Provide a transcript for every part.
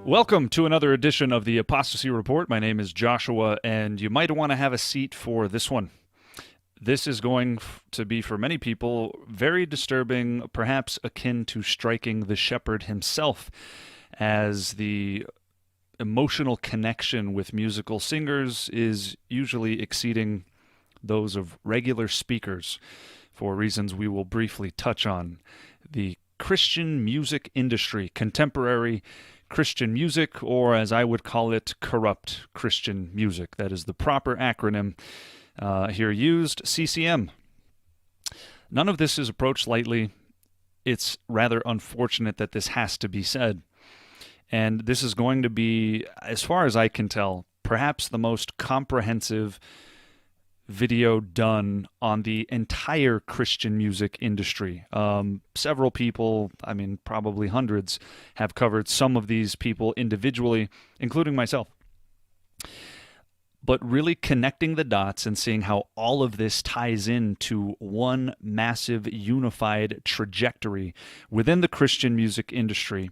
Welcome to another edition of the Apostasy Report. My name is Joshua, and you might want to have a seat for this one. This is going to be, for many people, very disturbing, perhaps akin to striking the shepherd himself, as the emotional connection with musical singers is usually exceeding those of regular speakers, for reasons we will briefly touch on. The Christian music industry, contemporary Christian music, or as I would call it, corrupt Christian music. That is the proper acronym here used, CCM. None of this is approached lightly. It's rather unfortunate that this has to be said. And this is going to be, as far as I can tell, perhaps the most comprehensive video done on the entire Christian music industry. Several people, probably hundreds, have covered some of these people individually, including myself. But really connecting the dots and seeing how all of this ties into one massive unified trajectory within the Christian music industry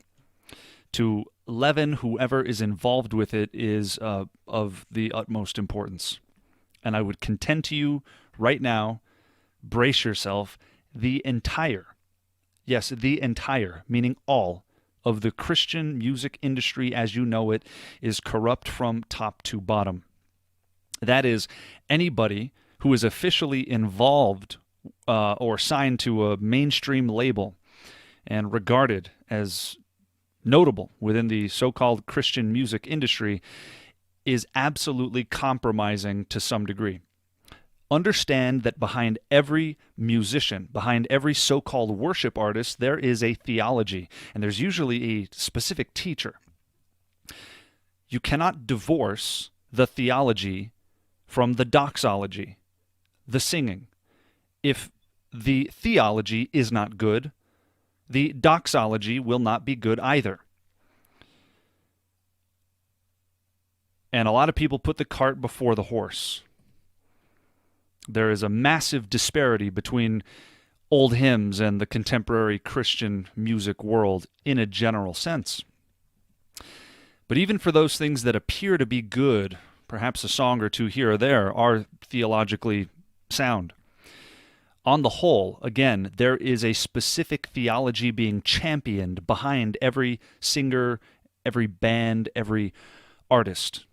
to leaven whoever is involved with it is of the utmost importance. And I would contend to you right now, brace yourself, the entire, meaning all, of the Christian music industry as you know it is corrupt from top to bottom. That is, anybody who is officially involved or signed to a mainstream label and regarded as notable within the so-called Christian music industry is absolutely compromising to some degree. Understand that behind every musician, behind every so-called worship artist, there is a theology, and there's usually a specific teacher. You cannot divorce the theology from the doxology, the singing. If the theology is not good, the doxology will not be good either. And a lot of people put the cart before the horse. There is a massive disparity between old hymns and the contemporary Christian music world in a general sense. But even for those things that appear to be good, perhaps a song or two here or there are theologically sound. On the whole, again, there is a specific theology being championed behind every singer, every band, every artist.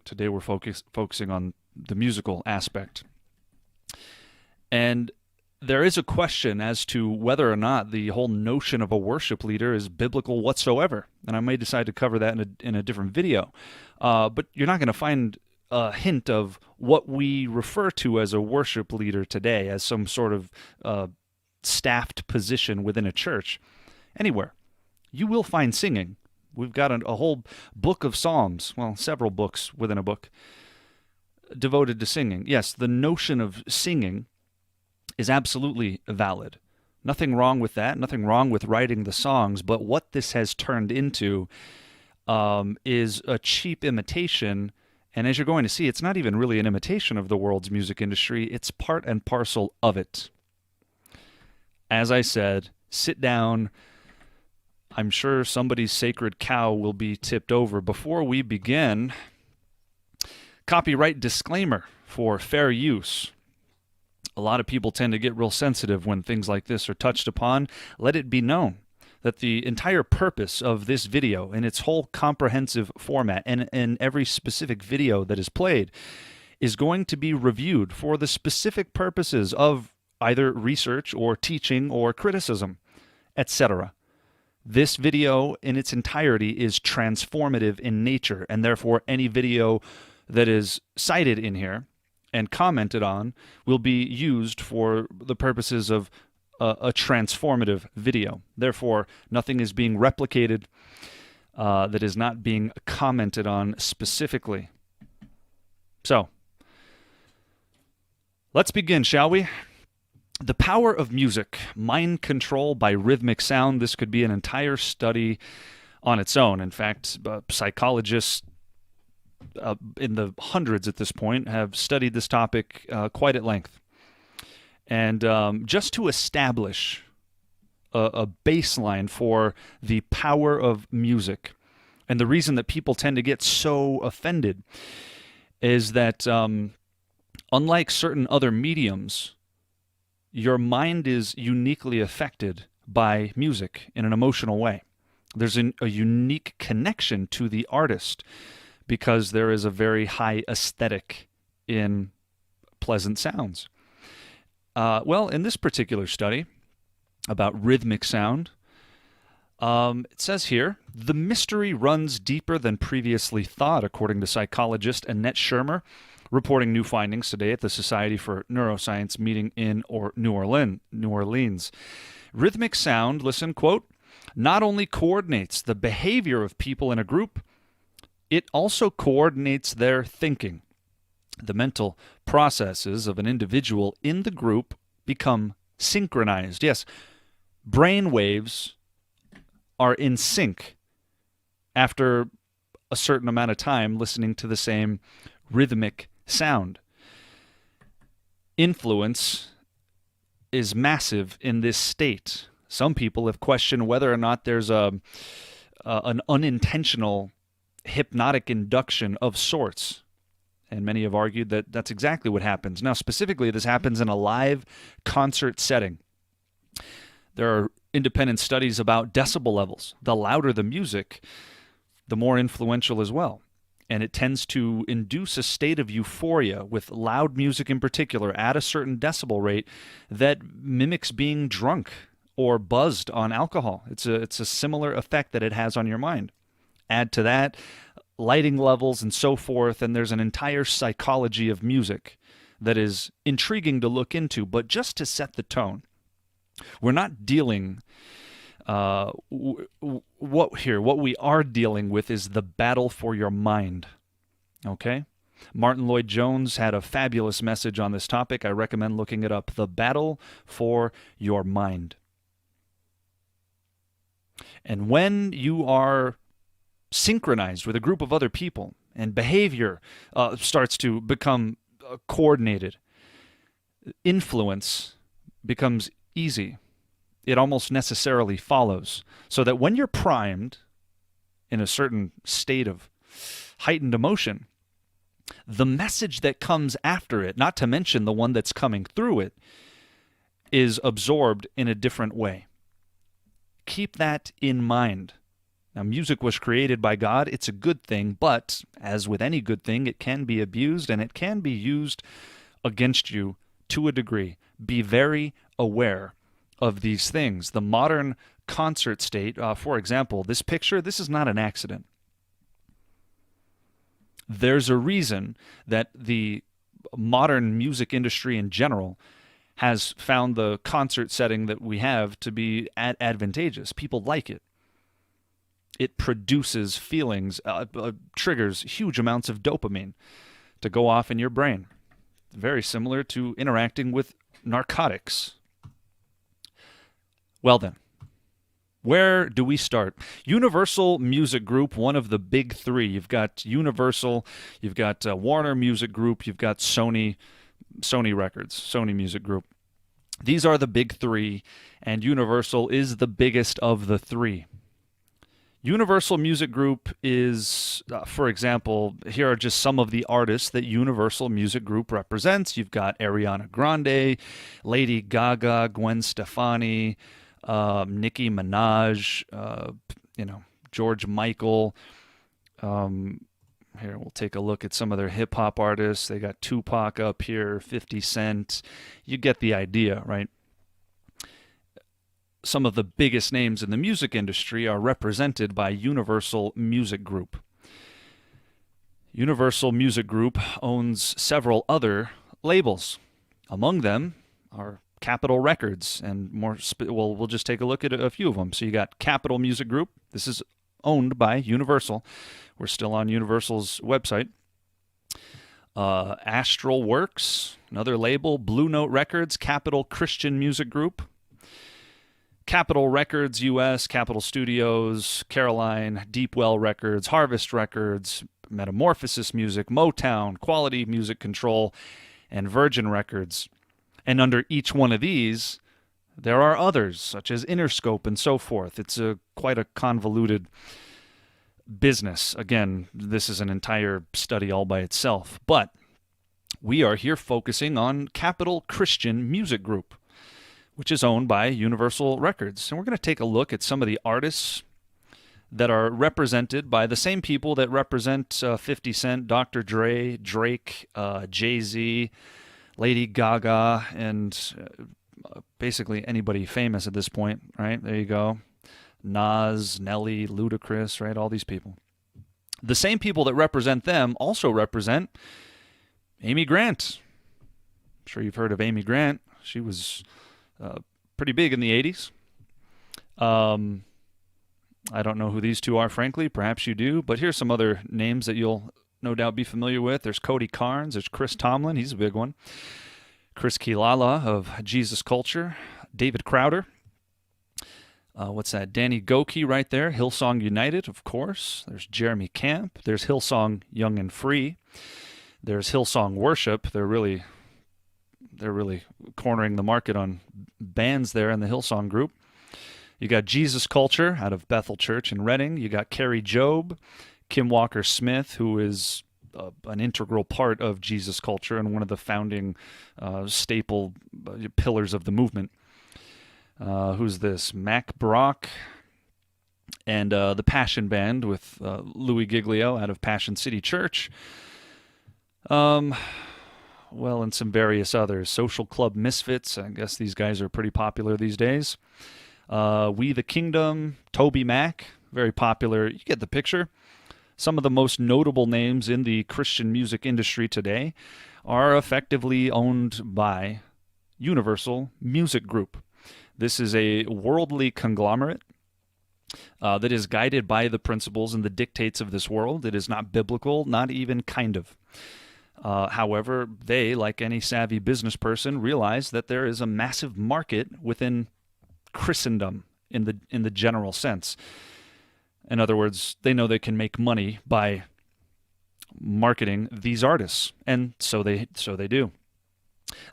Today we're focusing on the musical aspect. And there is a question as to whether or not the whole notion of a worship leader is biblical whatsoever. And I may decide to cover that in a different video. But you're not going to find a hint of what we refer to as a worship leader today, as some sort of staffed position within a church, anywhere. You will find singing. We've got a whole book of Psalms, well, several books within a book, devoted to singing. Yes, the notion of singing is absolutely valid. Nothing wrong with that, nothing wrong with writing the songs, but what this has turned into is a cheap imitation, and as you're going to see, it's not even really an imitation of the world's music industry, it's part and parcel of it. As I said, sit down. I'm sure somebody's sacred cow will be tipped over. Before we begin, copyright disclaimer for fair use. A lot of people tend to get real sensitive when things like this are touched upon. Let it be known that the entire purpose of this video in its whole comprehensive format and every specific video that is played is going to be reviewed for the specific purposes of either research or teaching or criticism, etc. This video in its entirety is transformative in nature, and therefore any video that is cited in here and commented on will be used for the purposes of a transformative video. Therefore, nothing is being replicated that is not being commented on specifically. So, let's begin, shall we? The power of music, mind control by rhythmic sound. This could be an entire study on its own. In fact, psychologists in the hundreds at this point have studied this topic quite at length. And just to establish a baseline for the power of music, And the reason that people tend to get so offended is that unlike certain other mediums, your mind is uniquely affected by music in an emotional way. There's a unique connection to the artist because there is a very high aesthetic in pleasant sounds. Well, in this particular study about rhythmic sound, it says here, the mystery runs deeper than previously thought, according to psychologist Annette Shermer, reporting new findings today at the Society for Neuroscience meeting in New Orleans. Rhythmic sound, listen, quote, not only coordinates the behavior of people in a group, it also coordinates their thinking. The mental processes of an individual in the group become synchronized. Yes, brain waves are in sync after a certain amount of time listening to the same rhythmic sound. Influence is massive in this state. Some people have questioned whether or not there's an unintentional hypnotic induction of sorts. And many have argued that that's exactly what happens. Now, specifically, this happens in a live concert setting. There are independent studies about decibel levels. The louder the music, the more influential as well. And it tends to induce a state of euphoria with loud music in particular at a certain decibel rate that mimics being drunk or buzzed on alcohol. It's a similar effect that it has on your mind. Add to that lighting levels and so forth, and there's an entire psychology of music that is intriguing to look into. But just to set the tone, we're not dealing what we are dealing with is the battle for your mind. Okay? Martin Lloyd-Jones had a fabulous message on this topic. I recommend looking it up. The battle for your mind. And when you are synchronized with a group of other people and behavior starts to become coordinated, influence becomes easy. It almost necessarily follows. So that when you're primed in a certain state of heightened emotion, the message that comes after it, not to mention the one that's coming through it, is absorbed in a different way. Keep that in mind. Now, music was created by God. It's a good thing, but as with any good thing, it can be abused and it can be used against you to a degree. Be very aware of these things. The modern concert state, for example, this picture, this is not an accident. There's a reason that the modern music industry in general has found the concert setting that we have to be advantageous. People like it. It produces feelings, triggers huge amounts of dopamine to go off in your brain. Very similar to interacting with narcotics. Well then, where do we start? Universal Music Group, one of the big three. You've got Universal, you've got Warner Music Group, you've got Sony Records, Sony Music Group. These are the big three, and Universal is the biggest of the three. Universal Music Group is, for example, here are just some of the artists that Universal Music Group represents. You've got Ariana Grande, Lady Gaga, Gwen Stefani, Nicki Minaj, George Michael. Here, we'll take a look at some of their hip-hop artists. They got Tupac up here, 50 Cent. You get the idea, right? Some of the biggest names in the music industry are represented by Universal Music Group. Universal Music Group owns several other labels. Among them are Capitol Records, and we'll just take a look at a few of them. So you got Capitol Music Group. This is owned by Universal. We're still on Universal's website. Astral Works, another label. Blue Note Records, Capitol Christian Music Group. Capitol Records US, Capitol Studios, Caroline, Deepwell Records, Harvest Records, Metamorphosis Music, Motown, Quality Music Control, and Virgin Records. And under each one of these, there are others, such as Interscope and so forth. It's quite a convoluted business. Again, this is an entire study all by itself, but we are here focusing on Capital Christian Music Group, which is owned by Universal Records. And we're going to take a look at some of the artists that are represented by the same people that represent 50 Cent, Dr. Dre, Drake, Jay-Z, Lady Gaga, and basically anybody famous at this point, right? There you go. Nas, Nelly, Ludacris, right? All these people. The same people that represent them also represent Amy Grant. I'm sure you've heard of Amy Grant. She was pretty big in the 80s. I don't know who these two are, frankly. Perhaps you do. But here's some other names that you'll no doubt be familiar with. There's Cody Carnes. There's Chris Tomlin. He's a big one. Chris Kilala of Jesus Culture. David Crowder. What's that? Danny Goki right there. Hillsong United, of course. There's Jeremy Camp. There's Hillsong Young and Free. There's Hillsong Worship. They're really cornering the market on bands there in the Hillsong group. You got Jesus Culture out of Bethel Church in Reading. You got Carrie Job, Kim Walker-Smith, who is an integral part of Jesus Culture and one of the founding staple pillars of the movement. Who's this? Mac Brock and the Passion Band with Louis Giglio out of Passion City Church. And some various others. Social Club Misfits. I guess these guys are pretty popular these days. We the Kingdom, Toby Mac, very popular. You get the picture. Some of the most notable names in the Christian music industry today are effectively owned by Universal Music Group. This is a worldly conglomerate that is guided by the principles and the dictates of this world. It is not biblical, not even kind of. However, they, like any savvy business person, realize that there is a massive market within Christendom in the general sense. In other words, they know they can make money by marketing these artists, and so they do.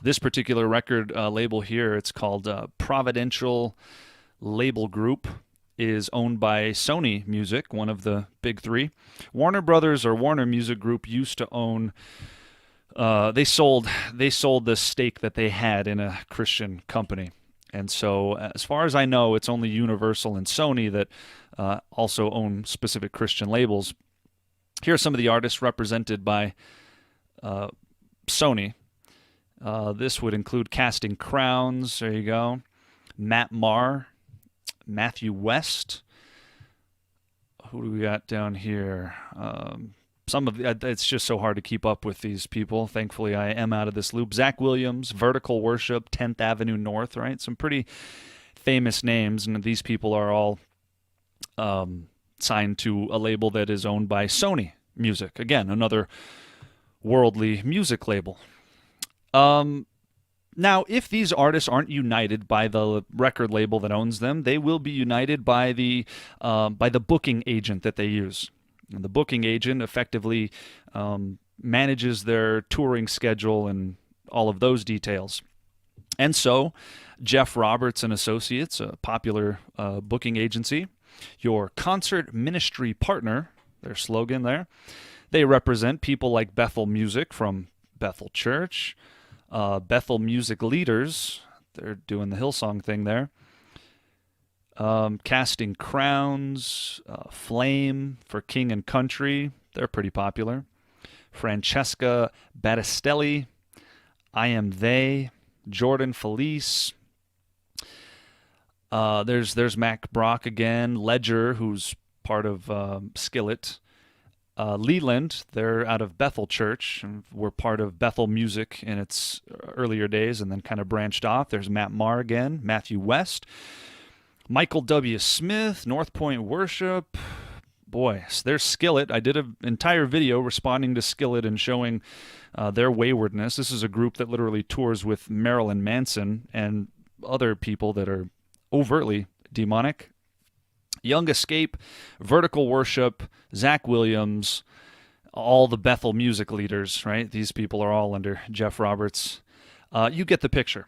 This particular record label here, it's called Providential Label Group, is owned by Sony Music, one of the big three. Warner Brothers or Warner Music Group used to own. They sold the stake that they had in a Christian company. And so, as far as I know, it's only Universal and Sony that also own specific Christian labels. Here are some of the artists represented by Sony. This would include Casting Crowns. There you go. Matt Maher, Matthew West. Who do we got down here? It's just so hard to keep up with these people. Thankfully, I am out of this loop. Zach Williams, Vertical Worship, 10th Avenue North, right? Some pretty famous names, and these people are all signed to a label that is owned by Sony Music. Again, another worldly music label. Now, if these artists aren't united by the record label that owns them, they will be united by the booking agent that they use. And the booking agent effectively manages their touring schedule and all of those details. And so, Jeff Roberts and Associates, a popular booking agency, your concert ministry partner, their slogan there, they represent people like Bethel Music from Bethel Church, Bethel Music Leaders, they're doing the Hillsong thing there, Casting Crowns, Flame for King and Country, they're pretty popular, Francesca Battistelli, I Am They, Jordan Felice, there's Mac Brock again, Ledger, who's part of Skillet, Leland, they're out of Bethel Church and were part of Bethel Music in its earlier days and then kind of branched off. There's Matt Maher again, Matthew West, Michael W. Smith, North Point Worship. Boy, there's Skillet. I did an entire video responding to Skillet and showing their waywardness. This is a group that literally tours with Marilyn Manson and other people that are overtly demonic. Young Escape, Vertical Worship, Zach Williams, all the Bethel Music Leaders, right? These people are all under Jeff Roberts. You get the picture.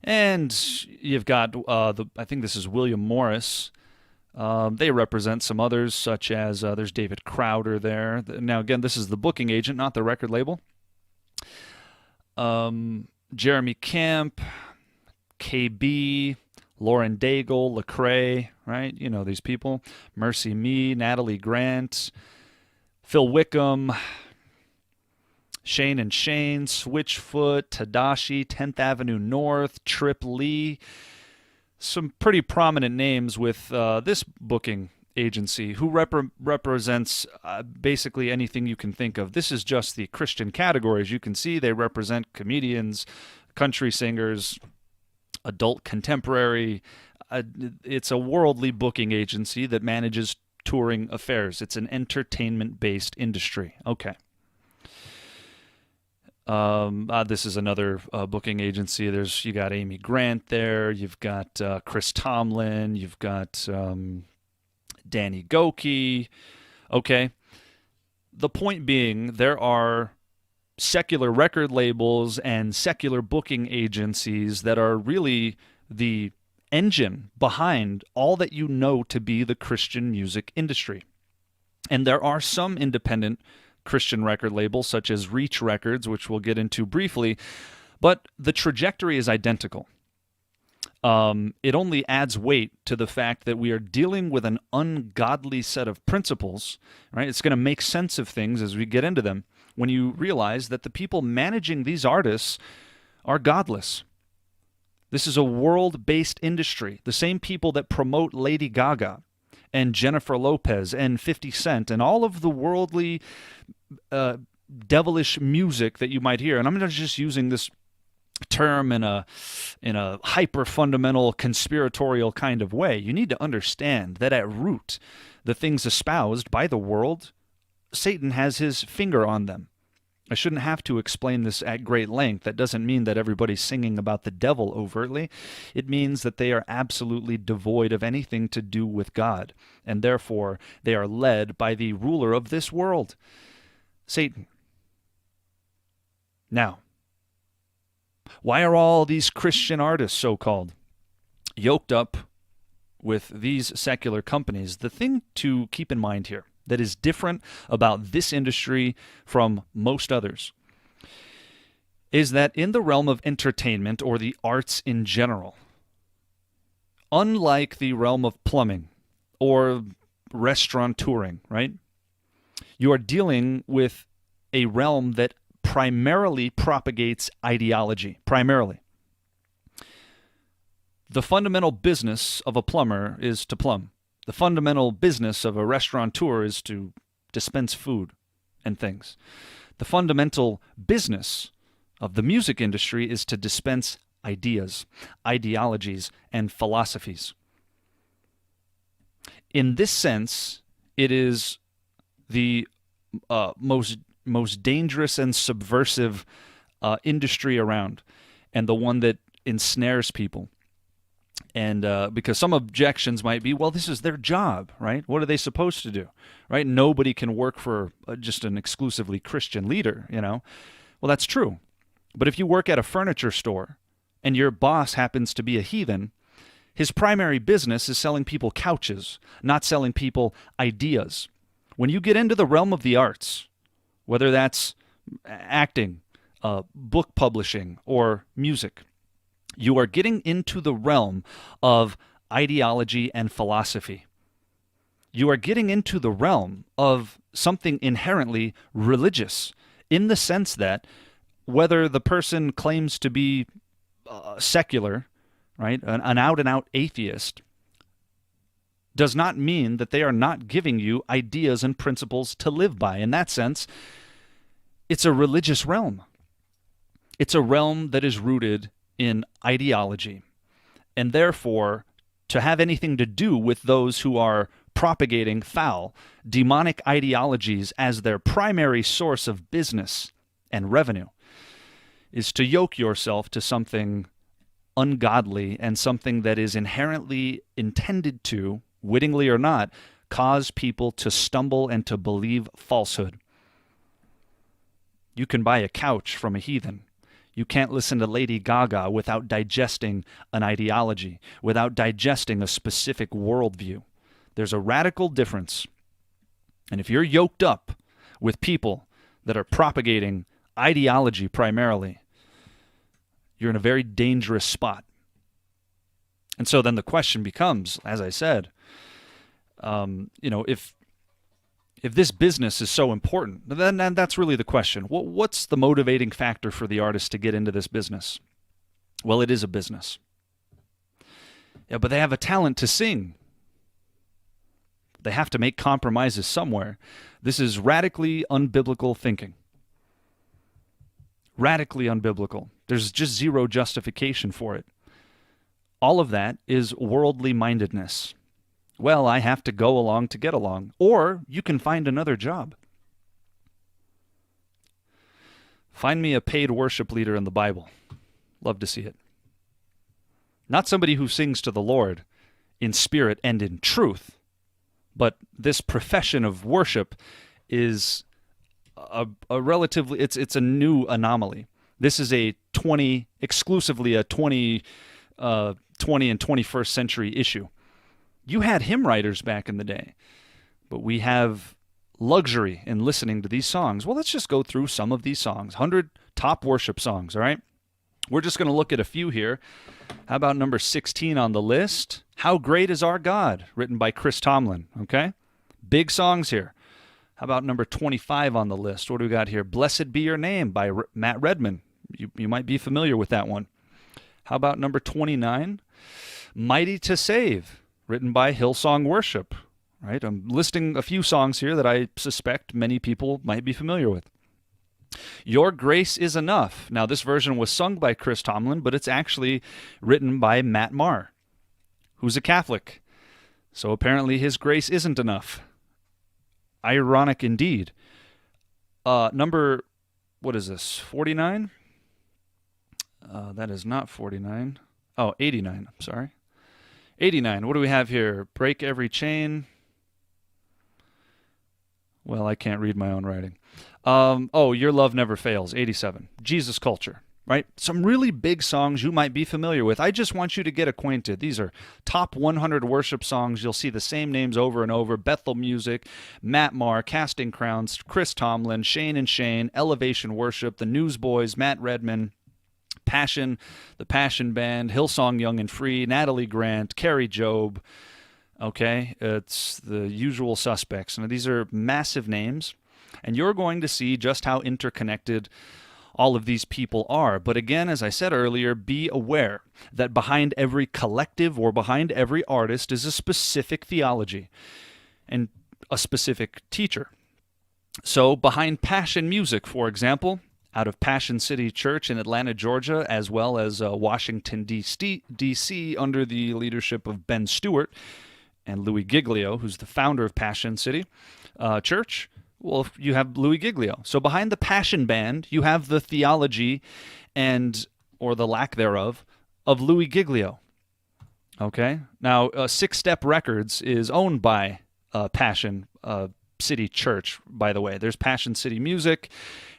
And you've got, I think this is William Morris, They represent some others, such as there's David Crowder there. Now, again, this is the booking agent, not the record label. Jeremy Camp, KB, Lauren Daigle, Lecrae, right? You know these people. Mercy Me, Natalie Grant, Phil Wickham, Shane and Shane, Switchfoot, Tadashi, 10th Avenue North, Trip Lee. Some pretty prominent names with this booking agency who represents basically anything you can think of. This is just the Christian category. As you can see, they represent comedians, country singers, adult contemporary. It's a worldly booking agency that manages touring affairs. It's an entertainment-based industry. Okay. This is another booking agency. You got Amy Grant there. You've got Chris Tomlin. You've got Danny Goki. Okay. The point being, there are secular record labels and secular booking agencies that are really the engine behind all that you know to be the Christian music industry. And there are some independent Christian record labels, such as Reach Records, which we'll get into briefly, but the trajectory is identical. It only adds weight to the fact that we are dealing with an ungodly set of principles, right? It's going to make sense of things as we get into them when you realize that the people managing these artists are godless. This is a world-based industry. The same people that promote Lady Gaga and Jennifer Lopez and 50 Cent and all of the worldly devilish music that you might hear. And I'm not just using this term in a hyper-fundamental conspiratorial kind of way. You need to understand that at root, the things espoused by the world, Satan has his finger on them. I shouldn't have to explain this at great length. That doesn't mean that everybody's singing about the devil overtly. It means that they are absolutely devoid of anything to do with God, and therefore they are led by the ruler of this world, Satan. Now, why are all these Christian artists, so-called, yoked up with these secular companies? The thing to keep in mind here that is different about this industry from most others is that in the realm of entertainment or the arts in general, unlike the realm of plumbing or restaurateuring, right? You are dealing with a realm that primarily propagates ideology, primarily. The fundamental business of a plumber is to plumb. The fundamental business of a restaurateur is to dispense food and things. The fundamental business of the music industry is to dispense ideas, ideologies, and philosophies. In this sense, it is the most dangerous and subversive industry around, and the one that ensnares people. And because some objections might be, well, this is their job, right? What are they supposed to do, right? Nobody can work for just an exclusively Christian leader, you know? Well, that's true. But if you work at a furniture store and your boss happens to be a heathen, his primary business is selling people couches, not selling people ideas. When you get into the realm of the arts, whether that's acting, book publishing, or music, you are getting into the realm of ideology and philosophy. You are getting into the realm of something inherently religious, in the sense that whether the person claims to be secular, right, an out-and-out atheist, does not mean that they are not giving you ideas and principles to live by. In that sense, it's a religious realm. It's a realm that is rooted in ideology, and therefore to have anything to do with those who are propagating foul, demonic ideologies as their primary source of business and revenue is to yoke yourself to something ungodly and something that is inherently intended to, wittingly or not, cause people to stumble and to believe falsehood. You can buy a couch from a heathen. You can't listen to Lady Gaga without digesting an ideology, without digesting a specific worldview. There's a radical difference. And if you're yoked up with people that are propagating ideology primarily, you're in a very dangerous spot. And so then the question becomes, as I said, if this business is so important, then that's really the question. What's the motivating factor for the artist to get into this business? Well, it is a business. Yeah, but they have a talent to sing. They have to make compromises somewhere. This is radically unbiblical thinking. Radically unbiblical. There's just zero justification for it. All of that is worldly mindedness. Well, I have to go along to get along. Or you can find another job. Find me a paid worship leader in the Bible. Love to see it. Not somebody who sings to the Lord in spirit and in truth, but this profession of worship is a relatively, it's a new anomaly. This is exclusively a 20 and 21st century issue. You had hymn writers back in the day, but we have luxury in listening to these songs. Well, let's just go through some of these songs. 100 top worship songs, all right? We're just going to look at a few here. How about number 16 on the list? How Great Is Our God, written by Chris Tomlin, okay? Big songs here. How about number 25 on the list? What do we got here? Blessed Be Your Name by Matt Redman. You might be familiar with that one. How about number 29? Mighty to Save, written by Hillsong Worship, right? I'm listing a few songs here that I suspect many people might be familiar with. Your Grace Is Enough. Now, this version was sung by Chris Tomlin, but it's actually written by Matt Maher, who's a Catholic. So apparently his grace isn't enough. Ironic indeed. Number, what is this, 49? That is not 49. Oh, 89, I'm sorry. 89, what do we have here? Break Every Chain. Well, I can't read my own writing. Your Love Never Fails, 87. Jesus Culture, right? Some really big songs you might be familiar with. I just want you to get acquainted. These are top 100 worship songs. You'll see the same names over and over. Bethel Music, Matt Maher, Casting Crowns, Chris Tomlin, Shane and Shane, Elevation Worship, The Newsboys, Matt Redman, Passion, the Passion Band, Hillsong Young and Free, Natalie Grant, Carrie Job. Okay, it's the usual suspects. Now, these are massive names, and you're going to see just how interconnected all of these people are. But again, as I said earlier, be aware that behind every collective or behind every artist is a specific theology and a specific teacher. So behind Passion Music, for example, out of Passion City Church in Atlanta, Georgia, as well as Washington, D.C., under the leadership of Ben Stewart and Louis Giglio, who's the founder of Passion City Church. Well, you have Louis Giglio. So behind the Passion Band, you have the theology or the lack thereof, of Louis Giglio. Okay? Now, Six Step Records is owned by Passion City Church, by the way. There's Passion City Music,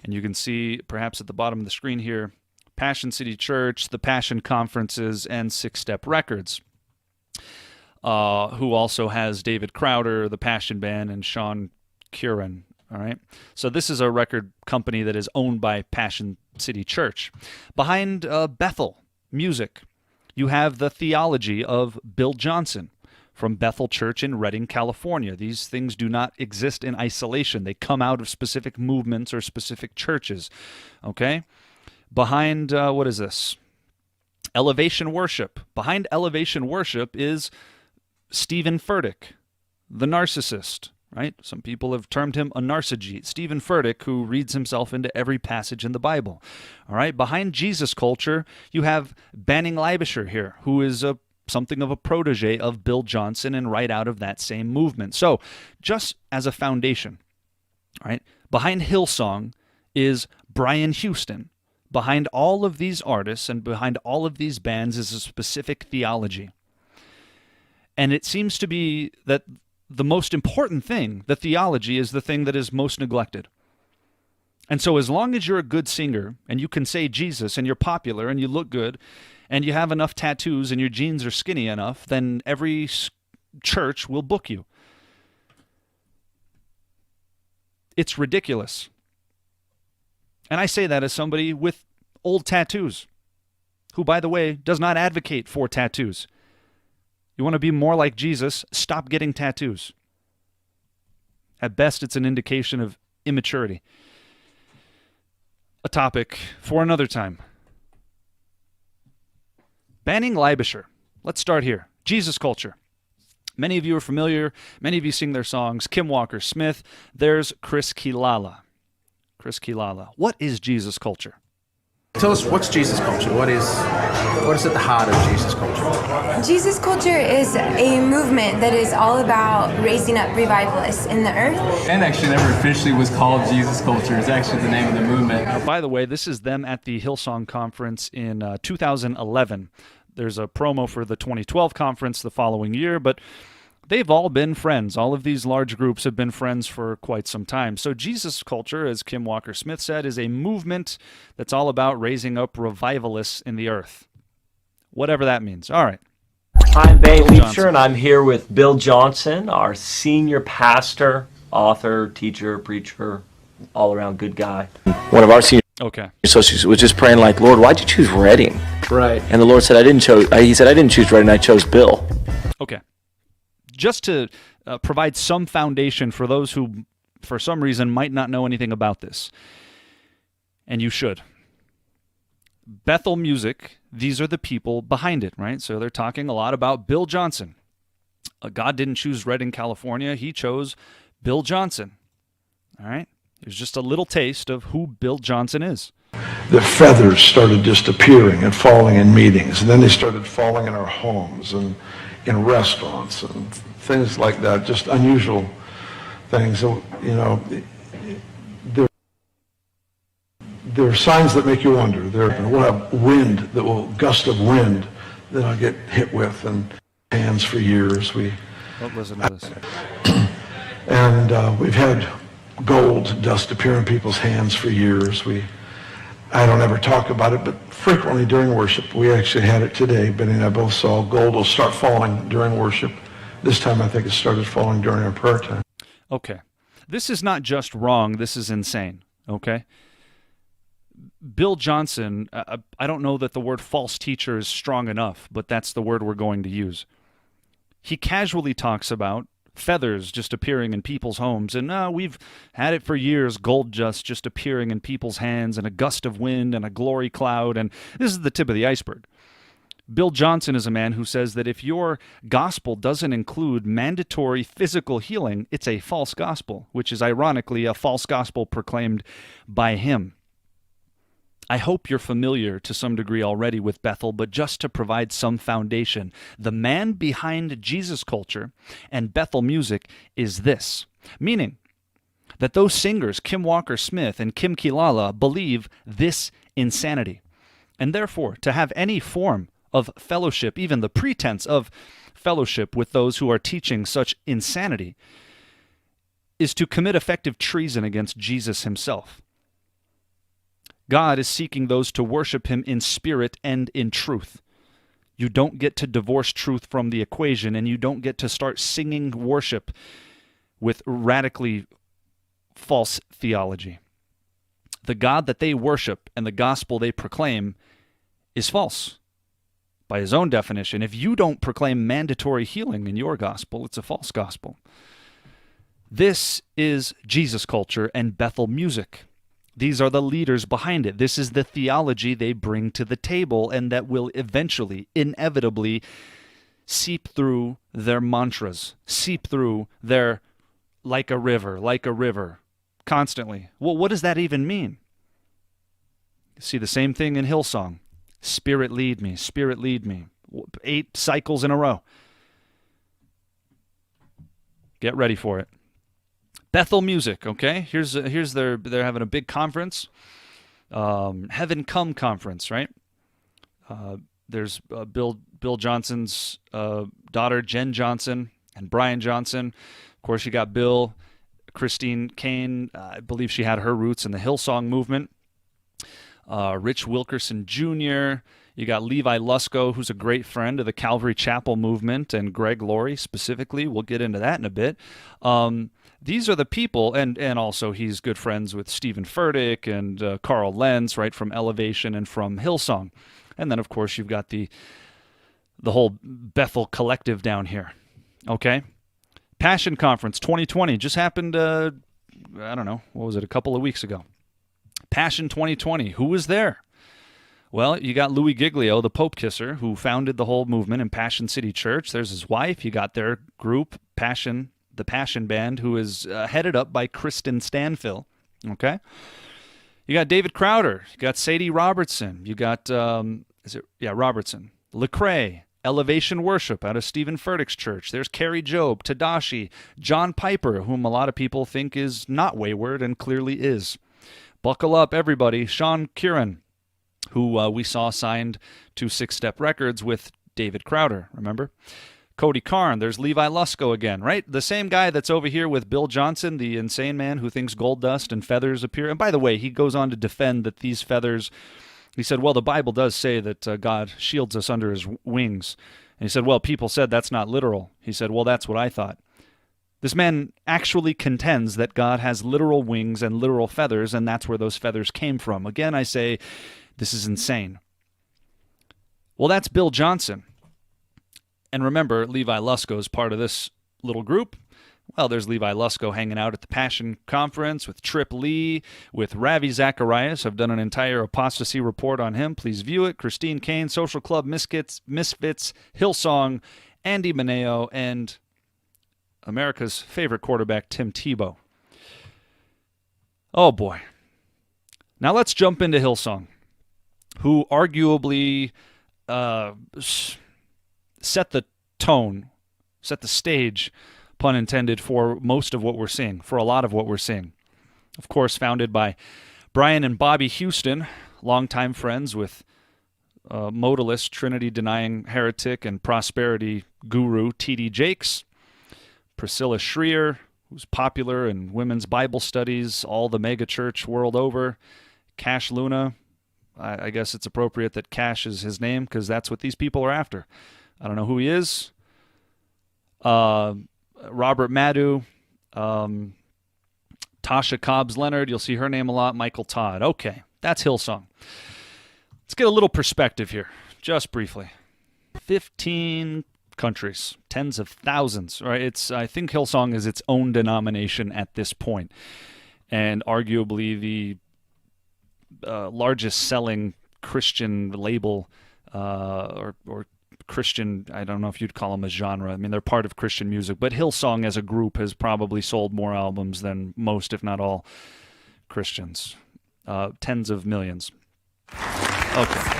and you can see perhaps at the bottom of the screen here, Passion City Church, the Passion Conferences, and Six Step Records, who also has David Crowder, the Passion Band, and Sean Curran. All right. So this is a record company that is owned by Passion City Church. Behind Bethel Music, you have the theology of Bill Johnson from Bethel Church in Redding, California. These things do not exist in isolation. They come out of specific movements or specific churches. Okay? Behind, what is this? Elevation Worship. Behind Elevation Worship is Stephen Furtick, the narcissist. Right? Some people have termed him a narcissist. Stephen Furtick, who reads himself into every passage in the Bible. All right? Behind Jesus Culture, you have Banning Liebischer here, who is something of a protege of Bill Johnson and right out of that same movement. So, just as a foundation, all right? Behind Hillsong is Brian Houston. Behind all of these artists and behind all of these bands is a specific theology. And it seems to be that the most important thing, the theology, is the thing that is most neglected. And so as long as you're a good singer and you can say Jesus and you're popular and you look good and you have enough tattoos and your jeans are skinny enough, then every church will book you. It's ridiculous. And I say that as somebody with old tattoos, who, by the way, does not advocate for tattoos. You want to be more like Jesus, stop getting tattoos. At best, it's an indication of immaturity. A topic for another time. Banning Leibischer. Let's start here. Jesus culture. Many of you are familiar. Many of you sing their songs. Kim Walker-Smith. There's Chris Quilala. Chris Quilala. What is Jesus culture? Tell us, what's Jesus culture? What is at the heart of Jesus culture? Jesus culture is a movement that is all about raising up revivalists in the earth. And actually never officially was called Jesus culture. It's actually the name of the movement. By the way, this is them at the Hillsong Conference in 2011. There's a promo for the 2012 conference the following year, but they've all been friends. All of these large groups have been friends for quite some time. So Jesus culture, as Kim Walker-Smith said, is a movement that's all about raising up revivalists in the earth. Whatever that means. All right. I'm Bay Leapshire, and I'm here with Bill Johnson, our senior pastor, author, teacher, preacher, all-around good guy. One of our senior Okay. associates was just praying like, Lord, why'd you choose Redding? Right. And the Lord said, he said, I didn't choose Redding, I chose Bill. Okay. Just to provide some foundation for those who, for some reason, might not know anything about this. And you should. Bethel Music, these are the people behind it, right? So they're talking a lot about Bill Johnson. God didn't choose Redding, California. He chose Bill Johnson. All right? Here's just a little taste of who Bill Johnson is. The feathers started just appearing and falling in meetings, and then they started falling in our homes and in restaurants and things like that, just unusual things. So, you know, there are signs that make you wonder. We'll have wind that will, gust of wind that I'll get hit with, and hands for years. Listen to this. And we've had gold dust appear in people's hands for years. I don't ever talk about it, but frequently during worship, we actually had it today. Benny and I both saw gold will start falling during worship. This time I think it started falling during our prayer time. Okay. This is not just wrong, this is insane, okay? Bill Johnson, I don't know that the word false teacher is strong enough, but that's the word we're going to use. He casually talks about feathers just appearing in people's homes, and we've had it for years, gold dust just appearing in people's hands, and a gust of wind and a glory cloud, and this is the tip of the iceberg. Bill Johnson is a man who says that if your gospel doesn't include mandatory physical healing, it's a false gospel, which is ironically a false gospel proclaimed by him. I hope you're familiar to some degree already with Bethel, but just to provide some foundation, the man behind Jesus culture and Bethel music is this, meaning that those singers, Kim Walker-Smith and Kim Quilala, believe this insanity. And therefore, to have any form of fellowship, even the pretense of fellowship with those who are teaching such insanity, is to commit effective treason against Jesus himself. God is seeking those to worship him in spirit and in truth. You don't get to divorce truth from the equation, and you don't get to start singing worship with radically false theology. The God that they worship and the gospel they proclaim is false. By his own definition, if you don't proclaim mandatory healing in your gospel, it's a false gospel. This is Jesus culture and Bethel music. These are the leaders behind it. This is the theology they bring to the table, and that will eventually, inevitably, seep through their mantras, seep through their like a river, constantly. Well, what does that even mean? You see the same thing in Hillsong. Spirit lead me, Spirit lead me. 8 cycles in a row. Get ready for it. Bethel music, okay? Here's they're having a big conference, Heaven Come conference, right? There's Bill Johnson's daughter Jen Johnson and Brian Johnson. Of course, you got Bill, Christine Kane. I believe she had her roots in the Hillsong movement. Rich Wilkerson Jr. You got Levi Lusko, who's a great friend of the Calvary Chapel movement, and Greg Laurie specifically. We'll get into that in a bit. These are the people, and also he's good friends with Stephen Furtick and Carl Lenz, right, from Elevation and from Hillsong. And then, of course, you've got the whole Bethel collective down here. Okay? Passion Conference 2020 just happened, I don't know, what was it, a couple of weeks ago. Passion 2020, who was there? Well, you got Louis Giglio, the Pope Kisser, who founded the whole movement in Passion City Church. There's his wife. You got their group, Passion, the Passion Band, who is headed up by Kristen Stanfill. Okay? You got David Crowder. You got Sadie Robertson. You got, Robertson. Lecrae, Elevation Worship out of Stephen Furtick's church. There's Carrie Job, Tadashi, John Piper, whom a lot of people think is not wayward and clearly is. Buckle up, everybody. Sean Curran, who we saw signed to Six Step Records with David Crowder, remember? Cody Karn, there's Levi Lusko again, right? The same guy that's over here with Bill Johnson, the insane man who thinks gold dust and feathers appear. And by the way, he goes on to defend that these feathers, he said, well, the Bible does say that God shields us under his wings. And he said, well, people said that's not literal. He said, well, that's what I thought. This man actually contends that God has literal wings and literal feathers, and that's where those feathers came from. Again, I say, this is insane. Well, that's Bill Johnson. And remember, Levi Lusko is part of this little group. Well, there's Levi Lusko hanging out at the Passion Conference with Trip Lee, with Ravi Zacharias. I've done an entire apostasy report on him. Please view it. Christine Kane, Social Club Misfits, Hillsong, Andy Mineo, and America's favorite quarterback, Tim Tebow. Oh, boy. Now let's jump into Hillsong, who arguably set the tone, set the stage, pun intended, for most of what we're seeing, for a lot of what we're seeing. Of course, founded by Brian and Bobby Houston, longtime friends with modalist, Trinity-denying heretic, and prosperity guru T.D. Jakes. Priscilla Schreier, who's popular in women's Bible studies, all the megachurch world over. Cash Luna, I guess it's appropriate that Cash is his name because that's what these people are after. I don't know who he is. Robert Madu, Tasha Cobbs Leonard, you'll see her name a lot. Michael Todd. Okay, that's Hillsong. Let's get a little perspective here, just briefly. 15 countries, tens of thousands. Right? I think Hillsong is its own denomination at this point, and arguably the largest selling Christian label or Christian, I don't know if you'd call them a genre. I mean, they're part of Christian music, but Hillsong as a group has probably sold more albums than most, if not all, Christians. Tens of millions. Okay.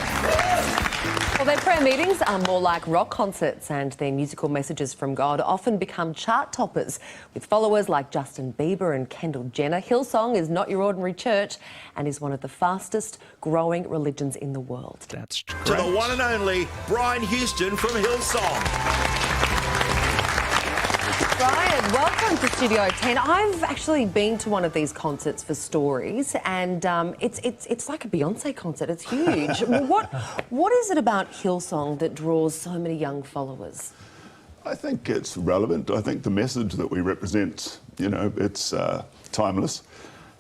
Well, their prayer meetings are more like rock concerts, and their musical messages from God often become chart toppers. With followers like Justin Bieber and Kendall Jenner, Hillsong is not your ordinary church and is one of the fastest growing religions in the world. That's correct. To the one and only Brian Houston from Hillsong. Brian, welcome to Studio 10. I've actually been to one of these concerts for stories, and it's like a Beyonce concert. It's huge. What is it about Hillsong that draws so many young followers? I think it's relevant. I think the message that we represent, it's timeless.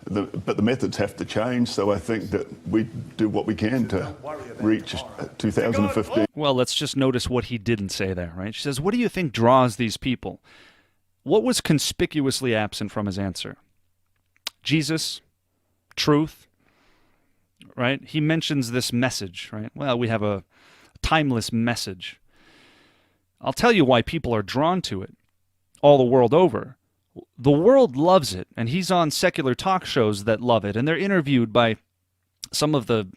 But the methods have to change, so I think that we do what we can to reach 2015. Well, let's just notice what he didn't say there, right? She says, what do you think draws these people? What was conspicuously absent from his answer? Jesus, truth, right? He mentions this message, right? Well, we have a timeless message. I'll tell you why people are drawn to it all the world over. The world loves it, and he's on secular talk shows that love it, and they're interviewed by some of the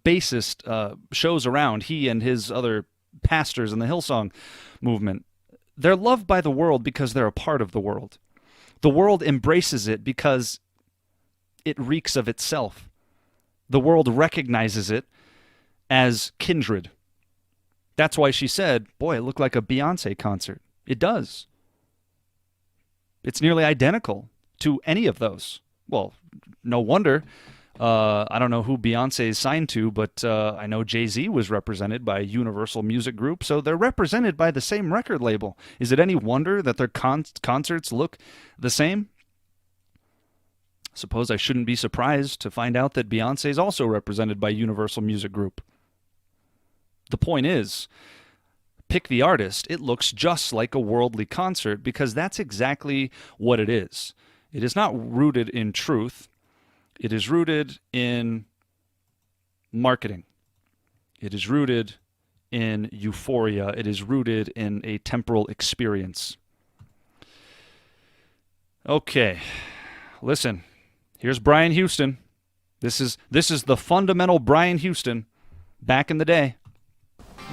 basest shows around, he and his other pastors in the Hillsong movement. They're loved by the world because they're a part of the world. The world embraces it because it reeks of itself. The world recognizes it as kindred. That's why she said, boy, it looked like a Beyonce concert. It does. It's nearly identical to any of those. Well, no wonder. I don't know who Beyonce is signed to, but I know Jay-Z was represented by Universal Music Group, so they're represented by the same record label. Is it any wonder that their concerts look the same? Suppose I shouldn't be surprised to find out that Beyonce is also represented by Universal Music Group. The point is, pick the artist, it looks just like a worldly concert because that's exactly what it is. It is not rooted in truth. It is rooted in marketing. It is rooted in euphoria. It is rooted in a temporal experience. Okay, listen. Here's Brian Houston. This is the fundamental Brian Houston back in the day.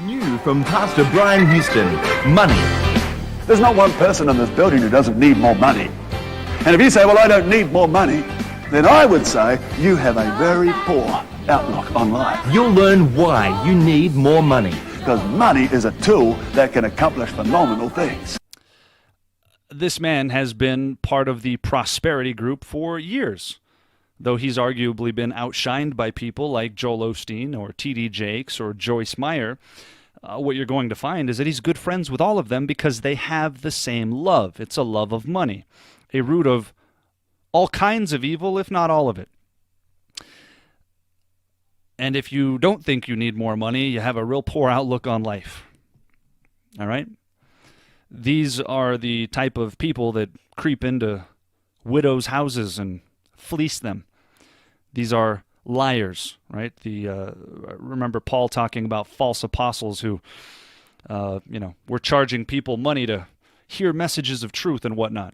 New from Pastor Brian Houston, money. There's not one person in this building who doesn't need more money. And if you say, well, I don't need more money, then I would say you have a very poor outlook on life. You'll learn why you need more money. Because money is a tool that can accomplish phenomenal things. This man has been part of the prosperity group for years, though he's arguably been outshined by people like Joel Osteen or T.D. Jakes or Joyce Meyer. What you're going to find is that he's good friends with all of them because they have the same love. It's a love of money, a root of all kinds of evil, if not all of it. And if you don't think you need more money, you have a real poor outlook on life. All right? These are the type of people that creep into widows' houses and fleece them. These are liars, right? Remember Paul talking about false apostles who, were charging people money to hear messages of truth and whatnot.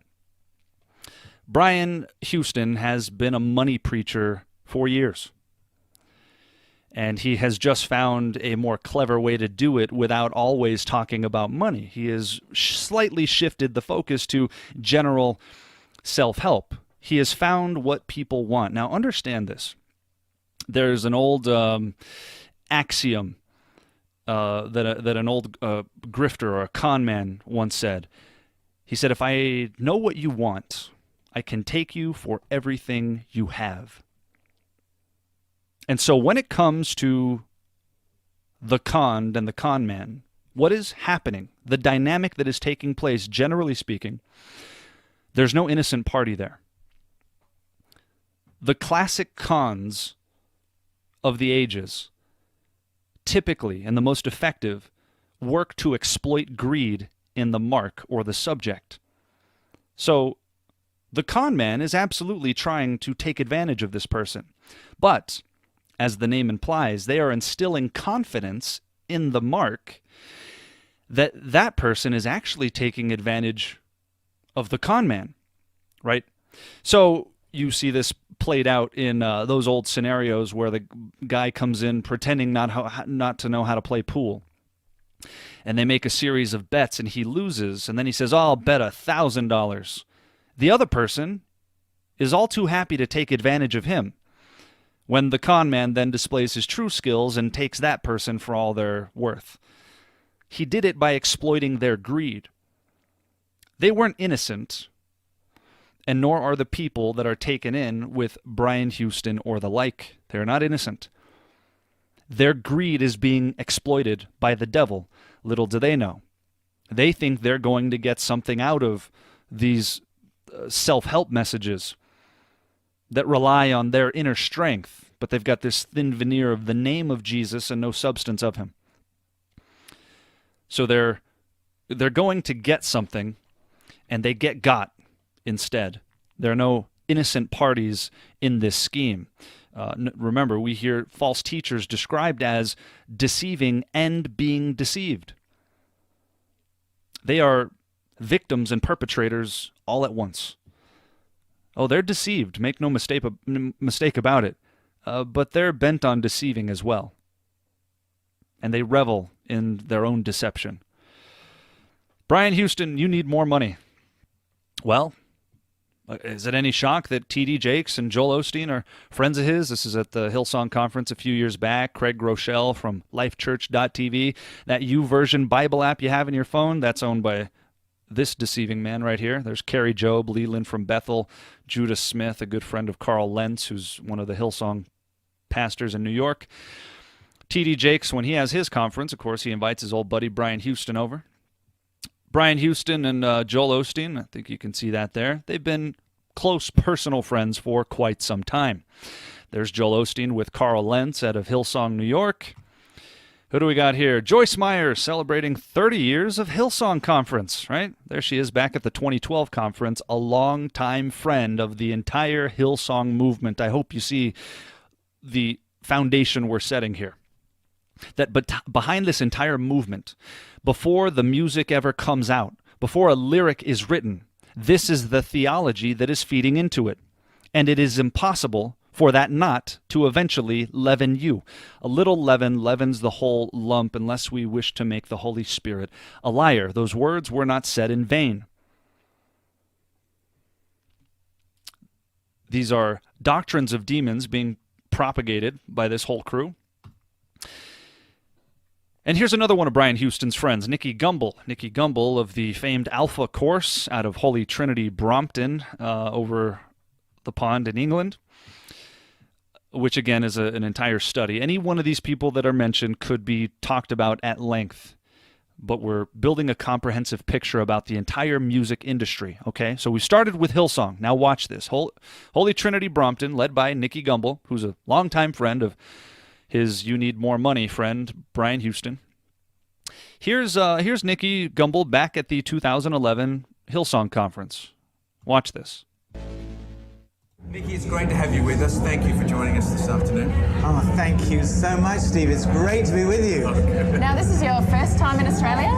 Brian Houston has been a money preacher for years. And he has just found a more clever way to do it without always talking about money. He has slightly shifted the focus to general self-help. He has found what people want. Now, understand this. There's an old axiom that an old grifter or a con man once said. He said, if I know what you want, I can take you for everything you have. And so when it comes to the conned and the con man, what is happening, the dynamic that is taking place, generally speaking, there's no innocent party there. The classic cons of the ages, typically, and the most effective, work to exploit greed in the mark or the subject. So the con man is absolutely trying to take advantage of this person. But as the name implies, they are instilling confidence in the mark that that person is actually taking advantage of the con man, right? So you see this played out in those old scenarios where the guy comes in pretending not to know how to play pool. And they make a series of bets and he loses. And then he says, I'll bet $1,000. The other person is all too happy to take advantage of him, when the con man then displays his true skills and takes that person for all they're worth. He did it by exploiting their greed. They weren't innocent, and nor are the people that are taken in with Brian Houston or the like. They're not innocent. Their greed is being exploited by the devil. Little do they know. They think they're going to get something out of these self-help messages that rely on their inner strength, but they've got this thin veneer of the name of Jesus and no substance of him. So they're going to get something, and they get got instead. There are no innocent parties in this scheme. Remember, we hear false teachers described as deceiving and being deceived. They are victims and perpetrators all at once. Oh, they're deceived, make no mistake about it, but they're bent on deceiving as well. And they revel in their own deception. Brian Houston, you need more money. Well, is it any shock that T.D. Jakes and Joel Osteen are friends of his? This is at the Hillsong Conference a few years back. Craig Rochelle from lifechurch.tv. That YouVersion Bible app you have in your phone, that's owned by this deceiving man right here. There's Kerry Job, Leland from Bethel, Judah Smith, a good friend of Carl Lentz, who's one of the Hillsong pastors in New York. T.D. Jakes, when he has his conference, of course, he invites his old buddy Brian Houston over. Brian Houston and Joel Osteen, I think you can see that there. They've been close personal friends for quite some time. There's Joel Osteen with Carl Lentz out of Hillsong, New York. Who do we got here? Joyce Meyer celebrating 30 years of Hillsong Conference, right? There she is back at the 2012 conference, a longtime friend of the entire Hillsong movement. I hope you see the foundation we're setting here. That behind this entire movement, before the music ever comes out, before a lyric is written, this is the theology that is feeding into it. And it is impossible for that not to eventually leaven you. A little leaven leavens the whole lump unless we wish to make the Holy Spirit a liar. Those words were not said in vain. These are doctrines of demons being propagated by this whole crew. And here's another one of Brian Houston's friends, Nicky Gumbel. Nicky Gumbel of the famed Alpha course out of Holy Trinity Brompton over the pond in England, which again is an entire study. Any one of these people that are mentioned could be talked about at length, but we're building a comprehensive picture about the entire music industry, okay? So we started with Hillsong. Now watch this. Holy Trinity Brompton, led by Nicky Gumbel, who's a longtime friend of his You Need More Money friend, Brian Houston. Here's Nicky Gumbel back at the 2011 Hillsong Conference. Watch this. Nicky, it's great to have you with us. Thank you for joining us this afternoon. Oh, thank you so much, Steve. It's great to be with you. Now, this is your first time in Australia?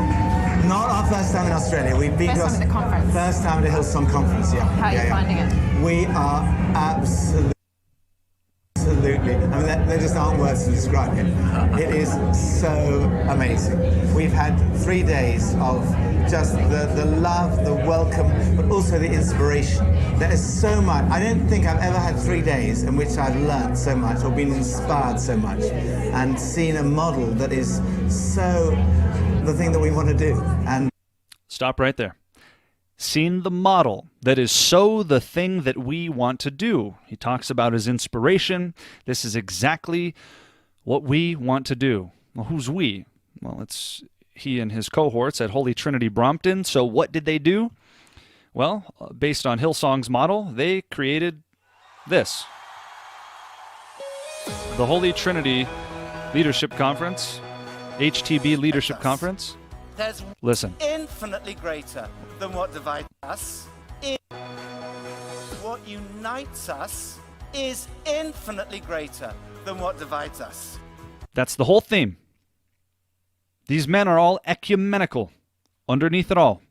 Not our first time in Australia. We've been first time at the conference. First time at the Hillsong Conference, yeah. How are you finding it? We are absolutely. I mean, there just aren't words to describe it. It is so amazing. We've had 3 days of just the love, the welcome, but also the inspiration. There is so much. I don't think I've ever had 3 days in which I've learned so much or been inspired so much and seen a model that is so the thing that we want to do. And stop right there. Seen the model that is so the thing that we want to do. He talks about his inspiration. This is exactly what we want to do. Well, who's we? Well, it's he and his cohorts at Holy Trinity Brompton. So what did they do? Well, based on Hillsong's model, they created this. The Holy Trinity Leadership Conference, HTB Leadership Conference. Listen. Infinitely greater than what divides us. What unites us is infinitely greater than what divides us. That's the whole theme. These men are all ecumenical underneath it all.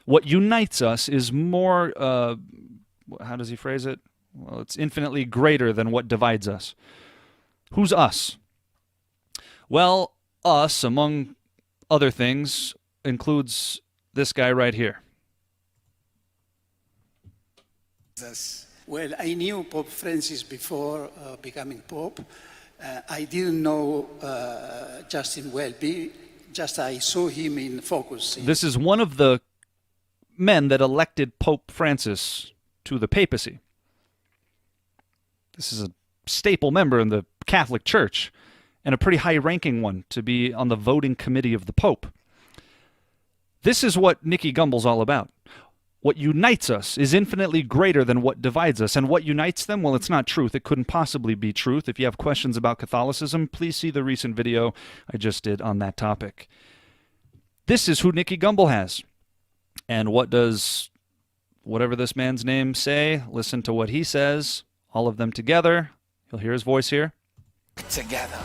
What unites us is more, how does he phrase it? Well, it's infinitely greater than what divides us. Who's us? Well, us, among other things, includes this guy right here. Well, I knew Pope Francis before becoming Pope. I didn't know Justin Welby, just I saw him in Focus. This is one of the men that elected Pope Francis to the papacy. This is a staple member in the Catholic Church, and a pretty high-ranking one to be on the voting committee of the Pope. This is what Nicky Gumbel's all about. What unites us is infinitely greater than what divides us. And what unites them? Well, it's not truth. It couldn't possibly be truth. If you have questions about Catholicism, please see the recent video I just did on that topic. This is who Nicky Gumbel has. And what does whatever this man's name say? Listen to what he says. All of them together. You'll hear his voice here. Together.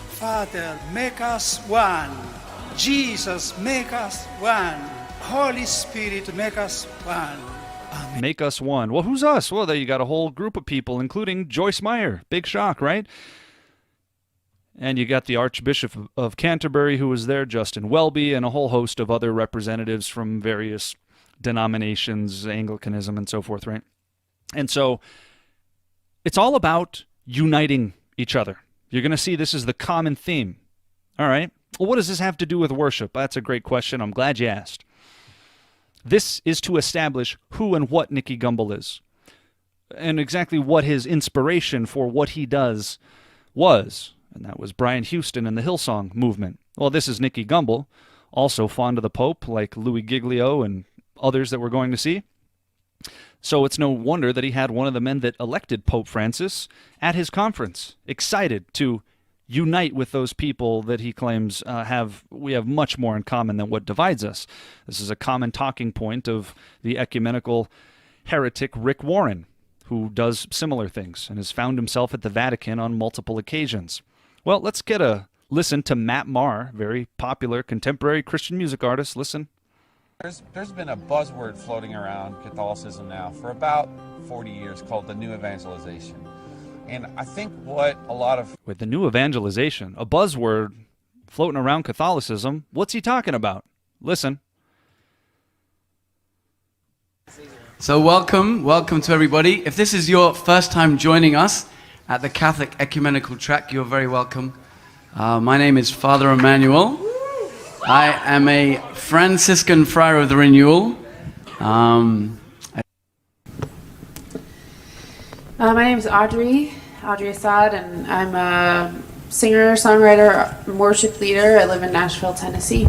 Father, make us one. Jesus, make us one. Holy Spirit, make us one. Amen. Make us one. Well, who's us? Well, there you got a whole group of people, including Joyce Meyer. Big shock, right? And you got the Archbishop of Canterbury who was there, Justin Welby, and a whole host of other representatives from various denominations, Anglicanism, and so forth, right? And so it's all about uniting each other. You're going to see this is the common theme. All right? Well, what does this have to do with worship? That's a great question. I'm glad you asked. This is to establish who and what Nicky Gumbel is, and exactly what his inspiration for what he does was, and that was Brian Houston and the Hillsong movement. Well, this is Nicky Gumbel, also fond of the Pope, like Louis Giglio and others that we're going to see. So it's no wonder that he had one of the men that elected Pope Francis at his conference, excited to unite with those people that he claims we have much more in common than what divides us. This is a common talking point of the ecumenical heretic Rick Warren, who does similar things and has found himself at the Vatican on multiple occasions. Well, let's get a listen to Matt Maher, very popular contemporary Christian music artist. Listen. There's been a buzzword floating around Catholicism now for about 40 years called the New Evangelization. And I think what a lot of... With the New Evangelization, a buzzword floating around Catholicism, what's he talking about? Listen. So welcome to everybody. If this is your first time joining us at the Catholic Ecumenical Track, you're very welcome. My name is Father Emmanuel. I am a Franciscan Friar of the Renewal. My name is Audrey Assad, and I'm a singer, songwriter, worship leader. I live in Nashville, Tennessee.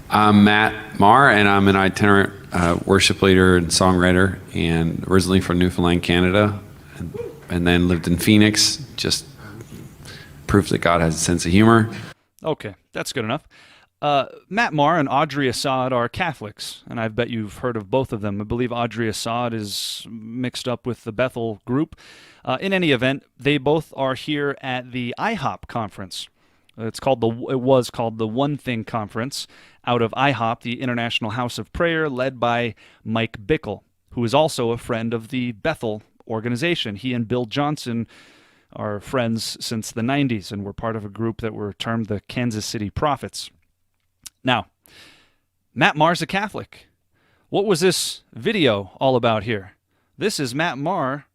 I'm Matt Maher, and I'm an itinerant worship leader and songwriter, and originally from Newfoundland, Canada, and then lived in Phoenix. Just proof that God has a sense of humor. Okay, that's good enough. Matt Maher and Audrey Assad are Catholics, and I bet you've heard of both of them. I believe Audrey Assad is mixed up with the Bethel group. In any event, they both are here at the IHOP conference. It was called the One Thing Conference out of IHOP, the International House of Prayer, led by Mike Bickle, who is also a friend of the Bethel organization. He and Bill Johnson are friends since the 90s and were part of a group that were termed the Kansas City Prophets. Now, Matt Maher's a Catholic. What was this video all about here? This is Matt Maher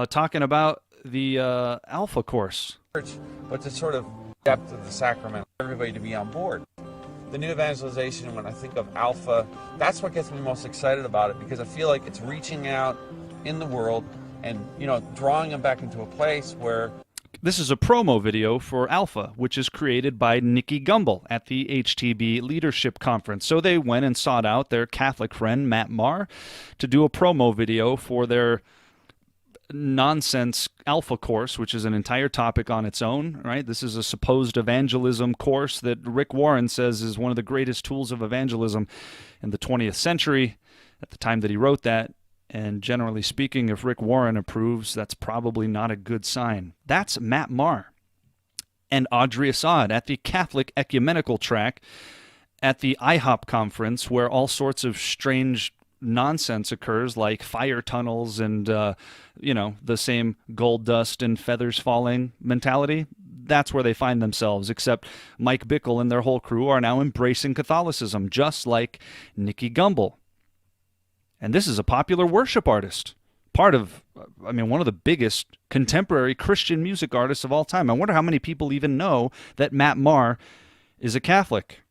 talking about the Alpha course. But to sort of depth of the sacrament, everybody to be on board. The New Evangelization, when I think of Alpha, that's what gets me most excited about it, because I feel like it's reaching out in the world and, drawing them back into a place where... This is a promo video for Alpha, which is created by Nicky Gumbel at the HTB Leadership Conference. So they went and sought out their Catholic friend, Matt Maher, to do a promo video for their nonsense Alpha course, which is an entire topic on its own, right? This is a supposed evangelism course that Rick Warren says is one of the greatest tools of evangelism in the 20th century at the time that he wrote that. And generally speaking, if Rick Warren approves, that's probably not a good sign. That's Matt Maher and Audrey Assad at the Catholic Ecumenical Track at the IHOP conference, where all sorts of strange nonsense occurs, like fire tunnels and, the same gold dust and feathers falling mentality. That's where they find themselves, except Mike Bickle and their whole crew are now embracing Catholicism, just like Nicky Gumbel. And this is a popular worship artist, one of the biggest contemporary Christian music artists of all time. I wonder how many people even know that Matt Maher is a Catholic.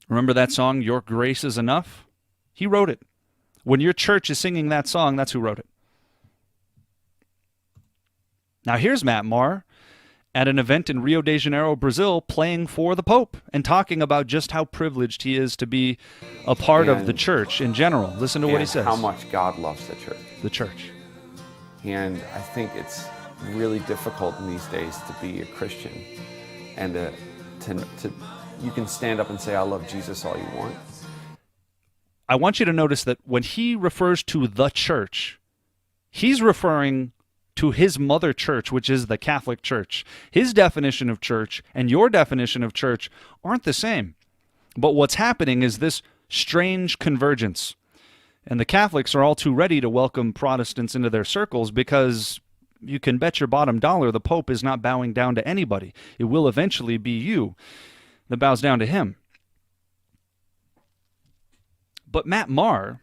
Remember that song, Your Grace is Enough? He wrote it. When your church is singing that song, that's who wrote it. Now here's Matt Maher at an event in Rio de Janeiro, Brazil, playing for the Pope and talking about just how privileged he is to be a part of the church in general. Listen to what he says. How much God loves the church. The church. And I think it's really difficult in these days to be a Christian and to you can stand up and say, I love Jesus all you want. I want you to notice that when he refers to the church, he's referring to his mother church, which is the Catholic Church. His definition of church and your definition of church aren't the same. But what's happening is this strange convergence. And the Catholics are all too ready to welcome Protestants into their circles because you can bet your bottom dollar the Pope is not bowing down to anybody. It will eventually be you that bows down to him. But Matt Maher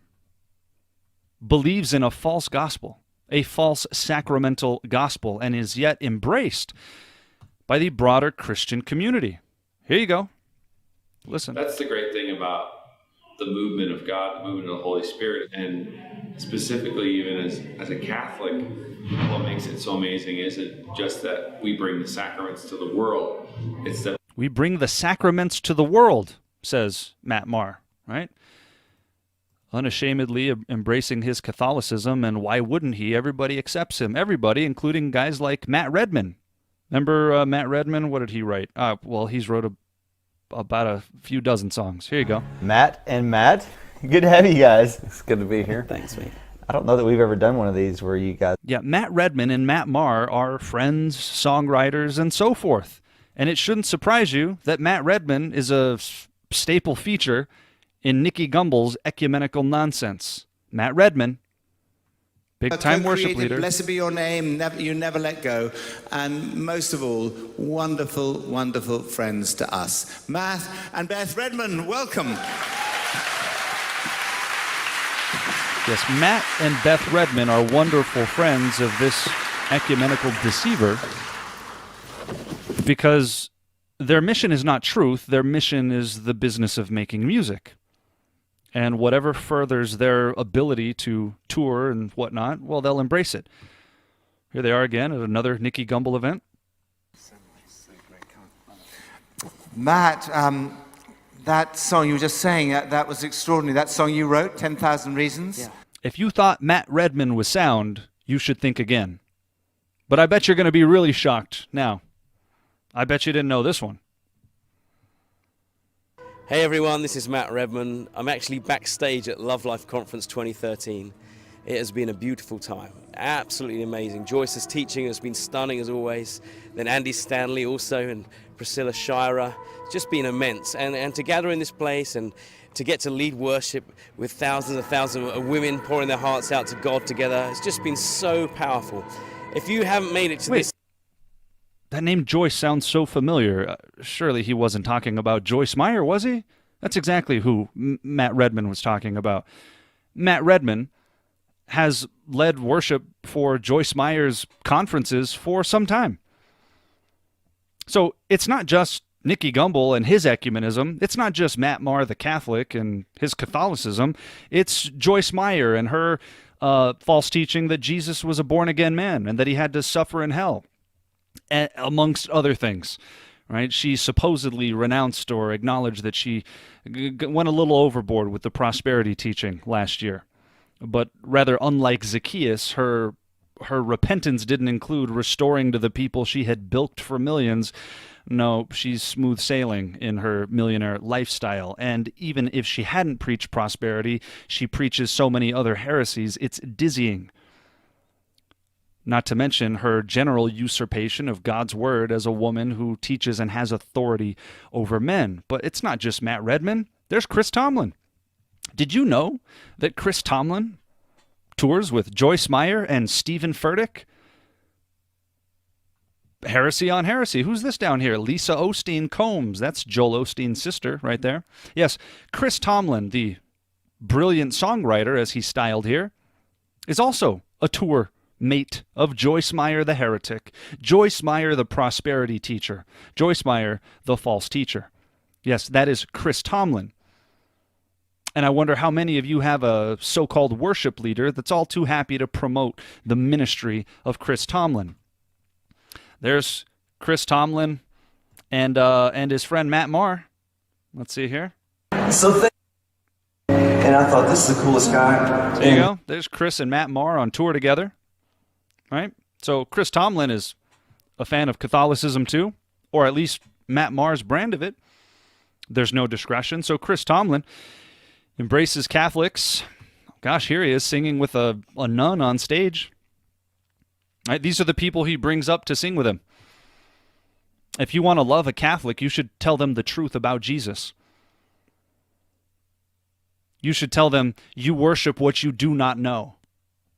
believes in a false gospel, a false sacramental gospel, and is yet embraced by the broader Christian community. Here you go. Listen. That's the great thing about the movement of God, the movement of the Holy Spirit, and specifically even as a Catholic, what makes it so amazing isn't just that we bring the sacraments to the world, it's that we bring the sacraments to the world, says Matt Maher, right? Unashamedly embracing his Catholicism, and why wouldn't he? Everybody accepts him. Everybody, including guys like Matt Redman. Remember Matt Redman? What did he write? Well, he's wrote about a few dozen songs. Here you go. Matt and Matt, good to have you guys. It's good to be here. Thanks, mate. I don't know that we've ever done one of these where you guys... Yeah, Matt Redman and Matt Maher are friends, songwriters, and so forth. And it shouldn't surprise you that Matt Redman is a staple feature in Nicky Gumbel's ecumenical nonsense. Matt Redman, big-time worship leader. Blessed be your name, you never let go. And most of all, wonderful, wonderful friends to us. Matt and Beth Redman, welcome. Yes, Matt and Beth Redman are wonderful friends of this ecumenical deceiver because their mission is not truth. Their mission is the business of making music. And whatever furthers their ability to tour and whatnot, well, they'll embrace it. Here they are again at another Nicky Gumbel event. Matt, that song you were just saying, that was extraordinary. That song you wrote, 10,000 Reasons? Yeah. If you thought Matt Redman was sound, you should think again. But I bet you're going to be really shocked now. I bet you didn't know this one. Hey everyone, this is Matt Redman. I'm actually backstage at Love Life Conference 2013. It has been a beautiful time, absolutely amazing. Joyce's teaching has been stunning as always. Then Andy Stanley also, and Priscilla Shira. It's just been immense. And to gather in this place and to get to lead worship with thousands and thousands of women pouring their hearts out to God together, it's just been so powerful. If you haven't made it to this... That name Joyce sounds so familiar. Surely he wasn't talking about Joyce Meyer, was he? That's exactly who Matt Redman was talking about. Matt Redman has led worship for Joyce Meyer's conferences for some time. So it's not just Nicky Gumbel and his ecumenism. It's not just Matt Maher the Catholic and his Catholicism. It's Joyce Meyer and her false teaching that Jesus was a born-again man and that he had to suffer in hell, amongst other things, right? She supposedly renounced or acknowledged that she went a little overboard with the prosperity teaching last year. But rather, unlike Zacchaeus, her repentance didn't include restoring to the people she had bilked for millions. No, she's smooth sailing in her millionaire lifestyle. And even if she hadn't preached prosperity, she preaches so many other heresies, it's dizzying. Not to mention her general usurpation of God's word as a woman who teaches and has authority over men. But it's not just Matt Redman. There's Chris Tomlin. Did you know that Chris Tomlin tours with Joyce Meyer and Stephen Furtick? Heresy on heresy. Who's this down here? Lisa Osteen Combs. That's Joel Osteen's sister right there. Yes, Chris Tomlin, the brilliant songwriter, as he's styled here, is also a tour mate of Joyce Meyer the heretic, Joyce Meyer the prosperity teacher, Joyce Meyer the false teacher. Yes, that is Chris Tomlin. And I wonder how many of you have a so-called worship leader that's all too happy to promote the ministry of Chris Tomlin. There's Chris Tomlin and his friend Matt Maher. Let's see here. And I thought, this is the coolest guy. There you go. There's Chris and Matt Maher on tour together. Right? So Chris Tomlin is a fan of Catholicism too, or at least Matt Maher's brand of it. There's no discretion. So Chris Tomlin embraces Catholics. Gosh, here he is singing with a nun on stage. Right? These are the people he brings up to sing with him. If you want to love a Catholic, you should tell them the truth about Jesus. You should tell them you worship what you do not know,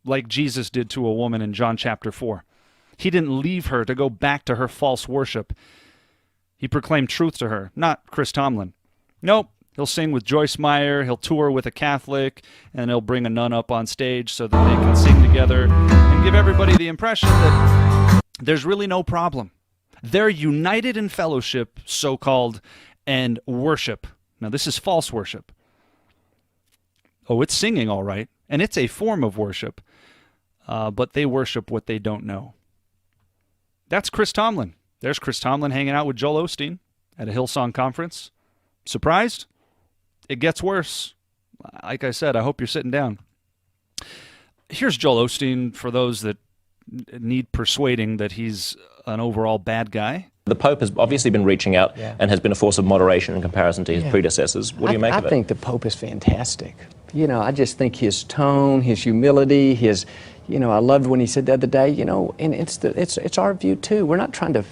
like Jesus did to a woman in John chapter 4. He didn't leave her to go back to her false worship. He proclaimed truth to her, not Chris Tomlin. Nope. He'll sing with Joyce Meyer, he'll tour with a Catholic, and he'll bring a nun up on stage so that they can sing together and give everybody the impression that there's really no problem. They're united in fellowship, so-called, and worship. Now, this is false worship. Oh, it's singing, all right, and it's a form of worship, but they worship what they don't know. That's Chris Tomlin. There's Chris Tomlin hanging out with Joel Osteen at a Hillsong conference. Surprised? It gets worse. Like I said, I hope you're sitting down. Here's Joel Osteen for those that need persuading that he's an overall bad guy. The Pope has obviously been reaching out and has been a force of moderation in comparison to his predecessors. What do you make of it? I think the Pope is fantastic. You know, I just think his tone, his humility, his, you know, I loved when he said the other day, you know, and it's our view too. We're not trying to,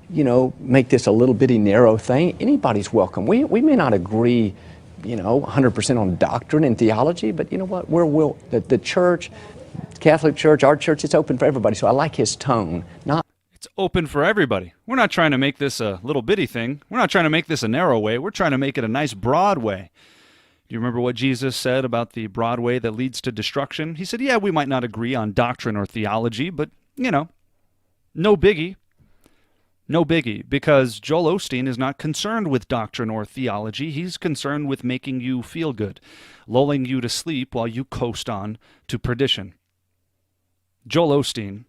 you know, make this a little bitty narrow thing. Anybody's welcome. We may not agree, you know, 100% on doctrine and theology, but you know what? The church, Catholic Church, our church, it's open for everybody. So I like his tone. It's open for everybody. We're not trying to make this a little bitty thing. We're not trying to make this a narrow way. We're trying to make it a nice broad way. Do you remember what Jesus said about the broad way that leads to destruction? He said, yeah, we might not agree on doctrine or theology, but, you know, no biggie. No biggie, because Joel Osteen is not concerned with doctrine or theology. He's concerned with making you feel good, lulling you to sleep while you coast on to perdition. Joel Osteen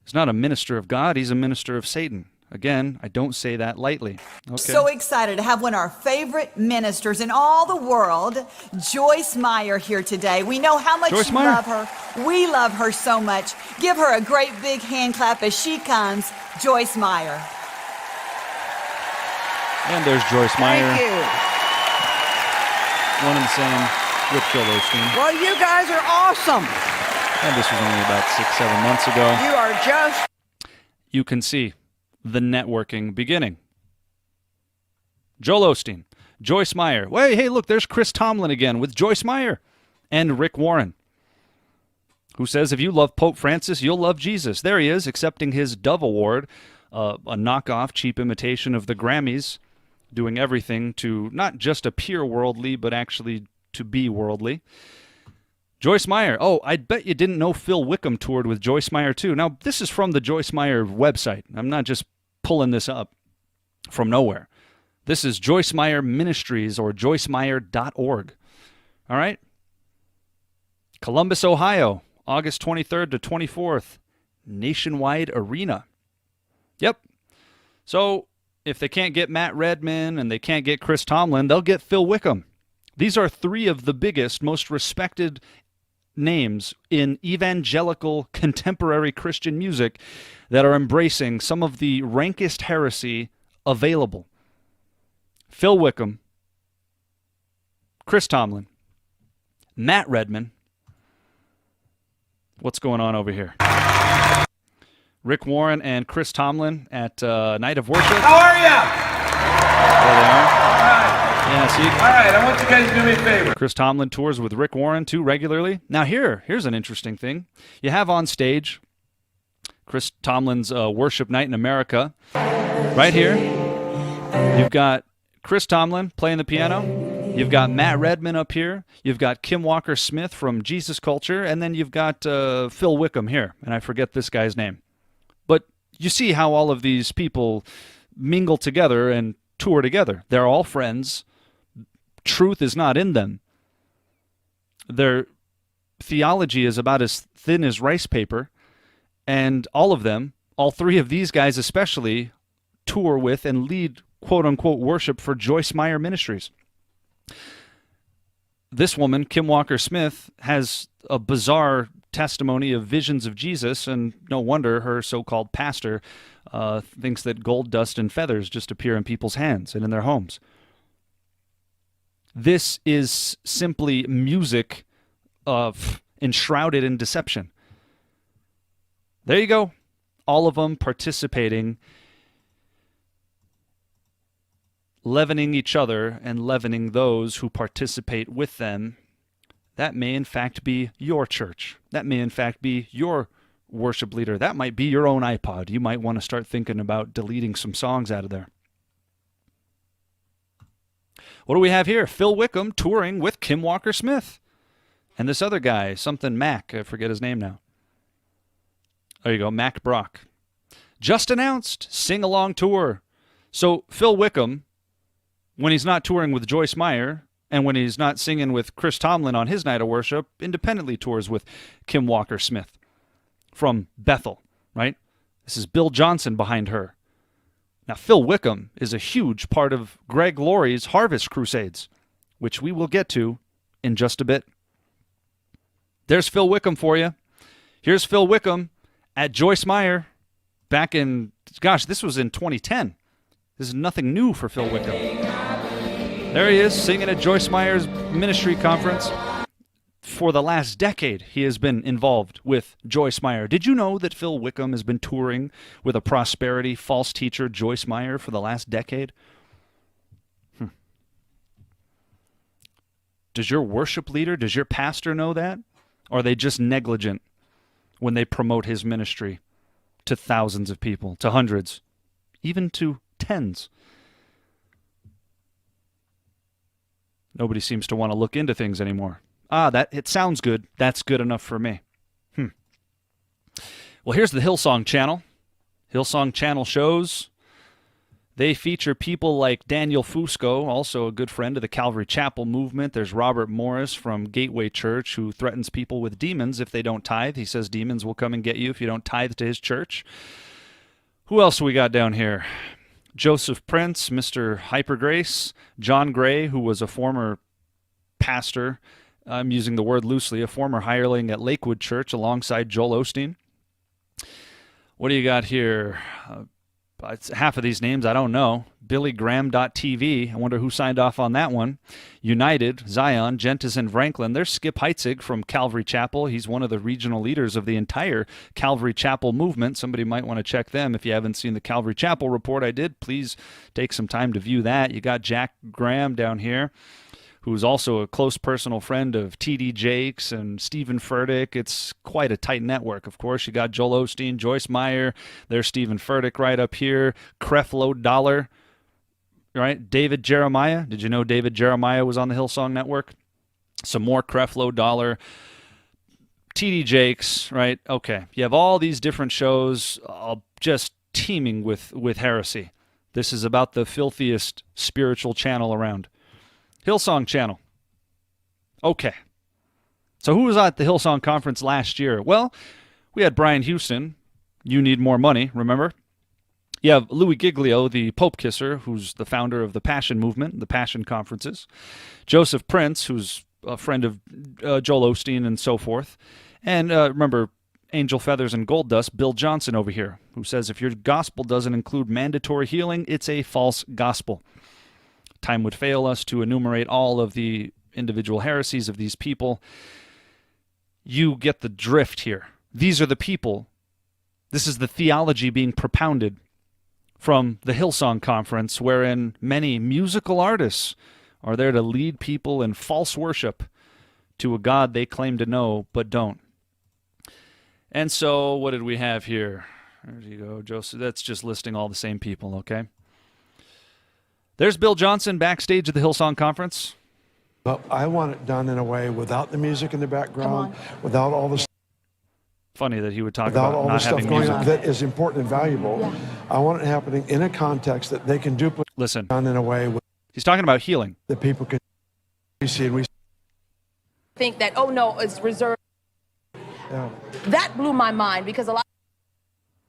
is not a minister of God, he's a minister of Satan. Again, I don't say that lightly. Okay. So excited to have one of our favorite ministers in all the world, Joyce Meyer, here today. We know how much you love her. We love her so much. Give her a great big hand clap as she comes, Joyce Meyer. And there's Joyce Meyer. Thank you. One and the same with Joel Osteen. Well, you guys are awesome. And this was only about 6-7 months ago. You are just... You can see the networking beginning. Joel Osteen, Joyce Meyer. Hey, look, there's Chris Tomlin again with Joyce Meyer. And Rick Warren, who says if you love Pope Francis, you'll love Jesus. There he is, accepting his Dove Award, a knockoff, cheap imitation of the Grammys, doing everything to not just appear worldly, but actually to be worldly. Joyce Meyer. Oh, I bet you didn't know Phil Wickham toured with Joyce Meyer, too. Now, this is from the Joyce Meyer website. I'm not just pulling this up from nowhere. This is Joyce Meyer Ministries or joycemeyer.org. All right? Columbus, Ohio, August 23rd to 24th, Nationwide Arena. Yep. So, if they can't get Matt Redman and they can't get Chris Tomlin, they'll get Phil Wickham. These are three of the biggest, most respected names in evangelical contemporary Christian music that are embracing some of the rankest heresy available. Phil Wickham, Chris Tomlin, Matt Redman. What's going on over here? Rick Warren and Chris Tomlin at Night of Worship. How are you? There they are. Yeah, see? All right, I want you guys to do me a favor. Chris Tomlin tours with Rick Warren, too, regularly. Now, here's an interesting thing. You have on stage Chris Tomlin's Worship Night in America. Right here, you've got Chris Tomlin playing the piano. You've got Matt Redman up here. You've got Kim Walker-Smith from Jesus Culture. And then you've got Phil Wickham here. And I forget this guy's name. But you see how all of these people mingle together and tour together. They're all friends. Truth is not in them. Their theology is about as thin as rice paper, and all of them, all three of these guys especially, tour with and lead quote-unquote worship for Joyce Meyer Ministries. This woman, Kim Walker-Smith, has a bizarre testimony of visions of Jesus, and no wonder her so-called pastor thinks that gold, dust, and feathers just appear in people's hands and in their homes. This is simply music enshrouded in deception. There you go. All of them participating, leavening each other and leavening those who participate with them. That may in fact be your church. That may in fact be your worship leader. That might be your own iPod. You might want to start thinking about deleting some songs out of there. What do we have here? Phil Wickham touring with Kim Walker-Smith. And this other guy, something Mac, I forget his name now. There you go, Mac Brock. Just announced, sing-along tour. So Phil Wickham, when he's not touring with Joyce Meyer, and when he's not singing with Chris Tomlin on his night of worship, independently tours with Kim Walker-Smith from Bethel, right? This is Bill Johnson behind her. Now, Phil Wickham is a huge part of Greg Laurie's Harvest Crusades, which we will get to in just a bit. There's Phil Wickham for you. Here's Phil Wickham at Joyce Meyer back in, gosh, this was in 2010. This is nothing new for Phil Wickham. There he is, singing at Joyce Meyer's ministry conference. For the last decade, he has been involved with Joyce Meyer. Did you know that Phil Wickham has been touring with a prosperity false teacher, Joyce Meyer, for the last decade? Does your worship leader, does your pastor know that? Or are they just negligent when they promote his ministry to thousands of people, to hundreds, even to tens? Nobody seems to want to look into things anymore. That it sounds good. That's good enough for me. Well, here's the Hillsong Channel. Hillsong Channel shows. They feature people like Daniel Fusco, also a good friend of the Calvary Chapel movement. There's Robert Morris from Gateway Church, who threatens people with demons if they don't tithe. He says demons will come and get you if you don't tithe to his church. Who else we got down here? Joseph Prince, Mr. Hypergrace, John Gray, who was a former pastor, I'm using the word loosely, a former hireling at Lakewood Church alongside Joel Osteen. What do you got here? Half of these names I don't know. BillyGraham.tv, I wonder who signed off on that one. United, Zion, Gentis, and Franklin. There's Skip Heitzig from Calvary Chapel. He's one of the regional leaders of the entire Calvary Chapel movement. Somebody might want to check them. If you haven't seen the Calvary Chapel report I did, please take some time to view that. You got Jack Graham down here, who's also a close personal friend of T.D. Jakes and Stephen Furtick. It's quite a tight network, of course. You got Joel Osteen, Joyce Meyer, there's Stephen Furtick right up here, Creflo Dollar, right? David Jeremiah. Did you know David Jeremiah was on the Hillsong Network? Some more Creflo Dollar, T.D. Jakes, right? Okay. You have all these different shows just teeming with heresy. This is about the filthiest spiritual channel around. Hillsong Channel. Okay. So who was at the Hillsong Conference last year? Well, we had Brian Houston. You Need More Money, remember? You have Louis Giglio, the Pope Kisser, who's the founder of the Passion Movement, the Passion Conferences. Joseph Prince, who's a friend of Joel Osteen and so forth. And remember, Angel Feathers and Gold Dust, Bill Johnson over here, who says if your gospel doesn't include mandatory healing, it's a false gospel. Time would fail us to enumerate all of the individual heresies of these people. You get the drift here. These are the people. This is the theology being propounded from the Hillsong Conference, wherein many musical artists are there to lead people in false worship to a God they claim to know but don't. And so what did we have here? There you go, Joseph. That's just listing all the same people, okay? There's Bill Johnson backstage at the Hillsong Conference. But I want it done in a way without the music in the background, without all the Funny that he would talk without about all not the stuff having going music. on that is important and valuable. Yeah. I want it happening in a context that they can duplicate. Listen, done in a way he's talking about healing. That people can see and we think that, oh no, it's reserved. Yeah. That blew my mind because a lot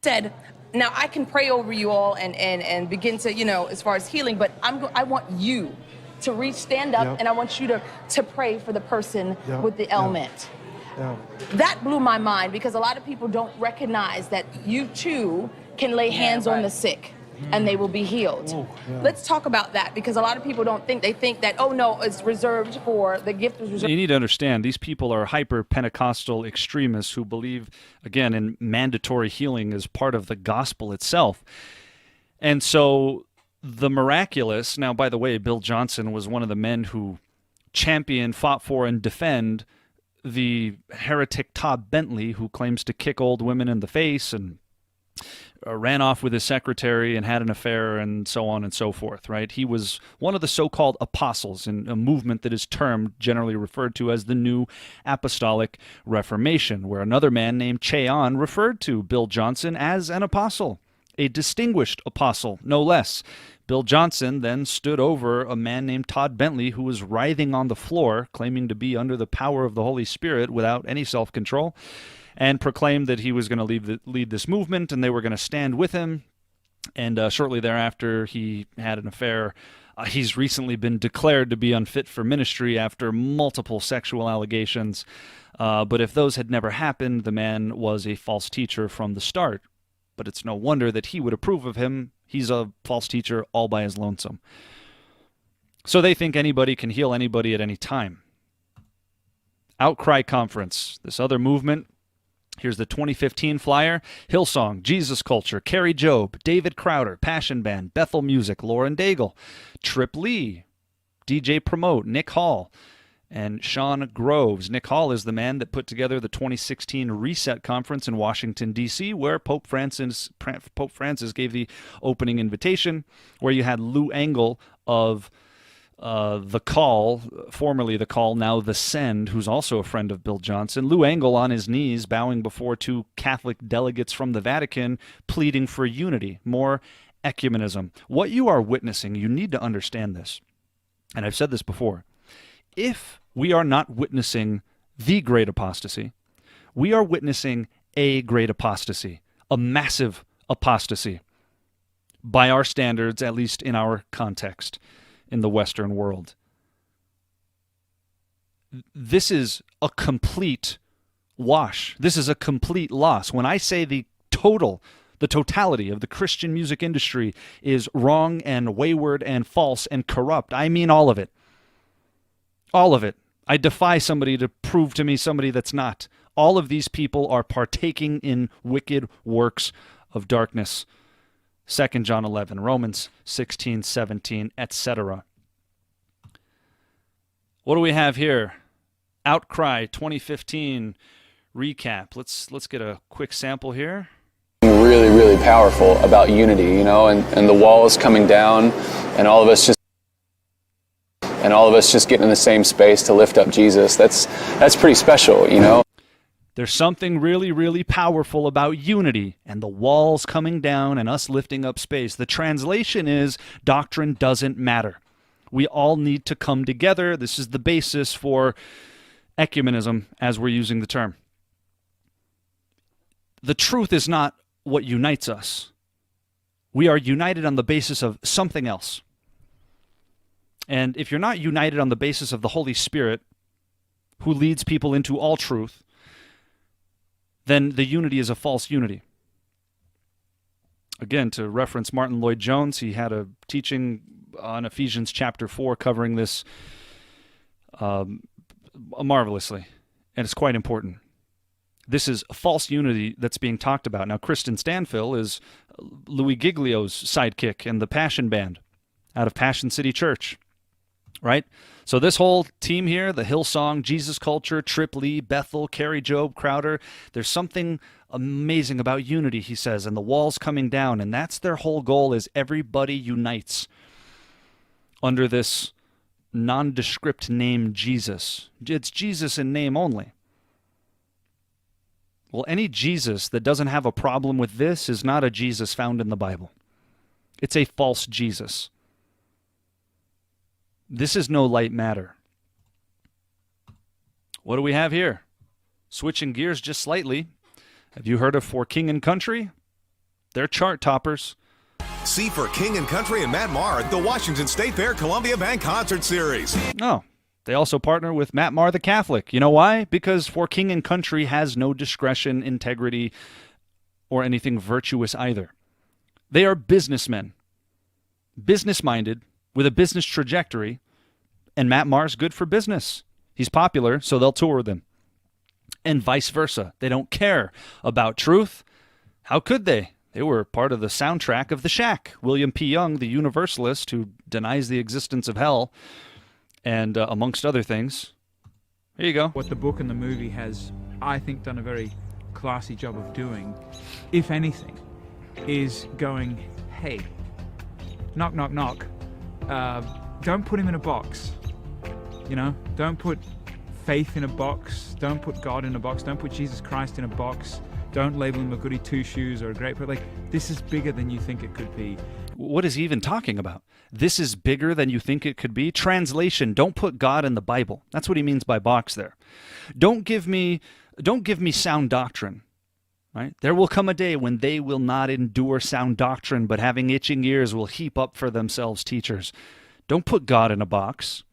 said, now I can pray over you all and begin to, as far as healing, but I want you to stand up and I want you to pray for the person with the ailment. Yeah. That blew my mind because a lot of people don't recognize that you too can lay hands on the sick and they will be healed. Ooh, Let's talk about that because a lot of people don't think, they think that, oh no, it's reserved for, the gift is reserved. You need to understand, these people are hyper-Pentecostal extremists who believe, again, in mandatory healing as part of the gospel itself. And so the miraculous, now by the way, Bill Johnson was one of the men who championed, fought for, and defend the heretic Todd Bentley, who claims to kick old women in the face and ran off with his secretary and had an affair and so on and so forth, right? He was one of the so-called apostles in a movement that is termed, generally referred to as the New Apostolic Reformation, where another man named Cheon referred to Bill Johnson as an apostle. a distinguished apostle, no less. Bill Johnson then stood over a man named Todd Bentley who was writhing on the floor, claiming to be under the power of the Holy Spirit without any self-control, and proclaimed that he was going to lead this movement and they were going to stand with him. And shortly thereafter, he had an affair. He's recently been declared to be unfit for ministry after multiple sexual allegations. But if those had never happened, the man was a false teacher from the start. But it's no wonder that he would approve of him. He's a false teacher all by his lonesome. So they think anybody can heal anybody at any time. Outcry Conference, this other movement. Here's the 2015 flyer. Hillsong, Jesus Culture, Carrie Job, David Crowder, Passion Band, Bethel Music, Lauren Daigle, Trip Lee, DJ Promote, Nick Hall, and Sean Groves. Nick Hall is the man that put together the 2016 Reset Conference in Washington, D.C., where Pope Francis gave the opening invitation, where you had Lou Engle of The Call, formerly The Call, now The Send, who's also a friend of Bill Johnson. Lou Engle on his knees, bowing before two Catholic delegates from the Vatican, pleading for unity, more ecumenism. What you are witnessing, you need to understand this. And I've said this before. If we are not witnessing the great apostasy, we are witnessing a great apostasy, a massive apostasy, by our standards, at least in our context, in the Western world. This is a complete wash. This is a complete loss. When I say the totality of the Christian music industry is wrong and wayward and false and corrupt, I mean all of it. All of it. I defy somebody to prove to me somebody that's not. All of these people are partaking in wicked works of darkness. 2 John 11, Romans 16, 17, etc. What do we have here? Outcry 2015 recap. Let's get a quick sample here. Really, really powerful about unity, you know, and the wall is coming down, and all of us just getting in the same space to lift up Jesus. That's pretty special, you know. There's something really, really powerful about unity and the walls coming down and us lifting up space. The translation is doctrine doesn't matter. We all need to come together. This is the basis for ecumenism as we're using the term. The truth is not what unites us. We are united on the basis of something else. And if you're not united on the basis of the Holy Spirit, who leads people into all truth, then the unity is a false unity. Again, to reference Martin Lloyd-Jones, he had a teaching on Ephesians chapter 4 covering this marvelously, and it's quite important. This is false unity that's being talked about. Now, Kristen Stanfill is Louis Giglio's sidekick in the Passion Band out of Passion City Church, right? So this whole team here, the Hillsong, Jesus Culture, Trip Lee, Bethel, Carrie Job, Crowder, there's something amazing about unity, he says, and the walls coming down, and that's their whole goal, is everybody unites under this nondescript name Jesus. It's Jesus in name only. Well, any Jesus that doesn't have a problem with this is not a Jesus found in the Bible. It's a false Jesus. This is no light matter. What do we have here? Switching gears just slightly. Have you heard of For King and Country? They're chart toppers. See For King and Country and Matt Maher at the Washington State Fair Columbia Band Concert Series. Oh, they also partner with Matt Maher the Catholic. You know why? Because For King and Country has no discretion, integrity, or anything virtuous either. They are businessmen, business-minded, with a business trajectory, and Matt Maher's good for business. He's popular, so they'll tour with him. And vice versa. They don't care about truth. How could they? They were part of the soundtrack of The Shack. William P. Young, the universalist who denies the existence of hell, and amongst other things. Here you go. What the book and the movie has, I think, done a very classy job of doing, if anything, is going, hey, knock, knock, knock. Don't put him in a box. You know, don't put faith in a box. Don't put God in a box. Don't put Jesus Christ in a box. Don't label him a goody two-shoes or a great, but like, this is bigger than you think it could be. What is he even talking about? This is bigger than you think it could be? Translation, don't put God in the Bible. That's what he means by box there. Don't give me sound doctrine. Right? There will come a day when they will not endure sound doctrine, but having itching ears will heap up for themselves teachers. Don't put God in a box.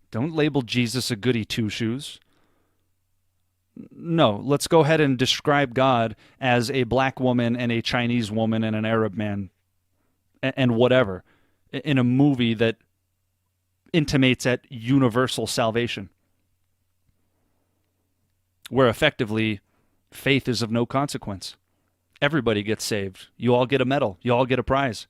Don't label Jesus a goody two-shoes. No, let's go ahead and describe God as a black woman and a Chinese woman and an Arab man and whatever in a movie that intimates at universal salvation, where effectively faith is of no consequence. Everybody gets saved. You all get a medal. You all get a prize.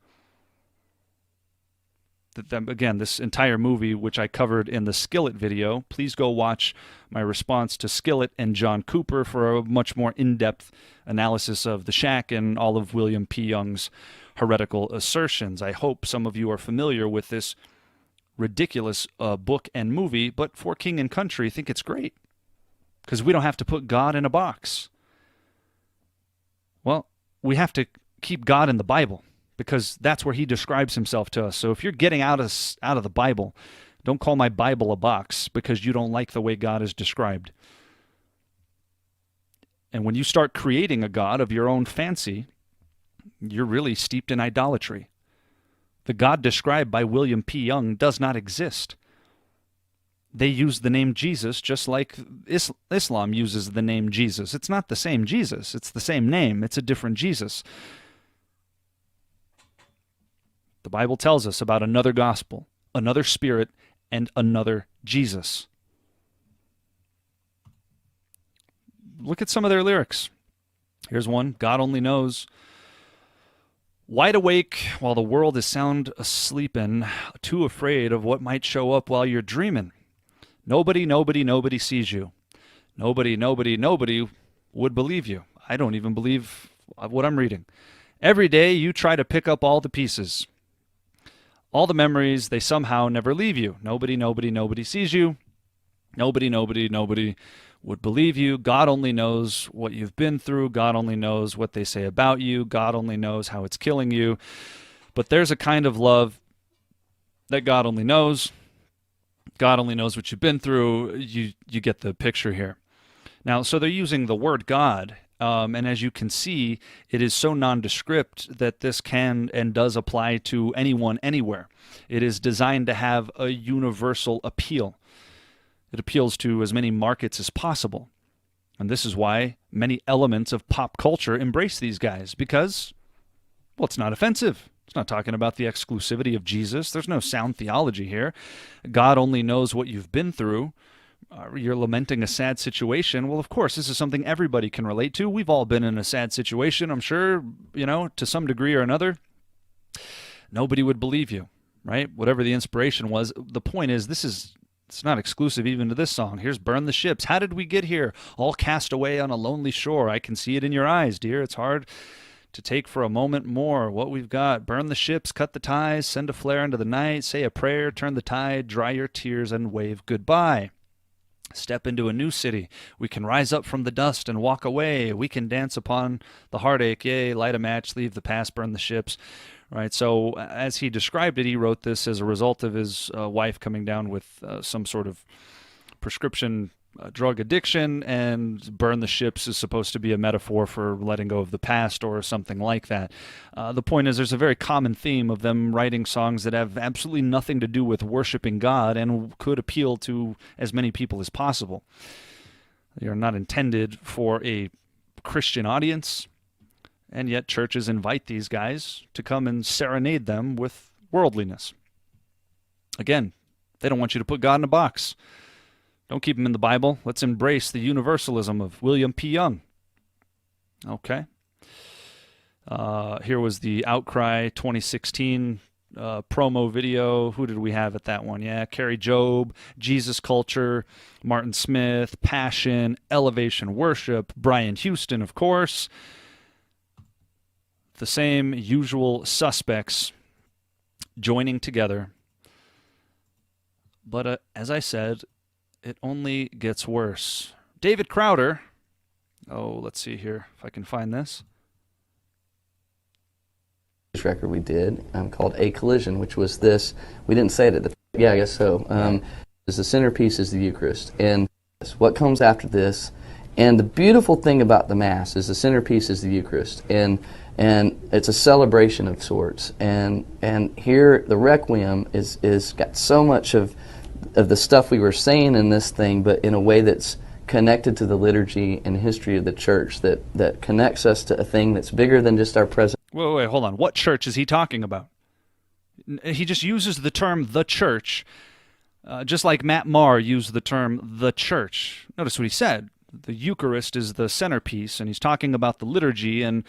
Again, this entire movie, which I covered in the Skillet video, please go watch my response to Skillet and John Cooper for a much more in-depth analysis of the shack and all of William P. Young's heretical assertions. I hope some of you are familiar with this ridiculous book and movie, but for King and Country, I think it's great because we don't have to put God in a box. Well, we have to keep God in the Bible, because that's where he describes himself to us. So if you're getting out of the Bible, don't call my Bible a box because you don't like the way God is described. And when you start creating a God of your own fancy, you're really steeped in idolatry. The God described by William P. Young does not exist. They use the name Jesus just like Islam uses the name Jesus. It's not the same Jesus. It's the same name. It's a different Jesus. The Bible tells us about another gospel, another spirit, and another Jesus. Look at some of their lyrics. Here's one. God only knows. Wide awake while the world is sound asleepin', too afraid of what might show up while you're dreaming. Nobody sees you. Nobody would believe you. I don't even believe what I'm reading. Every day you try to pick up all the pieces. All the memories, they somehow never leave you. Nobody sees you. Nobody would believe you. God only knows what you've been through. God only knows what they say about you. God only knows how it's killing you. But there's a kind of love that God only knows. God only knows what you've been through. You get the picture here. Now, so they're using the word God, and as you can see, it is so nondescript that this can and does apply to anyone, anywhere. It is designed to have a universal appeal. It appeals to as many markets as possible. And this is why many elements of pop culture embrace these guys, because, well, it's not offensive. It's not talking about the exclusivity of Jesus. There's no sound theology here. God only knows what you've been through. You're lamenting a sad situation. Well, of course, this is something everybody can relate to. We've all been in a sad situation, I'm sure, to some degree or another. Nobody would believe you, right? Whatever the inspiration was. The point is, it's not exclusive even to this song. Here's Burn the Ships. How did we get here? All cast away on a lonely shore. I can see it in your eyes, dear. It's hard to take for a moment more what we've got. Burn the ships, cut the ties, send a flare into the night, say a prayer, turn the tide, dry your tears, and wave goodbye. Step into a new city. We can rise up from the dust and walk away. We can dance upon the heartache. Yea, light a match, leave the past, burn the ships. Right. So as he described it, he wrote this as a result of his wife coming down with some sort of prescription drug addiction, and burn the ships is supposed to be a metaphor for letting go of the past or something like that. The point is, there's a very common theme of them writing songs that have absolutely nothing to do with worshiping God and could appeal to as many people as possible. They are not intended for a Christian audience, and yet churches invite these guys to come and serenade them with worldliness. Again, they don't want you to put God in a box. Don't keep him in the Bible. Let's embrace the universalism of William P. Young. Okay. Here was the Outcry 2016 promo video. Who did we have at that one? Yeah, Carrie Job, Jesus Culture, Martin Smith, Passion, Elevation Worship, Brian Houston, of course. The same usual suspects joining together. But as I said, it only gets worse. David Crowder, Oh, let's see here if I can find this. Record we did called A Collision, which was this. We didn't say it at the. Yeah, I guess so. Is the centerpiece is the Eucharist, and what comes after this. And the beautiful thing about the Mass is the centerpiece is the Eucharist, and it's a celebration of sorts. And here the Requiem is got so much of the stuff we were saying in this thing, but in a way that's connected to the liturgy and history of the church, that connects us to a thing that's bigger than just our present. Wait, hold on. What church is he talking about? He just uses the term the church, just like Matt Maher used the term the church. Notice what he said. The Eucharist is the centerpiece, and he's talking about the liturgy and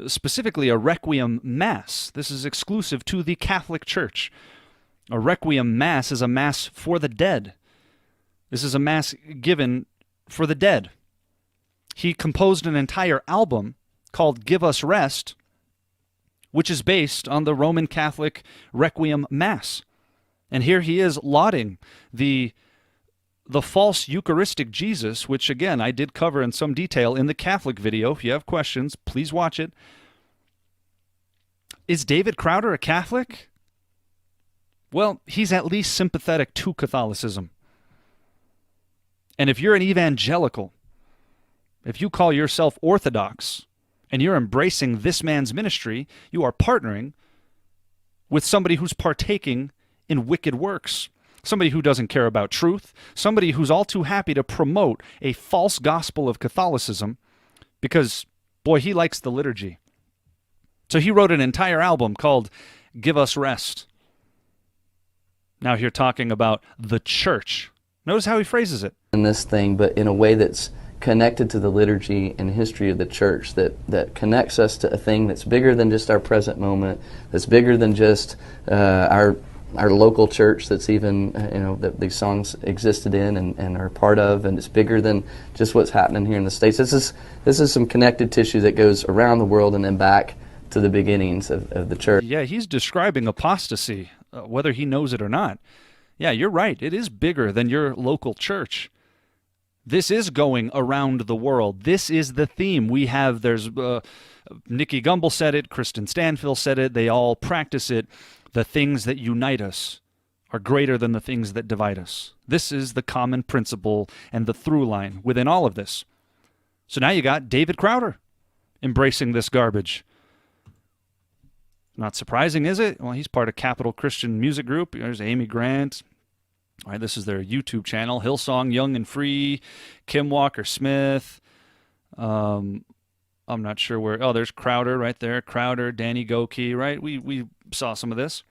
specifically a Requiem Mass. This is exclusive to the Catholic Church. A Requiem Mass is a Mass for the dead. This is a Mass given for the dead. He composed an entire album called Give Us Rest, which is based on the Roman Catholic Requiem Mass. And here he is lauding the false Eucharistic Jesus, which, again, I did cover in some detail in the Catholic video. If you have questions, please watch it. Is David Crowder a Catholic? Well, he's at least sympathetic to Catholicism. And if you're an evangelical, if you call yourself Orthodox, and you're embracing this man's ministry, you are partnering with somebody who's partaking in wicked works. Somebody who doesn't care about truth, somebody who's all too happy to promote a false gospel of Catholicism because, boy, he likes the liturgy. So he wrote an entire album called Give Us Rest. Now here talking about the church. Notice how he phrases it. In this thing, but in a way that's connected to the liturgy and history of the church, that connects us to a thing that's bigger than just our present moment, that's bigger than just our local church that's even, that these songs existed in and are part of, and it's bigger than just what's happening here in the States. This is some connected tissue that goes around the world and then back to the beginnings of the church. Yeah, he's describing apostasy, whether he knows it or not. Yeah, you're right. It is bigger than your local church. This is going around the world. This is the theme. We have, there's, Nicky Gumbel said it, Kristen Stanfill said it, they all practice it. The things that unite us are greater than the things that divide us. This is the common principle and the through line within all of this. So now you got David Crowder embracing this garbage. Not surprising, is it? Well, he's part of Capital Christian Music Group. There's Amy Grant. All right, this is their YouTube channel. Hillsong, Young and Free, Kim Walker-Smith. I'm not sure where. Oh, there's Crowder right there. Crowder, Danny Goki, right? We saw some of this.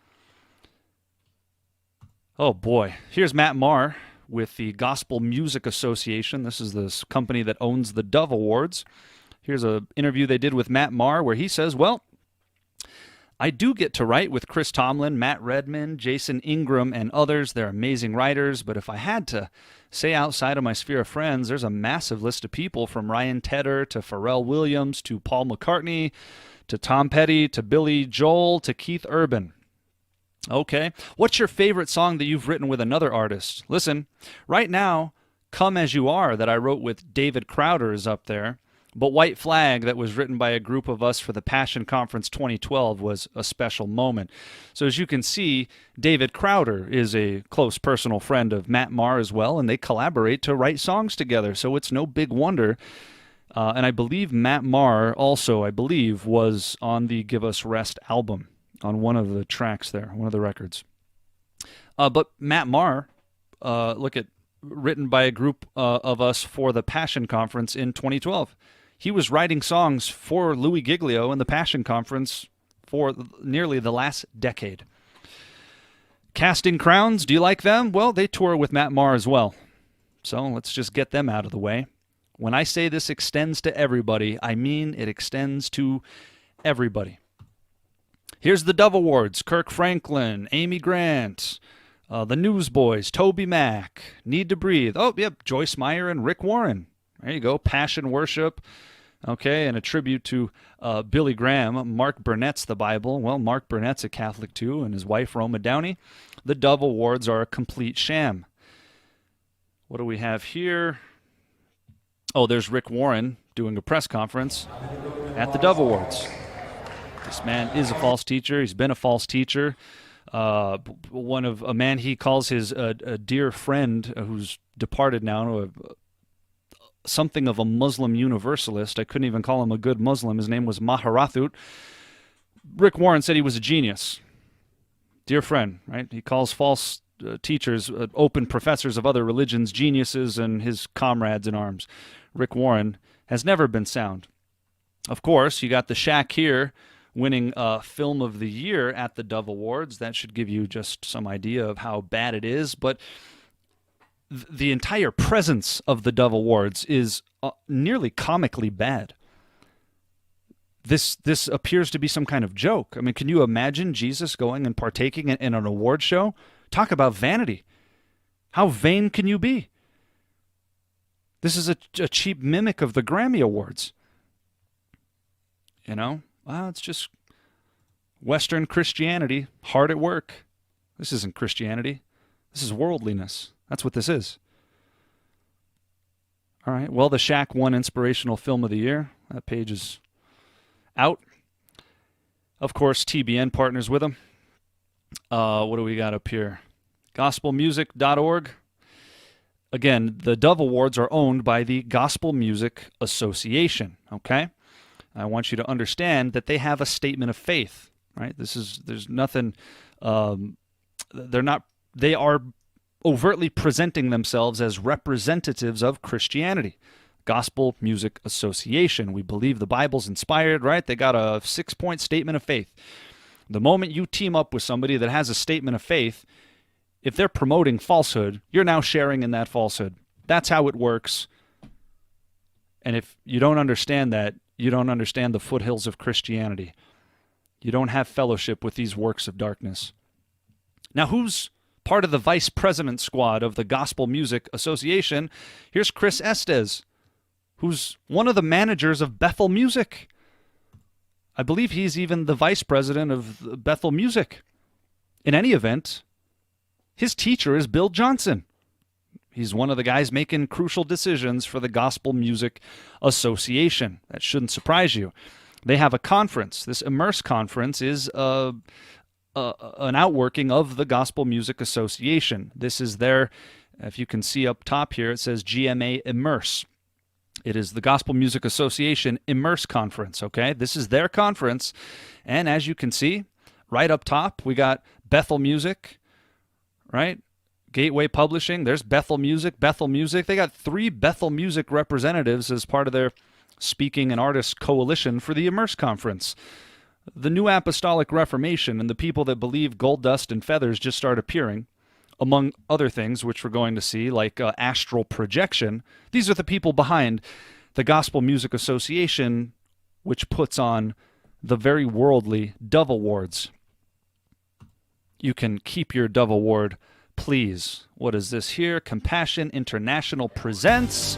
Oh, boy. Here's Matt Maher with the Gospel Music Association. This is this company that owns the Dove Awards. Here's an interview they did with Matt Maher where he says, well, I do get to write with Chris Tomlin, Matt Redman, Jason Ingram, and others. They're amazing writers, but if I had to say outside of my sphere of friends, there's a massive list of people from Ryan Tedder to Pharrell Williams to Paul McCartney to Tom Petty to Billy Joel to Keith Urban. Okay, what's your favorite song that you've written with another artist? Listen, right now, Come As You Are that I wrote with David Crowder is up there. But White Flag, that was written by a group of us for the Passion Conference 2012, was a special moment. So as you can see, David Crowder is a close personal friend of Matt Maher as well, and they collaborate to write songs together. So it's no big wonder. And I believe Matt Maher also, was on the Give Us Rest album on one of the tracks there, one of the records. But Matt Maher, written by a group of us for the Passion Conference in 2012. He was writing songs for Louis Giglio in the Passion Conference for nearly the last decade. Casting Crowns, do you like them? Well, they tour with Matt Maher as well. So let's just get them out of the way. When I say this extends to everybody, I mean it extends to everybody. Here's the Dove Awards. Kirk Franklin, Amy Grant, the Newsboys, Toby Mac, Need to Breathe. Oh, yep, Joyce Meyer and Rick Warren. There you go, Passion Worship. Okay, and a tribute to Billy Graham, Mark Burnett's The Bible. Well, Mark Burnett's a Catholic too, and his wife, Roma Downey. The Dove Awards are a complete sham. What do we have here? Oh, there's Rick Warren doing a press conference at the Dove Awards. This man is a false teacher. He's been a false teacher. A man he calls his a dear friend who's departed now, something of a Muslim universalist. I couldn't even call him a good Muslim. His name was Maharathut. Rick Warren said he was a genius. Dear friend, right? He calls false teachers, open professors of other religions, geniuses and his comrades in arms. Rick Warren has never been sound. Of course, you got the Shack here winning Film of the Year at the Dove Awards. That should give you just some idea of how bad it is. But the entire presence of the Dove Awards is nearly comically bad. This appears to be some kind of joke. I mean, can you imagine Jesus going and partaking in an award show? Talk about vanity. How vain can you be? This is a cheap mimic of the Grammy Awards. You know? Well, it's just Western Christianity, hard at work. This isn't Christianity. This is worldliness. That's what this is. All right, well, the Shack won Inspirational Film of the Year. That page is out. Of course, TBN partners with them. What do we got up here? Gospelmusic.org. Again, the Dove Awards are owned by the Gospel Music Association, okay? I want you to understand that they have a statement of faith, right? There's nothing, they are overtly presenting themselves as representatives of Christianity. Gospel Music Association. We believe the Bible's inspired, right? They got a 6-point statement of faith. The moment you team up with somebody that has a statement of faith, if they're promoting falsehood, you're now sharing in that falsehood. That's how it works. And if you don't understand that, you don't understand the foothills of Christianity. You don't have fellowship with these works of darkness. Now, who's part of the vice president squad of the Gospel Music Association? Here's Chris Estes, who's one of the managers of Bethel Music. I believe he's even the vice president of Bethel Music. In any event, his teacher is Bill Johnson. He's one of the guys making crucial decisions for the Gospel Music Association. That shouldn't surprise you. They have a conference. This Immerse conference is an outworking of the Gospel Music Association. This is their, if you can see up top here, it says GMA Immerse. It is the Gospel Music Association Immerse Conference, okay? This is their conference, and as you can see, right up top, we got Bethel Music, right? Gateway Publishing, there's Bethel Music. They got 3 Bethel Music representatives as part of their speaking and artists coalition for the Immerse Conference. The New Apostolic Reformation and the people that believe gold dust and feathers just start appearing, among other things which we're going to see, like astral projection. These are the people behind the Gospel Music Association, which puts on the very worldly Dove Awards. You can keep your Dove Award, please. What is this here? Compassion International presents.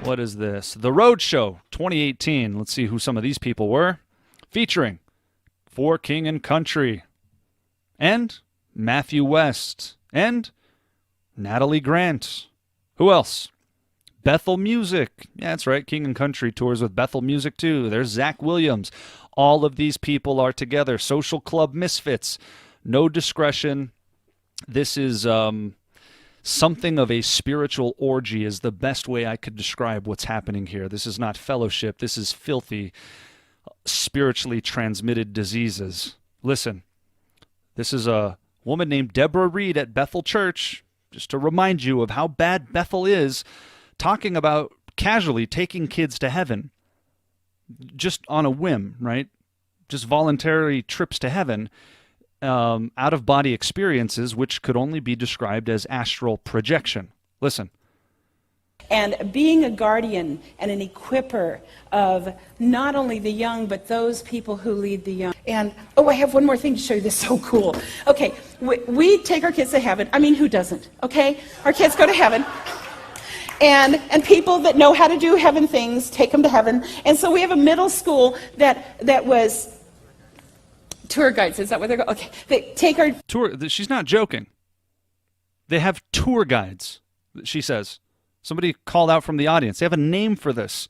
What is this? The Road Show 2018. Let's see who some of these people were. Featuring For King and Country and Matthew West and Natalie Grant. Who else? Bethel Music. Yeah, that's right. King and Country tours with Bethel Music too. There's Zach Williams. All of these people are together. Social Club Misfits. No discretion. This is something of a spiritual orgy is the best way I could describe what's happening here. This is not fellowship. This is filthy, spiritually transmitted diseases. Listen, this is a woman named Deborah Reed at Bethel Church, just to remind you of how bad Bethel is, talking about casually taking kids to heaven, just on a whim, right? Just voluntary trips to heaven, out-of-body experiences, which could only be described as astral projection. Listen. And being a guardian and an equipper of not only the young, but those people who lead the young. And, oh, I have one more thing to show you. This is so cool. Okay, we take our kids to heaven. I mean, who doesn't? Okay? Our kids go to heaven. And people that know how to do heaven things take them to heaven. And so we have a middle school that was tour guides. Is that what they're going? Okay. They take our tour. She's not joking. They have tour guides, she says. Somebody called out from the audience. They have a name for this.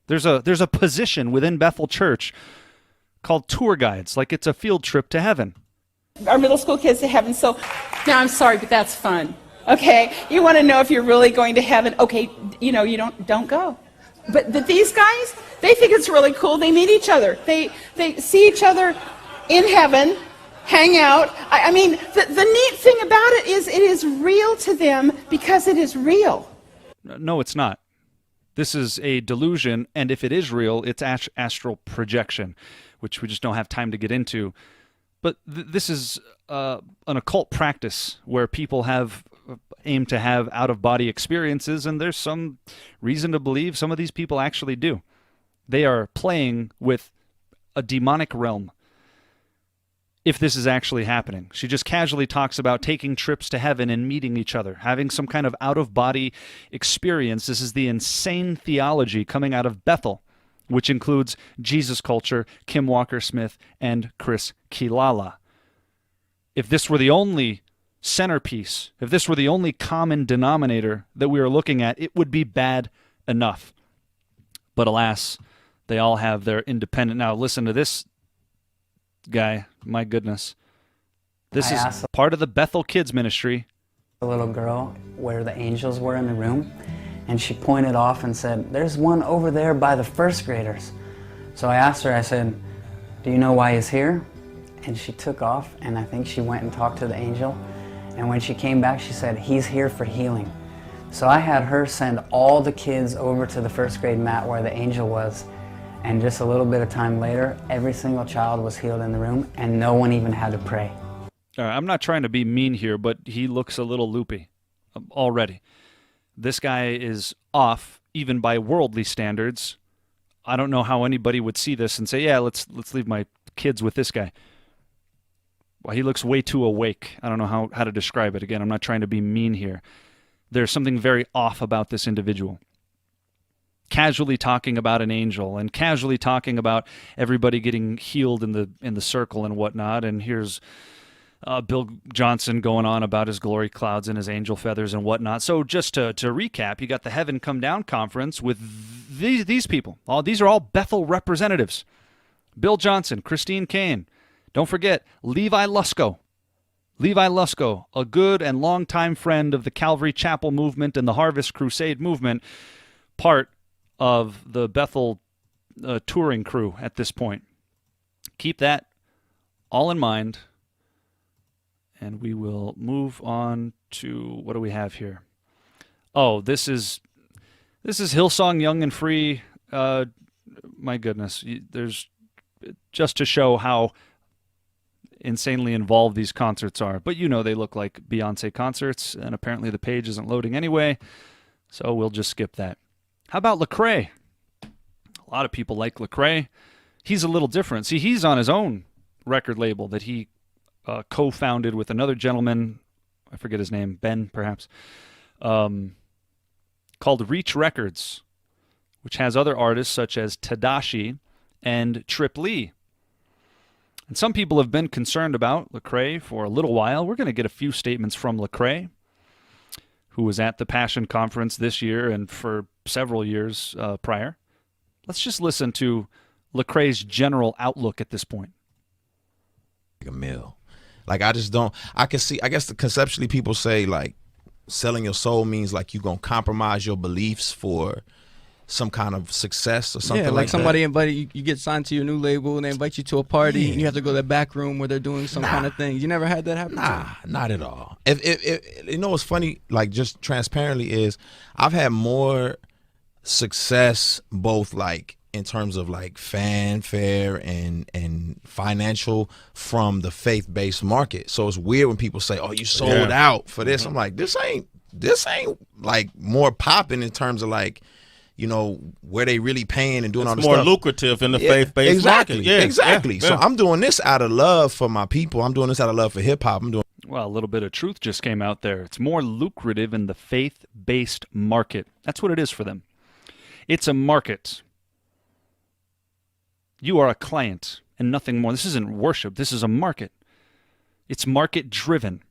There's a position within Bethel Church called tour guides, like it's a field trip to heaven. Our middle school kids to heaven. So now I'm sorry, but that's fun. Okay, you want to know if you're really going to heaven? Okay, you don't go. But these guys, they think it's really cool. They meet each other. They see each other in heaven, hang out. I mean, the neat thing about it is real to them because it is real. No, it's not. This is a delusion, and if it is real, it's astral projection, which we just don't have time to get into. But this is an occult practice where people aim to have out-of-body experiences, and there's some reason to believe some of these people actually do. They are playing with a demonic realm. If this is actually happening. She just casually talks about taking trips to heaven and meeting each other, having some kind of out-of-body experience. This is the insane theology coming out of Bethel, which includes Jesus Culture, Kim Walker-Smith, and Chris Kilala. If this were the only centerpiece, if this were the only common denominator that we are looking at, it would be bad enough. But alas, they all have their independent. Now listen to this guy, my goodness. This is part of the Bethel Kids Ministry. A little girl where the angels were in the room, and she pointed off and said, "There's one over there by the first graders." So I asked her, I said, "Do you know why he's here?" And she took off, and I think she went and talked to the angel. And when she came back, she said, "He's here for healing." So I had her send all the kids over to the first grade mat where the angel was. And just a little bit of time later, every single child was healed in the room, and no one even had to pray. I'm not trying to be mean here, but he looks a little loopy already. This guy is off, even by worldly standards. I don't know how anybody would see this and say, yeah, let's leave my kids with this guy. Well, he looks way too awake. I don't know how to describe it. Again, I'm not trying to be mean here. There's something very off about this individual. Casually talking about an angel and casually talking about everybody getting healed in the circle and whatnot. And here's Bill Johnson going on about his glory clouds and his angel feathers and whatnot. So just to recap, you got the Heaven Come Down conference with these people. These are all Bethel representatives. Bill Johnson, Christine Kane. Don't forget Levi Lusko. Levi Lusko, a good and longtime friend of the Calvary Chapel movement and the Harvest Crusade movement, part of the Bethel touring crew at this point. Keep that all in mind, and we will move on to, what do we have here? Oh, this is Hillsong Young and Free. My goodness, there's just to show how insanely involved these concerts are. But you know they look like Beyonce concerts, and apparently the page isn't loading anyway, so we'll just skip that. How about Lecrae? A lot of people like Lecrae. He's a little different. See, he's on his own record label that he co-founded with another gentleman, I forget his name, Ben perhaps, called Reach Records, which has other artists such as Tadashi and Trip Lee. And some people have been concerned about Lecrae for a little while. We're going to get a few statements from Lecrae, who was at the Passion Conference this year and for several years prior. Let's just listen to Lecrae's general outlook at this point. A meal. Like, I just don't, I guess conceptually people say, like, selling your soul means, like, you're going to compromise your beliefs for some kind of success or something like somebody that. invited you get signed to your new label and they invite you to a party and you have to go to the back room where they're doing some kind of thing. You never had that happen? Not at all. If you know what's funny, like, just transparently, is I've had more success both, like, in terms of, like, fanfare and financial from the faith-based market. So it's weird when people say, oh, you sold out for this. I'm like, this ain't like more popping in terms of, like, you know, where they really paying and doing all this stuff. It's more lucrative in the faith-based market. Yeah, exactly. Yeah. So I'm doing this out of love for my people. I'm doing this out of love for hip-hop. Well, a little bit of truth just came out there. It's more lucrative in the faith-based market. That's what it is for them. It's a market. You are a client and nothing more. This isn't worship. This is a market. It's market-driven.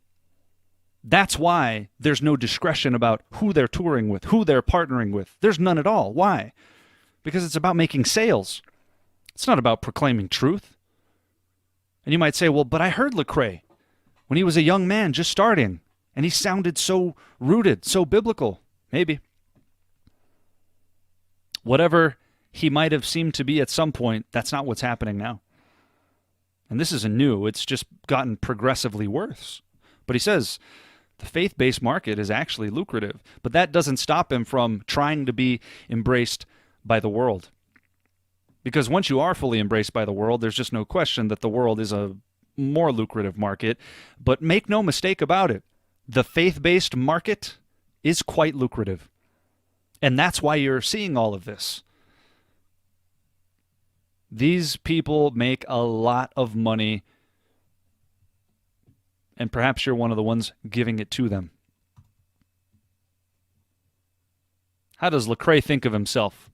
That's why there's no discretion about who they're touring with, who they're partnering with. There's none at all. Why? Because it's about making sales. It's not about proclaiming truth. And you might say, well, but I heard Lecrae when he was a young man just starting, and he sounded so rooted, so biblical. Maybe. Whatever he might have seemed to be at some point, that's not what's happening now. And this isn't new. It's just gotten progressively worse. But he says the faith-based market is actually lucrative. But that doesn't stop him from trying to be embraced by the world. Because once you are fully embraced by the world, there's just no question that the world is a more lucrative market. But make no mistake about it, the faith-based market is quite lucrative. And that's why you're seeing all of this. These people make a lot of money, and perhaps you're one of the ones giving it to them. How does Lecrae think of himself?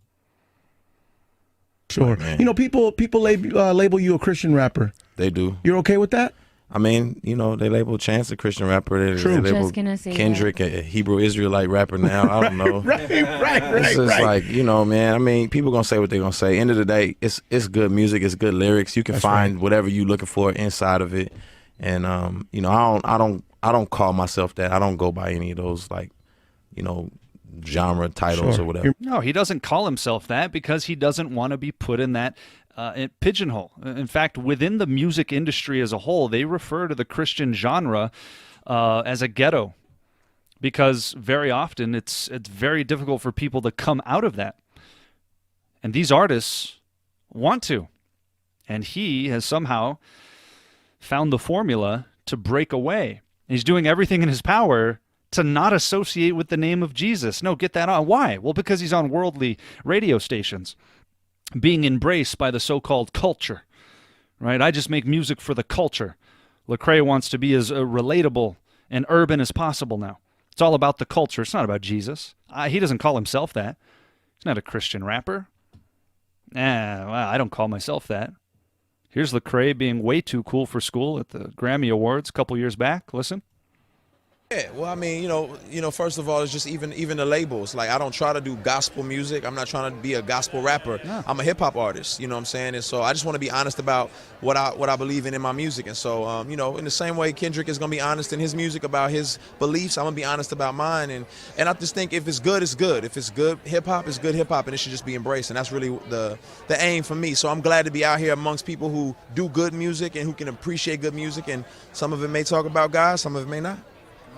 Sure. You know, people label you a Christian rapper. They do. You're okay with that? I mean, you know, they label Chance a Christian rapper. They label Kendrick a Hebrew Israelite rapper now. I don't know. right. It's just like, you know, man, I mean, people going to say what they're going to say. End of the day, it's good music. It's good lyrics. You can find whatever you're looking for inside of it. And, you know, I don't call myself that. I don't go by any of those, like, you know, genre titles or whatever. No, he doesn't call himself that because he doesn't want to be put in that pigeonhole. In fact, within the music industry as a whole, they refer to the Christian genre as a ghetto because very often it's very difficult for people to come out of that. And these artists want to. And he has somehow found the formula to break away. And he's doing everything in his power to not associate with the name of Jesus. No, get that on. Why? Well, because he's on worldly radio stations, being embraced by the so-called culture, right? I just make music for the culture. Lecrae wants to be as relatable and urban as possible now. It's all about the culture. It's not about Jesus. He doesn't call himself that. He's not a Christian rapper. Well, I don't call myself that. Here's Lecrae being way too cool for school at the Grammy Awards a couple years back. Listen. Yeah, well, I mean, you know, first of all, it's just even the labels. Like, I don't try to do gospel music. I'm not trying to be a gospel rapper. No. I'm a hip hop artist. You know what I'm saying? And so I just want to be honest about what I believe in my music. And so, you know, in the same way Kendrick is gonna be honest in his music about his beliefs, I'm gonna be honest about mine. And I just think if it's good, it's good. If it's good hip hop, it's good hip hop, and it should just be embraced. And that's really the aim for me. So I'm glad to be out here amongst people who do good music and who can appreciate good music. And some of it may talk about God, some of it may not.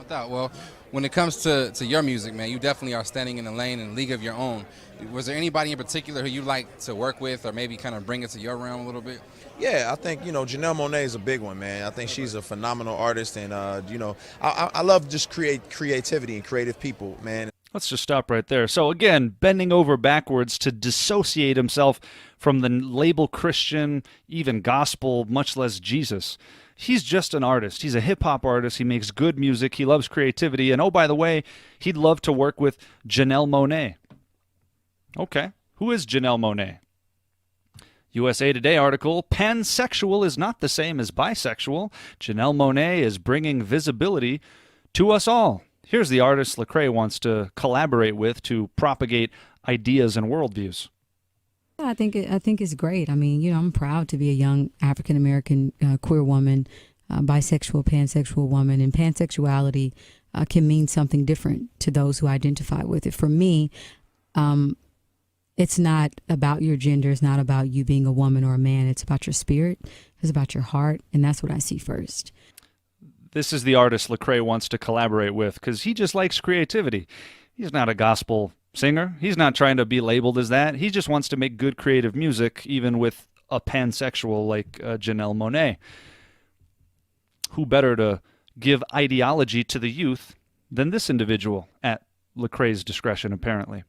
Well, when it comes to your music, man, you definitely are standing in a lane and league of your own. Was there anybody in particular who you like to work with or maybe kind of bring it to your realm a little bit? Yeah, I think, you know, Janelle Monáe is a big one, man. I think she's a phenomenal artist, and, you know, I love just creativity and creative people, man. Let's just stop right there. So again, bending over backwards to dissociate himself from the label Christian, even gospel, much less Jesus. He's just an artist. He's a hip-hop artist. He makes good music. He loves creativity. And oh, by the way, he'd love to work with Janelle Monáe. Okay, who is Janelle Monáe? USA Today article, pansexual is not the same as bisexual. Janelle Monáe is bringing visibility to us all. Here's the artist Lecrae wants to collaborate with to propagate ideas and worldviews. Yeah, I think it's great. I mean, you know, I'm proud to be a young African American queer woman, bisexual, pansexual woman, and pansexuality can mean something different to those who identify with it. For me, it's not about your gender. It's not about you being a woman or a man. It's about your spirit. It's about your heart, and that's what I see first. This is the artist Lecrae wants to collaborate with because he just likes creativity. He's not a gospel singer. He's not trying to be labeled as that. He just wants to make good creative music, even with a pansexual like Janelle Monáe. Who better to give ideology to the youth than this individual at Lecrae's discretion, apparently.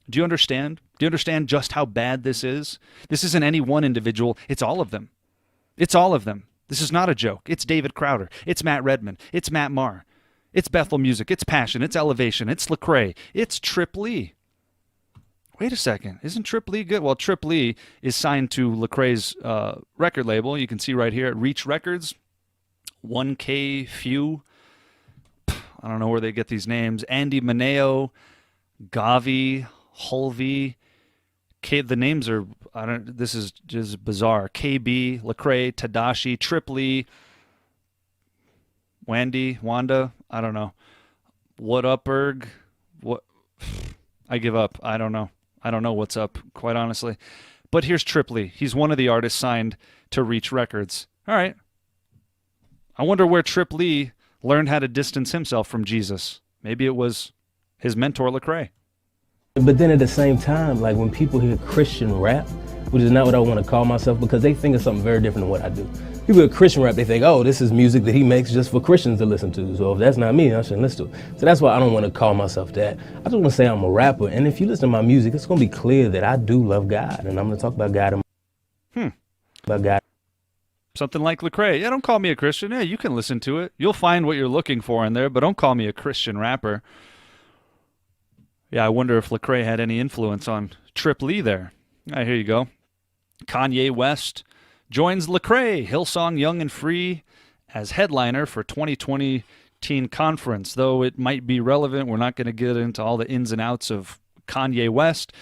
Do you understand? Do you understand just how bad this is? This isn't any one individual. It's all of them. It's all of them. This is not a joke. It's David Crowder. It's Matt Redman. It's Matt Maher. It's Bethel Music. It's Passion. It's Elevation. It's Lecrae. It's Trip Lee. Wait a second. Isn't Trip Lee good? Well, Trip Lee is signed to Lecrae's record label. You can see right here at Reach Records. 1K few. I don't know where they get these names. Andy Mineo, Gavi, Hulvey. The names are, this is just bizarre. KB, Lecrae, Tadashi, Tripoli, Wanda, I don't know. What up, Erg? What? I give up. I don't know. I don't know what's up, quite honestly. But here's Tripoli. He's one of the artists signed to Reach Records. All right. I wonder where Tripoli learned how to distance himself from Jesus. Maybe it was his mentor, Lecrae. But then at the same time, like when people hear Christian rap, which is not what I want to call myself, because they think of something very different than what I do. People hear Christian rap, they think, oh, this is music that he makes just for Christians to listen to. So if that's not me, I shouldn't listen to it. So that's why I don't want to call myself that. I just want to say I'm a rapper. And if you listen to my music, it's going to be clear that I do love God. And I'm going to talk about God. About God. Something like Lecrae. Yeah, don't call me a Christian. Yeah, you can listen to it. You'll find what you're looking for in there, but don't call me a Christian rapper. Yeah, I wonder if Lecrae had any influence on Trip Lee there. Here you go. Kanye West joins Lecrae, Hillsong Young and Free, as headliner for 2020 Teen Conference. Though it might be relevant, we're not going to get into all the ins and outs of Kanye West,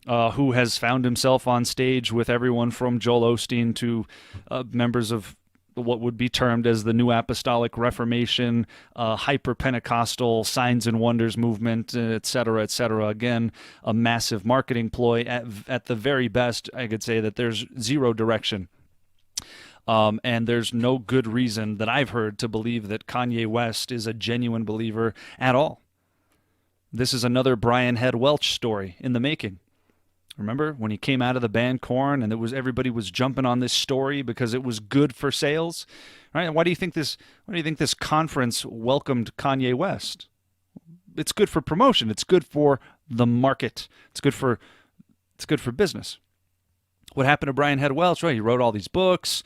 who has found himself on stage with everyone from Joel Osteen to members of what would be termed as the New Apostolic Reformation, hyper-Pentecostal signs and wonders movement, et cetera, et cetera. Again, a massive marketing ploy. At the very best, I could say that there's zero direction. And there's no good reason that I've heard to believe that Kanye West is a genuine believer at all. This is another Brian Head Welch story in the making. Remember when he came out of the band Korn and everybody was jumping on this story because it was good for sales, right? Why do you think this conference welcomed Kanye West? It's good for promotion. It's good for the market. It's good for business. What happened to Brian Head Welch? Right, he wrote all these books.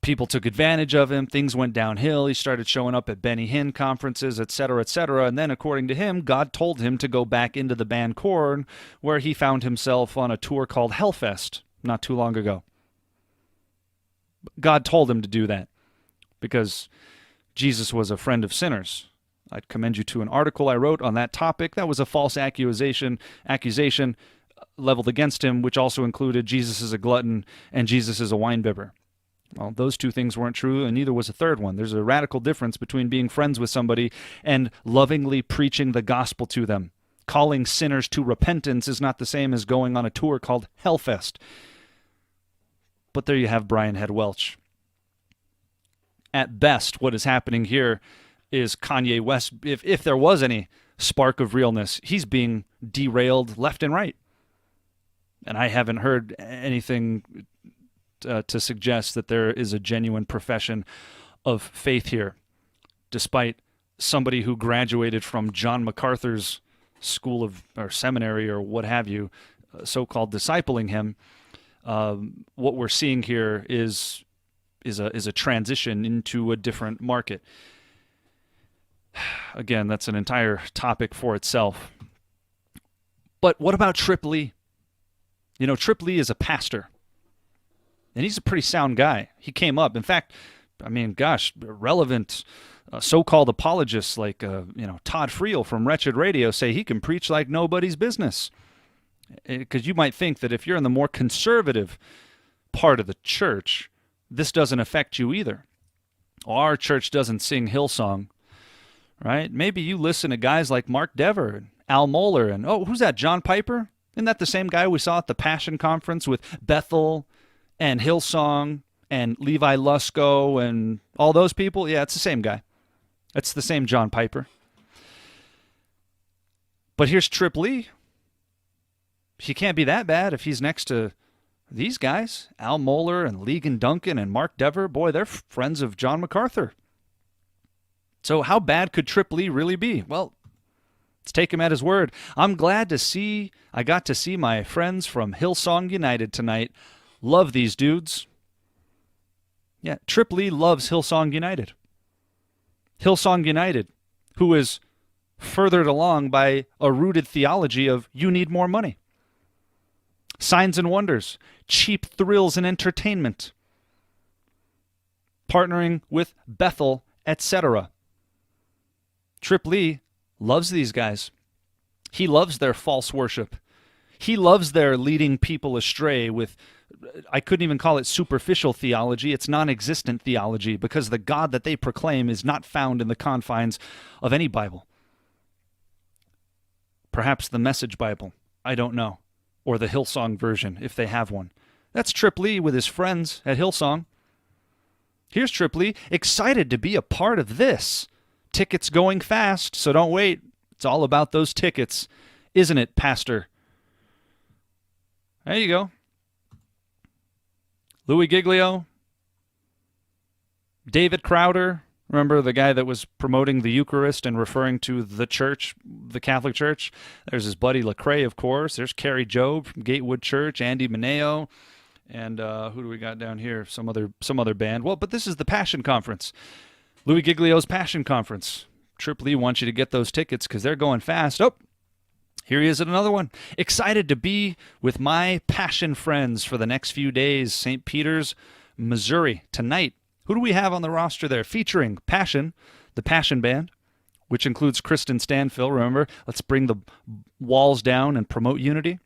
People took advantage of him. Things went downhill. He started showing up at Benny Hinn conferences, et cetera, et cetera. And then, according to him, God told him to go back into the band Korn, where he found himself on a tour called Hellfest not too long ago. God told him to do that because Jesus was a friend of sinners. I'd commend you to an article I wrote on that topic. That was a false accusation leveled against him, which also included Jesus is a glutton and Jesus is a winebibber. Well, those two things weren't true, and neither was a third one. There's a radical difference between being friends with somebody and lovingly preaching the gospel to them. Calling sinners to repentance is not the same as going on a tour called Hellfest. But there you have Brian Head Welch. At best, what is happening here is Kanye West, if there was any spark of realness, he's being derailed left and right. And I haven't heard anything to suggest that there is a genuine profession of faith here, despite somebody who graduated from John MacArthur's school or seminary or what have you, so-called discipling him. What we're seeing here is a transition into a different market. Again, that's an entire topic for itself. But what about Trip Lee? You know, Trip Lee is a pastor. And he's a pretty sound guy. He came up. In fact, I mean, gosh, relevant so-called apologists like, Todd Friel from Wretched Radio say he can preach like nobody's business. Because you might think that if you're in the more conservative part of the church, this doesn't affect you either. Our church doesn't sing Hillsong, right? Maybe you listen to guys like Mark Dever and Al Mohler and, who's that, John Piper? Isn't that the same guy we saw at the Passion Conference with Bethel and Hillsong and Levi Lusko and all those people? Yeah, it's the same guy. It's the same John Piper. But here's Trip Lee. He can't be that bad if he's next to these guys, Al Mohler and Ligon Duncan and Mark Dever. Boy, they're friends of John MacArthur. So how bad could Trip Lee really be? Well, let's take him at his word. I got to see my friends from Hillsong United tonight. Love these dudes. Yeah, Trip Lee loves Hillsong United. Hillsong United, who is furthered along by a rooted theology of you need more money. Signs and wonders, cheap thrills and entertainment. Partnering with Bethel, etc. Trip Lee loves these guys. He loves their false worship. He loves their leading people astray with, I couldn't even call it superficial theology. It's non-existent theology, because the God that they proclaim is not found in the confines of any Bible. Perhaps the Message Bible, I don't know, or the Hillsong version, if they have one. That's Trip Lee with his friends at Hillsong. Here's Trip Lee, excited to be a part of this. Tickets going fast, so don't wait. It's all about those tickets, isn't it, Pastor? There you go. Louis Giglio, David Crowder, remember the guy that was promoting the Eucharist and referring to the church, the Catholic Church? There's his buddy Lecrae, of course. There's Carrie Job from Gatewood Church, Andy Mineo, and who do we got down here? Some other band. Well, but this is the Passion Conference. Louis Giglio's Passion Conference. Trip Lee wants you to get those tickets because they're going fast. Oh, here he is at another one. Excited to be with my Passion friends for the next few days. St. Peter's, Missouri, tonight. Who do we have on the roster there? Featuring Passion, the Passion Band, which includes Kristen Stanfill. Remember, let's bring the walls down and promote unity.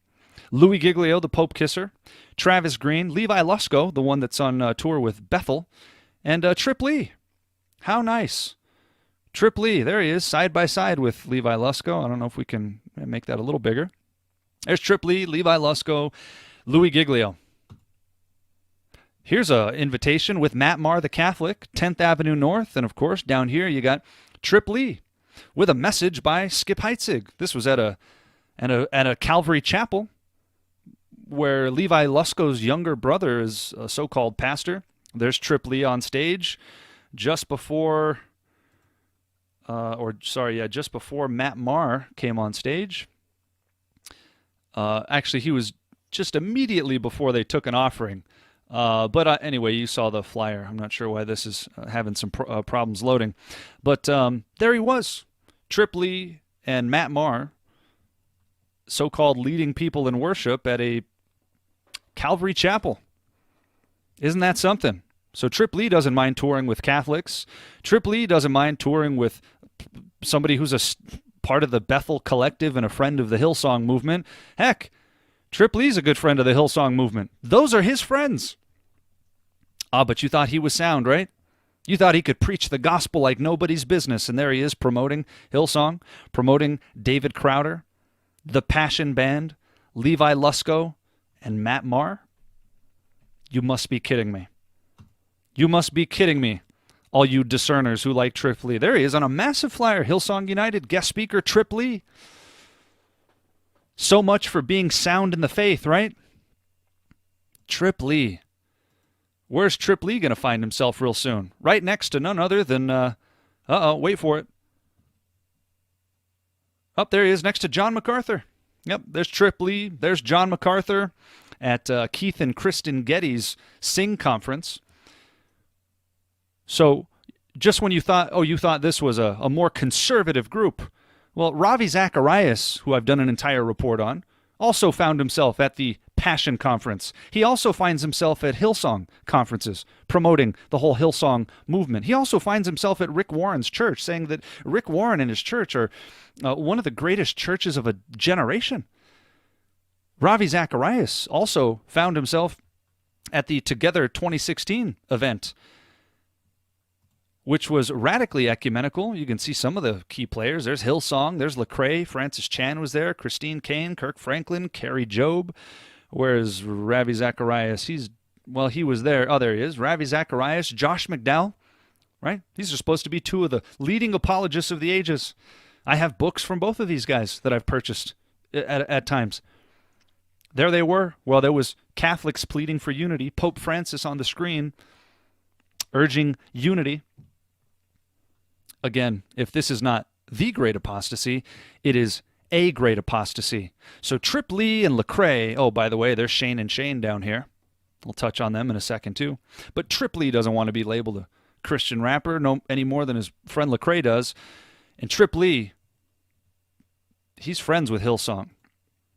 Louis Giglio, the Pope Kisser. Travis Green, Levi Lusko, the one that's on tour with Bethel. And Trip Lee. How nice. Trip Lee, there he is, side by side with Levi Lusko. I don't know if we can make that a little bigger. There's Trip Lee, Levi Lusko, Louis Giglio. Here's an invitation with Matt Maher, the Catholic, 10th Avenue North. And, of course, down here you got Trip Lee with a message by Skip Heitzig. This was at a Calvary Chapel where Levi Lusko's younger brother is a so-called pastor. There's Trip Lee on stage just before... just before Matt Maher came on stage. Actually, he was just immediately before they took an offering. But anyway, you saw the flyer. I'm not sure why this is having some problems loading. But there he was, Trip Lee and Matt Maher, so-called leading people in worship at a Calvary Chapel. Isn't that something? So Trip Lee doesn't mind touring with Catholics. Trip Lee doesn't mind touring with somebody who's a part of the Bethel Collective and a friend of the Hillsong movement. Heck, Trip Lee's a good friend of the Hillsong movement. Those are his friends. But you thought he was sound, right? You thought he could preach the gospel like nobody's business, and there he is promoting Hillsong, promoting David Crowder, the Passion Band, Levi Lusko, and Matt Maher. You must be kidding me. You must be kidding me, all you discerners who like Trip Lee. There he is on a massive flyer. Hillsong United, guest speaker, Trip Lee. So much for being sound in the faith, right? Trip Lee. Where's Trip Lee going to find himself real soon? Right next to none other than, wait for it. Up there he is, next to John MacArthur. Yep, there's Trip Lee. There's John MacArthur at Keith and Kristen Getty's Sing Conference. So just when you thought this was a more conservative group, well, Ravi Zacharias, who I've done an entire report on, also found himself at the Passion Conference. He also finds himself at Hillsong conferences, promoting the whole Hillsong movement. He also finds himself at Rick Warren's church, saying that Rick Warren and his church are one of the greatest churches of a generation. Ravi Zacharias also found himself at the Together 2016 event, which was radically ecumenical. You can see some of the key players. There's Hillsong, there's Lecrae, Francis Chan was there, Christine Kane, Kirk Franklin, Carrie Job. Whereas Ravi Zacharias, he was there. Oh, there he is. Ravi Zacharias, Josh McDowell, right? These are supposed to be two of the leading apologists of the ages. I have books from both of these guys that I've purchased at times. There they were. Well, there was Catholics pleading for unity, Pope Francis on the screen, urging unity. Again, if this is not the great apostasy, it is a great apostasy. So Trip Lee and Lecrae, oh, by the way, there's Shane and Shane down here. We'll touch on them in a second, too. But Trip Lee doesn't want to be labeled a Christian rapper no any more than his friend Lecrae does. And Trip Lee, he's friends with Hillsong.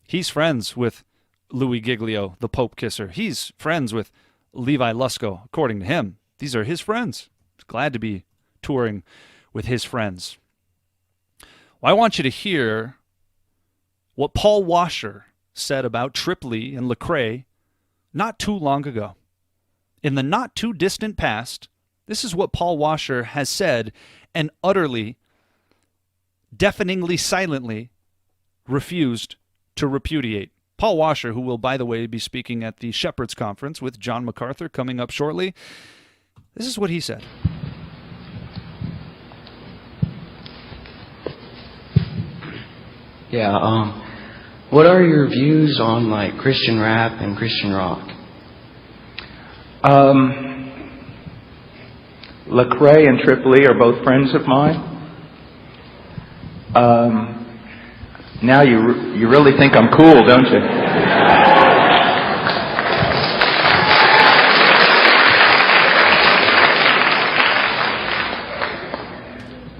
He's friends with Louis Giglio, the Pope Kisser. He's friends with Levi Lusko, according to him. These are his friends. He's glad to be touring with his friends. Well, I want you to hear what Paul Washer said about Trip Lee and Lecrae not too long ago. In the not too distant past, this is what Paul Washer has said and utterly, deafeningly, silently refused to repudiate. Paul Washer, who will, by the way, be speaking at the Shepherds Conference with John MacArthur coming up shortly, this is what he said. Yeah, what are your views on like Christian rap and Christian rock? Lecrae and Trip Lee are both friends of mine. Now you really think I'm cool, don't you?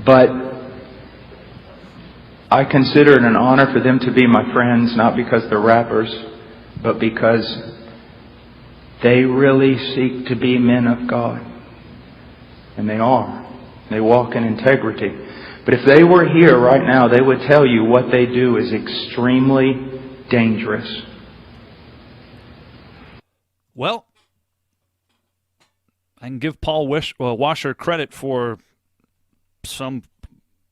But I consider it an honor for them to be my friends, not because they're rappers, but because they really seek to be men of God. And they are. They walk in integrity. But if they were here right now, they would tell you what they do is extremely dangerous. Well, I can give Paul Washer credit for some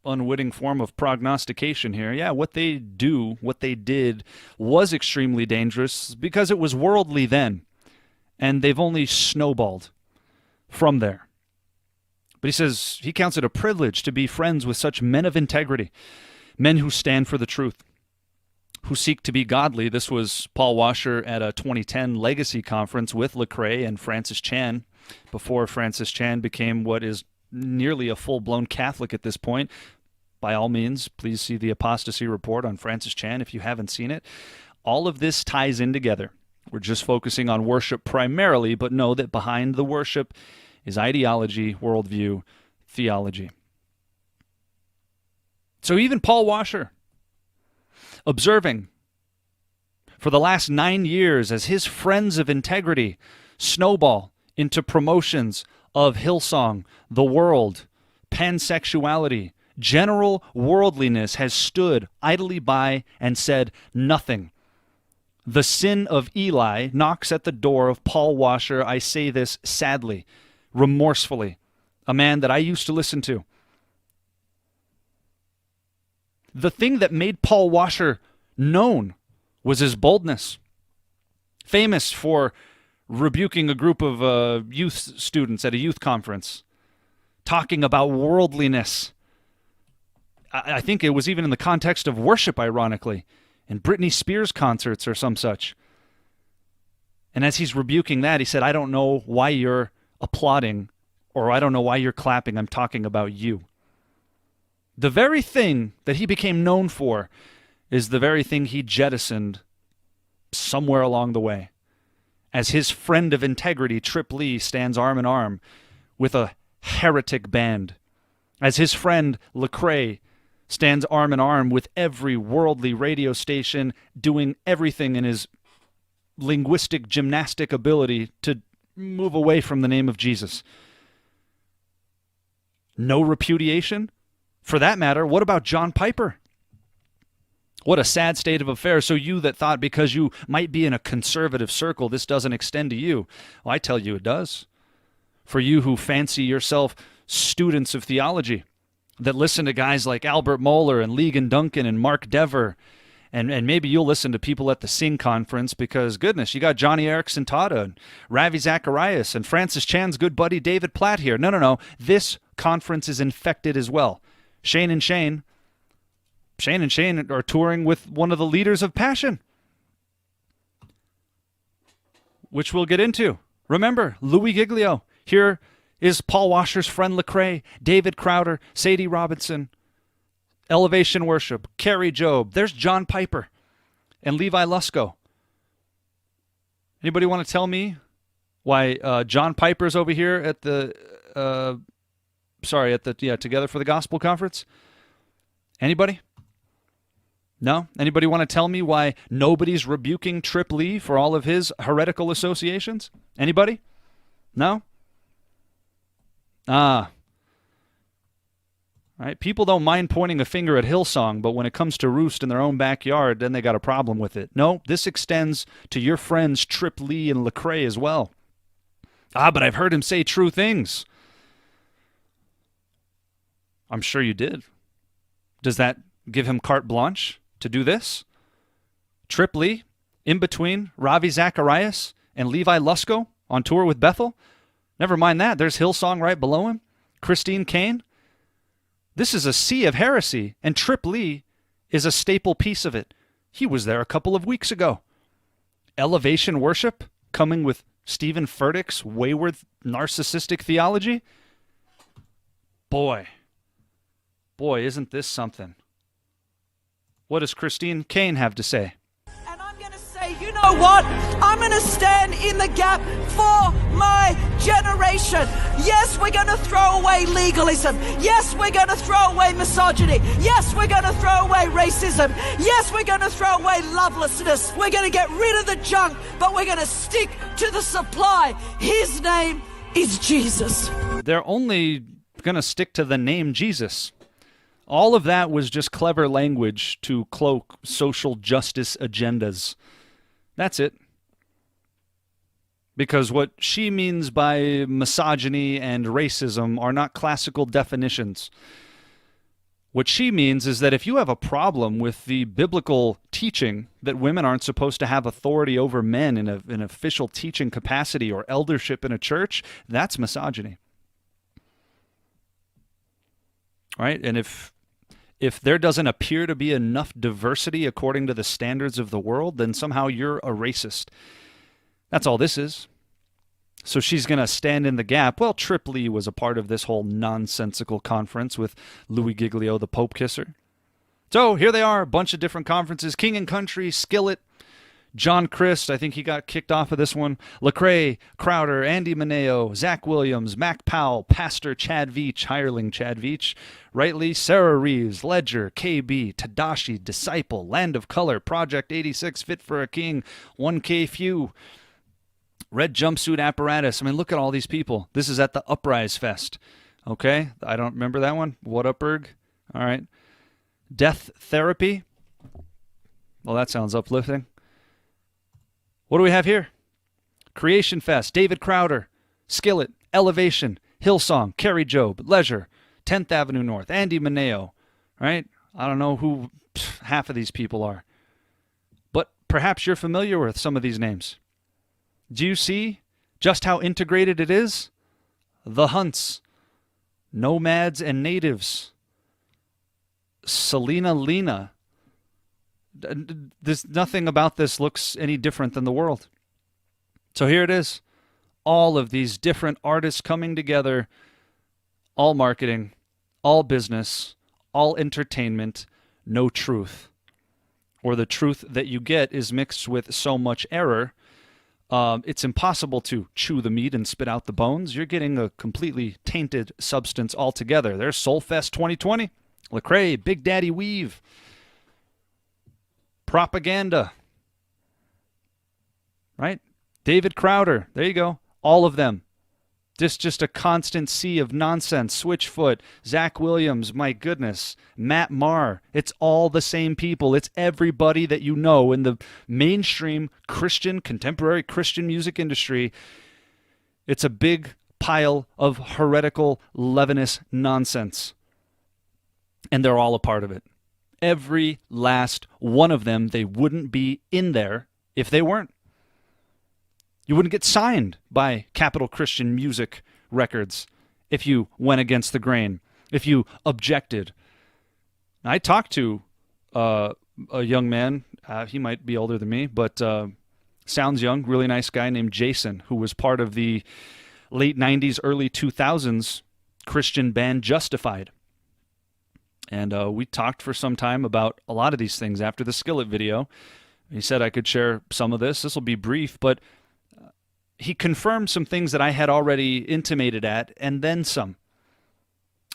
unwitting form of prognostication here. Yeah, what they did was extremely dangerous because it was worldly then, and they've only snowballed from there. But he says he counts it a privilege to be friends with such men of integrity, men who stand for the truth, who seek to be godly. This was Paul Washer at a 2010 Legacy Conference with Lecrae and Francis Chan, before Francis Chan became what is nearly a full-blown Catholic at this point. By all means, please see the Apostasy report on Francis Chan if you haven't seen it. All of this ties in together. We're just focusing on worship primarily, but know that behind the worship is ideology, worldview, theology. So even Paul Washer, observing for the last 9 years as his friends of integrity snowball into promotions of Hillsong, the world, pansexuality, general worldliness, has stood idly by and said nothing. The sin of Eli knocks at the door of Paul Washer. I say this sadly, remorsefully, a man that I used to listen to. The thing that made Paul Washer known was his boldness. Famous for rebuking a group of youth students at a youth conference, talking about worldliness. I think it was even in the context of worship, ironically, in Britney Spears concerts or some such. And as he's rebuking that, he said, I don't know why you're applauding, or I don't know why you're clapping. I'm talking about you. The very thing that he became known for is the very thing he jettisoned somewhere along the way. As his friend of integrity, Trip Lee, stands arm in arm with a heretic band. As his friend, Lecrae, stands arm in arm with every worldly radio station, doing everything in his linguistic gymnastic ability to move away from the name of Jesus. No repudiation? For that matter, what about John Piper? What a sad state of affairs. So you that thought because you might be in a conservative circle, this doesn't extend to you. Well, I tell you it does. For you who fancy yourself students of theology, that listen to guys like Albert Mohler and Ligon Duncan and Mark Dever, and maybe you'll listen to people at the Sing Conference because, goodness, you got Johnny Erickson Tata and Ravi Zacharias and Francis Chan's good buddy David Platt here. No. This conference is infected as well. Shane and Shane are touring with one of the leaders of Passion, which we'll get into. Remember, Louis Giglio. Here is Paul Washer's friend Lecrae, David Crowder, Sadie Robinson, Elevation Worship, Kerry Jobe. There's John Piper and Levi Lusko. Anybody want to tell me why John Piper's over here at the Together for the Gospel conference? Anybody? No? Anybody want to tell me why nobody's rebuking Trip Lee for all of his heretical associations? Anybody? No? Right? People don't mind pointing a finger at Hillsong, but when it comes to Roost in their own backyard, then they got a problem with it. No, this extends to your friends Trip Lee and Lecrae as well. But I've heard him say true things. I'm sure you did. Does that give him carte blanche to do this? Trip Lee, in between Ravi Zacharias and Levi Lusko on tour with Bethel? Never mind that. There's Hillsong right below him. Christine Kane. This is a sea of heresy, and Trip Lee is a staple piece of it. He was there a couple of weeks ago. Elevation worship, coming with Stephen Furtick's wayward, narcissistic theology. Boy, isn't this something. What does Christine Kane have to say? You know what? I'm going to stand in the gap for my generation. Yes, we're going to throw away legalism. Yes, we're going to throw away misogyny. Yes, we're going to throw away racism. Yes, we're going to throw away lovelessness. We're going to get rid of the junk, but we're going to stick to the supply. His name is Jesus. They're only going to stick to the name Jesus. All of that was just clever language to cloak social justice agendas. That's it. Because what she means by misogyny and racism are not classical definitions. What she means is that if you have a problem with the biblical teaching that women aren't supposed to have authority over men in an official teaching capacity or eldership in a church, that's misogyny. Right? And if there doesn't appear to be enough diversity according to the standards of the world, then somehow you're a racist. That's all this is. So she's going to stand in the gap. Well, Trip Lee was a part of this whole nonsensical conference with Louis Giglio, the Pope Kisser. So here they are, a bunch of different conferences. King and Country, Skillet, John Christ, I think he got kicked off of this one. Lecrae, Crowder, Andy Mineo, Zach Williams, Mac Powell, Pastor Chad Veach, hireling Chad Veach, Rightly, Sarah Reeves, Ledger, KB, Tadashi, Disciple, Land of Color, Project 86, Fit for a King, 1K Few, Red Jumpsuit Apparatus. I mean, look at all these people. This is at the Uprise Fest. Okay? I don't remember that one. What up, Erg? All right. Death Therapy. Well, that sounds uplifting. What do we have here? Creation Fest, David Crowder, Skillet, Elevation, Hillsong, Kerry Job, Leisure, 10th Avenue North, Andy Mineo, right? I don't know who half of these people are. But perhaps you're familiar with some of these names. Do you see just how integrated it is? The Hunts, Nomads and Natives, Selena Lena. Nothing about this looks any different than the world. So here it is. All of these different artists coming together, all marketing, all business, all entertainment, no truth. Or the truth that you get is mixed with so much error, it's impossible to chew the meat and spit out the bones. You're getting a completely tainted substance altogether. There's Soulfest 2020, Lecrae, Big Daddy Weave, Propaganda, right? David Crowder, there you go. All of them. Just a constant sea of nonsense. Switchfoot, Zach Williams, my goodness, Matt Maher. It's all the same people. It's everybody that you know in the mainstream Christian, contemporary Christian music industry. It's a big pile of heretical, leavenous nonsense. And they're all a part of it. Every last one of them, they wouldn't be in there if they weren't. You wouldn't get signed by Capital Christian Music Records if you went against the grain, if you objected. I talked to a young man, he might be older than me, but sounds young, really nice guy named Jason, who was part of the late 90s, early 2000s Christian band Justified. And we talked for some time about a lot of these things after the Skillet video. He said I could share some of this. This will be brief, but he confirmed some things that I had already intimated at, and then some,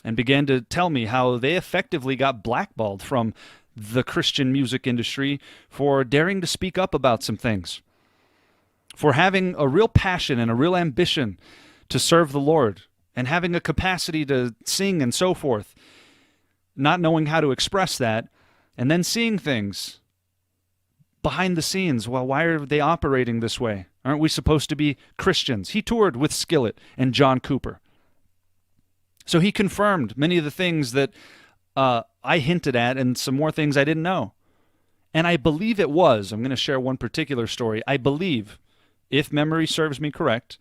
and began to tell me how they effectively got blackballed from the Christian music industry for daring to speak up about some things, for having a real passion and a real ambition to serve the Lord, and having a capacity to sing and so forth. not knowing how to express that, and then seeing things behind the scenes. Well, why are they operating this way? Aren't we supposed to be Christians? He toured with Skillet and John Cooper. So he confirmed many of the things that I hinted at and some more things I didn't know. And I believe it was, I'm going to share one particular story. I believe, if memory serves me correct,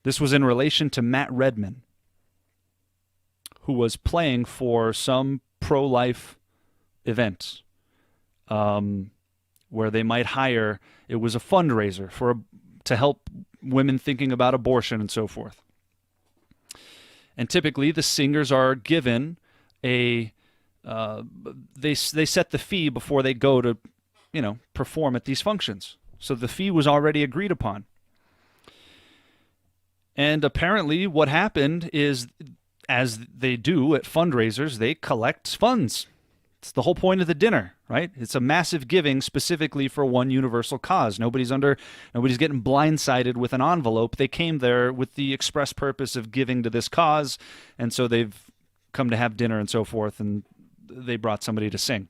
this was in relation to Matt Redman, who was playing for some pro-life event where they might hire, it was a fundraiser to help women thinking about abortion and so forth. And typically the singers are given they set the fee before they go to, perform at these functions. So the fee was already agreed upon. And apparently what happened is, as they do at fundraisers, they collect funds. It's the whole point of the dinner, right? It's a massive giving specifically for one universal cause. Nobody's getting blindsided with an envelope. They came there with the express purpose of giving to this cause, and so they've come to have dinner and so forth, and they brought somebody to sing.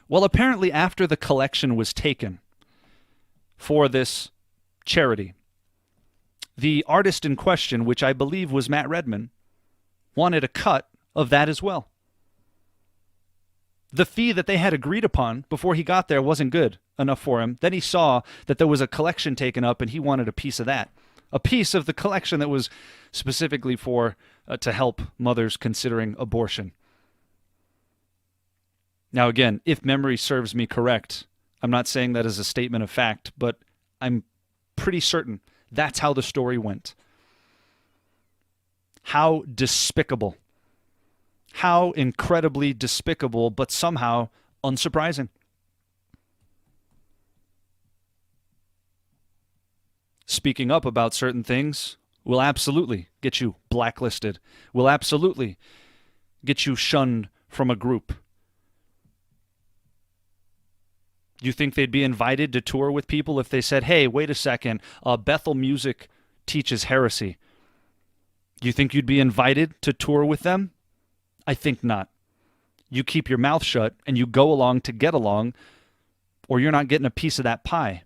Well, apparently after the collection was taken for this charity, the artist in question, which I believe was Matt Redman, wanted a cut of that as well. The fee that they had agreed upon before he got there wasn't good enough for him. Then he saw that there was a collection taken up, and he wanted a piece of that. A piece of the collection that was specifically for to help mothers considering abortion. Now again, if memory serves me correct, I'm not saying that as a statement of fact, but I'm pretty certain that's how the story went. How despicable. How incredibly despicable, but somehow unsurprising. Speaking up about certain things will absolutely get you blacklisted, will absolutely get you shunned from a group. You think they'd be invited to tour with people if they said, hey, wait a second, Bethel Music teaches heresy? You think you'd be invited to tour with them? I think not. You keep your mouth shut and you go along to get along, or you're not getting a piece of that pie.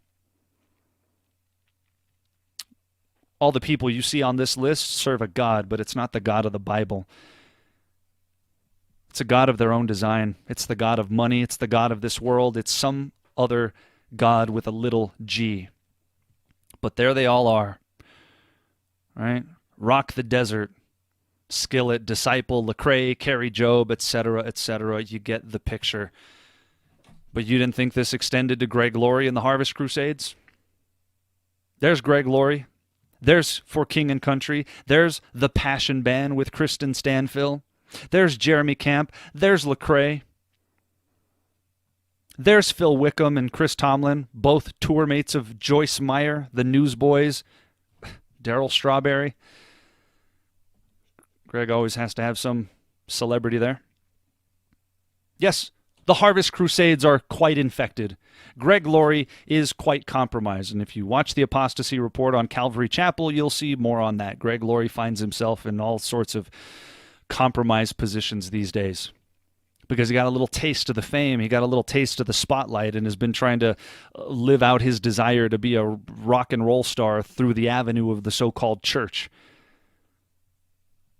All the people you see on this list serve a God, but it's not the God of the Bible. It's a God of their own design. It's the God of money. It's the God of this world. It's some other God with a little g. But there they all are, right? Rock the Desert, Skillet, Disciple, Lecrae, Carrie Job, etc., etc. You get the picture. But you didn't think this extended to Greg Laurie and the Harvest Crusades? There's Greg Laurie. There's For King and Country. There's The Passion Band with Kristen Stanfill. There's Jeremy Camp. There's Lecrae. There's Phil Wickham and Chris Tomlin, both tour mates of Joyce Meyer, the Newsboys, Daryl Strawberry. Greg always has to have some celebrity there. Yes, the Harvest Crusades are quite infected. Greg Laurie is quite compromised. And if you watch the Apostasy report on Calvary Chapel, you'll see more on that. Greg Laurie finds himself in all sorts of compromised positions these days because he got a little taste of the fame. He got a little taste of the spotlight and has been trying to live out his desire to be a rock and roll star through the avenue of the so-called church.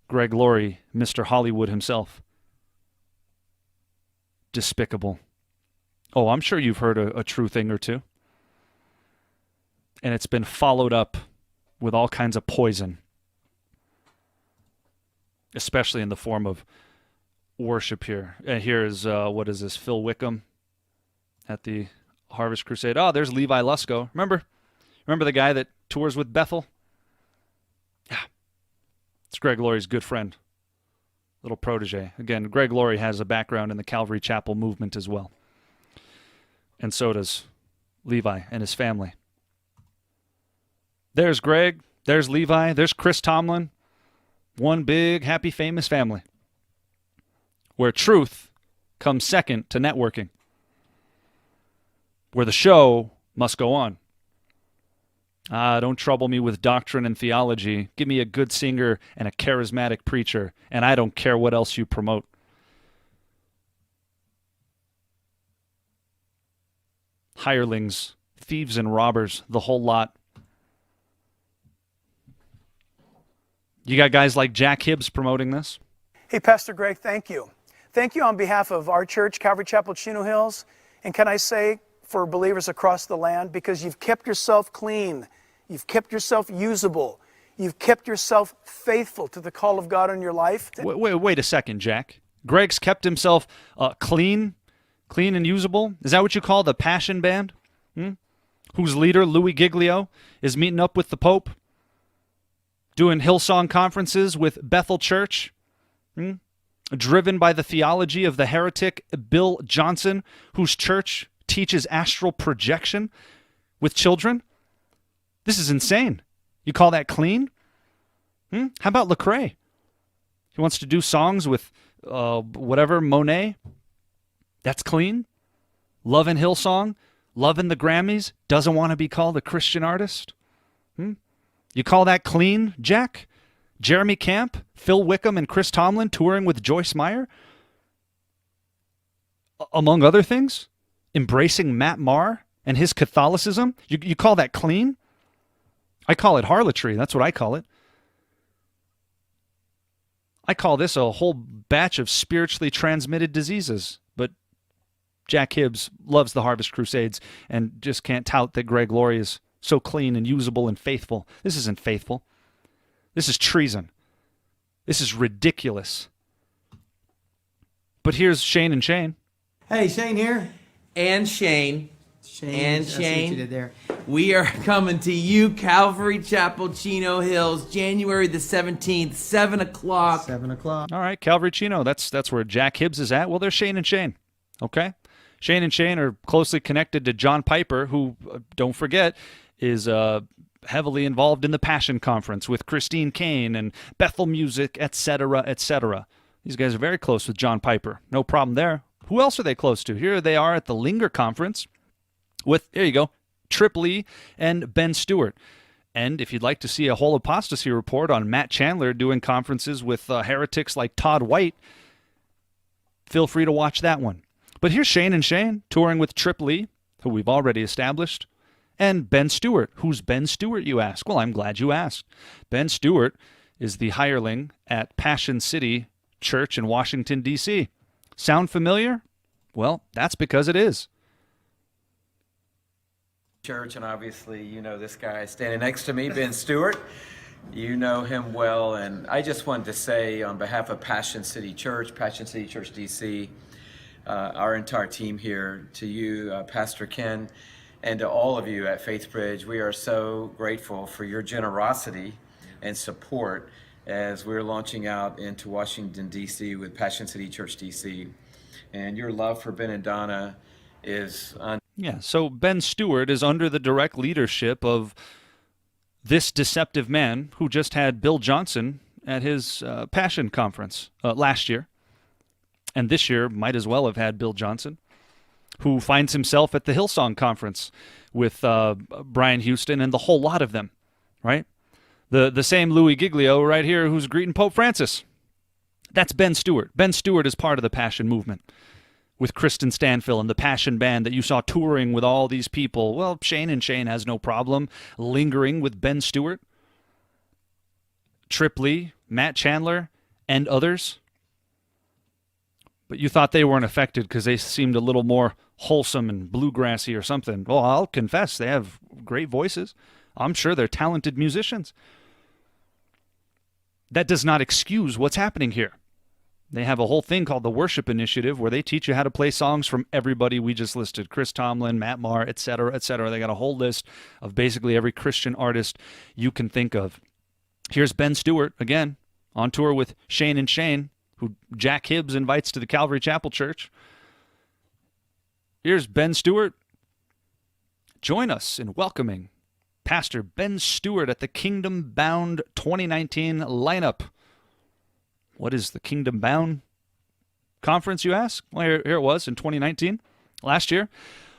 Greg Laurie, Mr. Hollywood himself. Despicable. Oh, I'm sure you've heard a true thing or two. And it's been followed up with all kinds of poison. Especially in the form of worship here. And here is, what is this, Phil Wickham at the Harvest Crusade. Oh, there's Levi Lusko. Remember the guy that tours with Bethel? Yeah. It's Greg Laurie's good friend. Little protege. Again, Greg Laurie has a background in the Calvary Chapel movement as well. And so does Levi and his family. There's Greg. There's Levi. There's Chris Tomlin. One big, happy, famous family. Where truth comes second to networking. Where the show must go on. Don't trouble me with doctrine and theology. Give me a good singer and a charismatic preacher, and I don't care what else you promote. Hirelings, thieves and robbers, the whole lot. You got guys like Jack Hibbs promoting this? Hey, Pastor Greg, thank you. Thank you on behalf of our church, Calvary Chapel, Chino Hills, and can I say for believers across the land, because you've kept yourself clean, you've kept yourself usable, you've kept yourself faithful to the call of God in your life. Wait a second, Jack. Greg's kept himself clean and usable? Is that what you call the Passion Band? Whose leader, Louis Giglio, is meeting up with the Pope? Doing Hillsong conferences with Bethel Church? Driven by the theology of the heretic Bill Johnson, whose church teaches astral projection with children? This is insane. You call that clean? How about Lecrae? He wants to do songs with whatever, Monet? That's clean? Loving Hillsong? Loving the Grammys? Doesn't want to be called a Christian artist? You call that clean, Jack? Jeremy Camp, Phil Wickham, and Chris Tomlin touring with Joyce Meyer? Among other things? Embracing Matt Maher and his Catholicism? You call that clean? I call it harlotry. That's what I call it. I call this a whole batch of spiritually transmitted diseases. But Jack Hibbs loves the Harvest Crusades and just can't tout that Greg Laurie is so clean and usable and faithful. This isn't faithful. This is treason. This is ridiculous. But here's Shane and Shane. Hey, Shane here. And Shane. And I see what you Shane. did there. We are coming to you, Calvary Chapel, Chino Hills, January the 17th, 7 o'clock. 7 o'clock. All right, Calvary Chino. That's where Jack Hibbs is at. Well, there's Shane and Shane. Okay? Shane and Shane are closely connected to John Piper, who, don't forget, is heavily involved in the Passion Conference with Christine Kane and Bethel Music, etc., etc. These guys are very close with John Piper. No problem there. Who else are they close to? Here they are at the Linger Conference with, there you go, Trip Lee and Ben Stewart. And if you'd like to see a whole apostasy report on Matt Chandler doing conferences with heretics like Todd White, feel free to watch that one. But here's Shane and Shane touring with Trip Lee, who we've already established, and Ben Stewart. Who's Ben Stewart, you ask? Well, I'm glad you asked. Ben Stewart is the hireling at Passion City Church in Washington, D.C. Sound familiar? Well, that's because it is. Church, and obviously you know this guy standing next to me, Ben Stewart. You know him well, and I just wanted to say on behalf of Passion City Church DC, our entire team here, to you, Pastor Ken, and to all of you at FaithBridge, we are so grateful for your generosity and support as we're launching out into Washington, D.C. with Passion City Church DC. And your love for Ben and Donna is Yeah, so Ben Stewart is under the direct leadership of this deceptive man who just had Bill Johnson at his Passion Conference last year. And this year might as well have had Bill Johnson, who finds himself at the Hillsong Conference with Brian Houston and the whole lot of them, right? The same Louis Giglio right here who's greeting Pope Francis. That's Ben Stewart. Ben Stewart is part of the Passion movement with Kristen Stanfill and the Passion Band that you saw touring with all these people. Well, Shane and Shane has no problem lingering with Ben Stewart, Trip Lee, Matt Chandler, and others. But you thought they weren't affected because they seemed a little more wholesome and bluegrassy or something. Well, I'll confess, they have great voices. I'm sure they're talented musicians. That does not excuse what's happening here. They have a whole thing called the Worship Initiative where they teach you how to play songs from everybody we just listed. Chris Tomlin, Matt Maher, etc., etc. They got a whole list of basically every Christian artist you can think of. Here's Ben Stewart, again, on tour with Shane and Shane, who Jack Hibbs invites to the Calvary Chapel Church. Here's Ben Stewart. Join us in welcoming Pastor Ben Stewart at the Kingdom Bound 2019 lineup. What is the Kingdom Bound conference, you ask? Well, here it was in 2019, last year.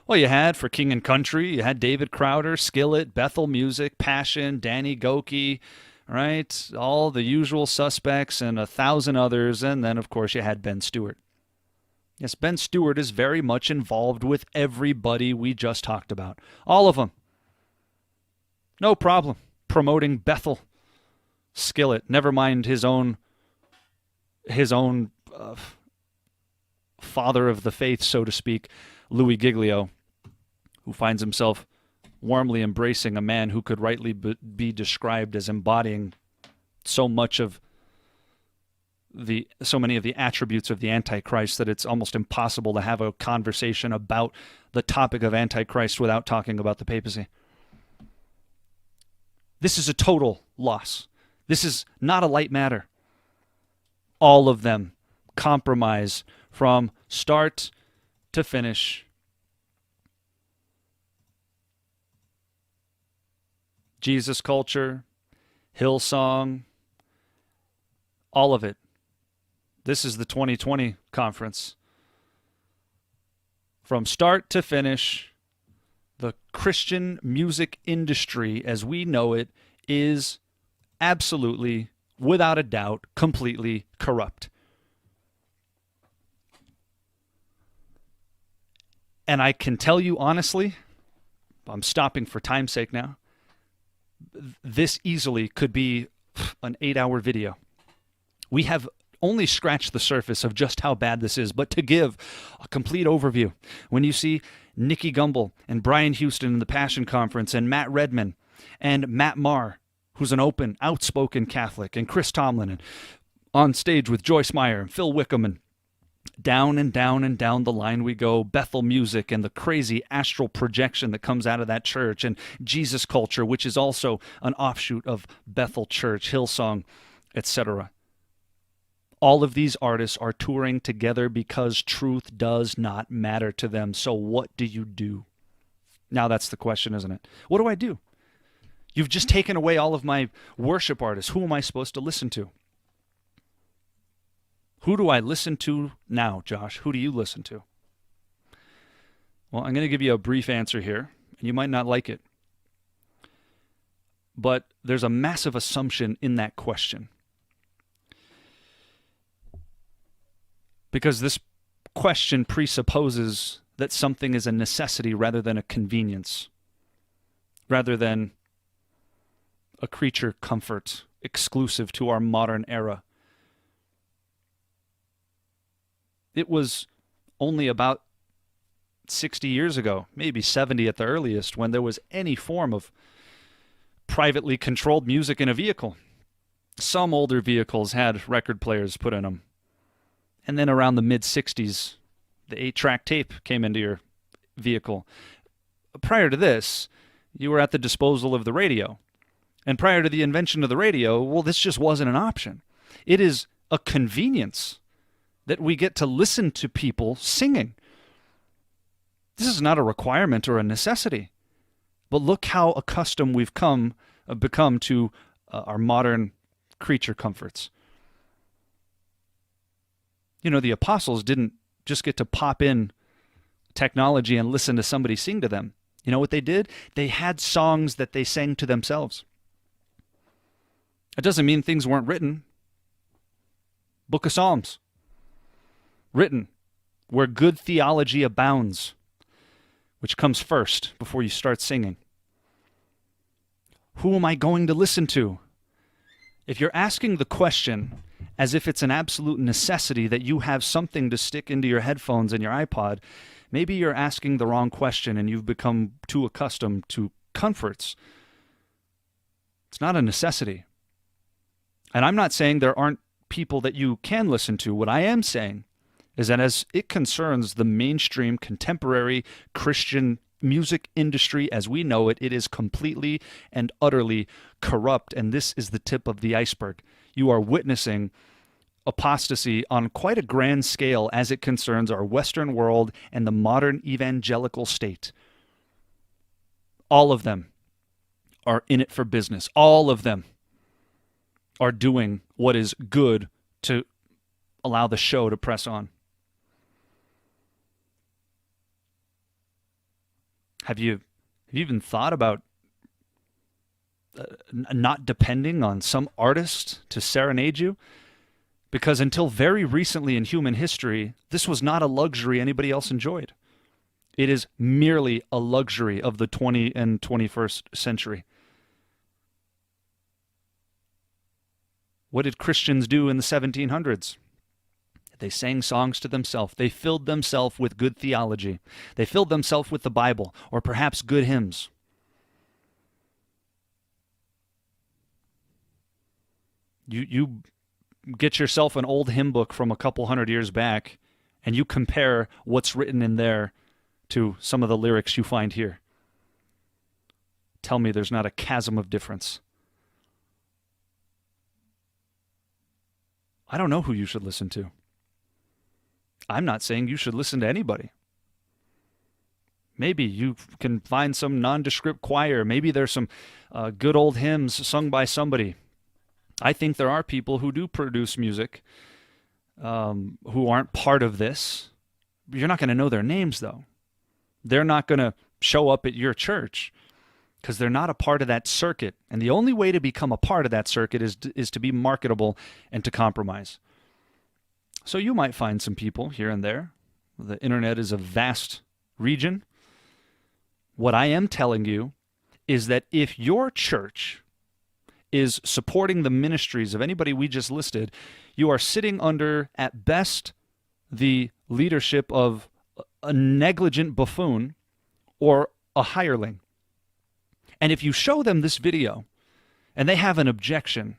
Well, you had for King and Country, you had David Crowder, Skillet, Bethel Music, Passion, Danny Goki, right? All the usual suspects and 1,000 others. And then, of course, you had Ben Stewart. Yes, Ben Stewart is very much involved with everybody we just talked about. All of them. No problem. Promoting Bethel, Skillet, never mind his own father of the faith, so to speak, Louis Giglio, who finds himself warmly embracing a man who could rightly be described as embodying so many of the attributes of the Antichrist that it's almost impossible to have a conversation about the topic of Antichrist without talking about the papacy. This is a total loss. This is not a light matter. All of them compromise from start to finish. Jesus culture, Hillsong, all of it. This is the 2020 conference. From start to finish, the Christian music industry as we know it is absolutely, without a doubt, completely corrupt. And I can tell you honestly, I'm stopping for time's sake now, this easily could be an 8-hour video. We have only scratched the surface of just how bad this is, but to give a complete overview, when you see Nicky Gumbel and Brian Houston in the Passion Conference and Matt Redman and Matt Maher, who's an open, outspoken Catholic, and Chris Tomlin, and on stage with Joyce Meyer and Phil Wickham, and down and down and down the line we go, Bethel Music and the crazy astral projection that comes out of that church, and Jesus culture, which is also an offshoot of Bethel Church, Hillsong, etc. All of these artists are touring together because truth does not matter to them. So what do you do? Now that's the question, isn't it? What do I do? You've just taken away all of my worship artists. Who am I supposed to listen to? Who do I listen to now, Josh? Who do you listen to? Well, I'm going to give you a brief answer here, and you might not like it. But there's a massive assumption in that question. Because this question presupposes that something is a necessity rather than a convenience, rather than a creature comfort exclusive to our modern era. It was only about 60 years ago, maybe 70 at the earliest, when there was any form of privately controlled music in a vehicle. Some older vehicles had record players put in them. And then around the mid-60s, the 8-track tape came into your vehicle. Prior to this, you were at the disposal of the radio. And prior to the invention of the radio, well, this just wasn't an option. It is a convenience that we get to listen to people singing. This is not a requirement or a necessity. But look how accustomed we've become to our modern creature comforts. You know, the apostles didn't just get to pop in technology and listen to somebody sing to them. You know what they did? They had songs that they sang to themselves. It doesn't mean things weren't written. Book of Psalms. Written where good theology abounds, which comes first before you start singing. Who am I going to listen to? If you're asking the question as if it's an absolute necessity that you have something to stick into your headphones and your iPod, maybe you're asking the wrong question and you've become too accustomed to comforts. It's not a necessity. And I'm not saying there aren't people that you can listen to. What I am saying is that as it concerns the mainstream contemporary Christian music industry as we know it, it is completely and utterly corrupt, and this is the tip of the iceberg. You are witnessing apostasy on quite a grand scale as it concerns our Western world and the modern evangelical state. All of them are in it for business. All of them are doing what is good to allow the show to press on. Have you even thought about not depending on some artist to serenade you? Because until very recently in human history, this was not a luxury anybody else enjoyed. It is merely a luxury of the 20th and 21st century. What did Christians do in the 1700s? They sang songs to themselves. They filled themselves with good theology. They filled themselves with the Bible, or perhaps good hymns. You get yourself an old hymn book from a couple hundred years back, and you compare what's written in there to some of the lyrics you find here. Tell me there's not a chasm of difference. I don't know who you should listen to. I'm not saying you should listen to anybody. Maybe you can find some nondescript choir. Maybe there's some good old hymns sung by somebody. I think there are people who do produce music who aren't part of this. You're not going to know their names, though. They're not going to show up at your church because they're not a part of that circuit. And the only way to become a part of that circuit is to be marketable and to compromise. So you might find some people here and there. The internet is a vast region. What I am telling you is that if your church is supporting the ministries of anybody we just listed, you are sitting under, at best, the leadership of a negligent buffoon or a hireling. And if you show them this video and they have an objection,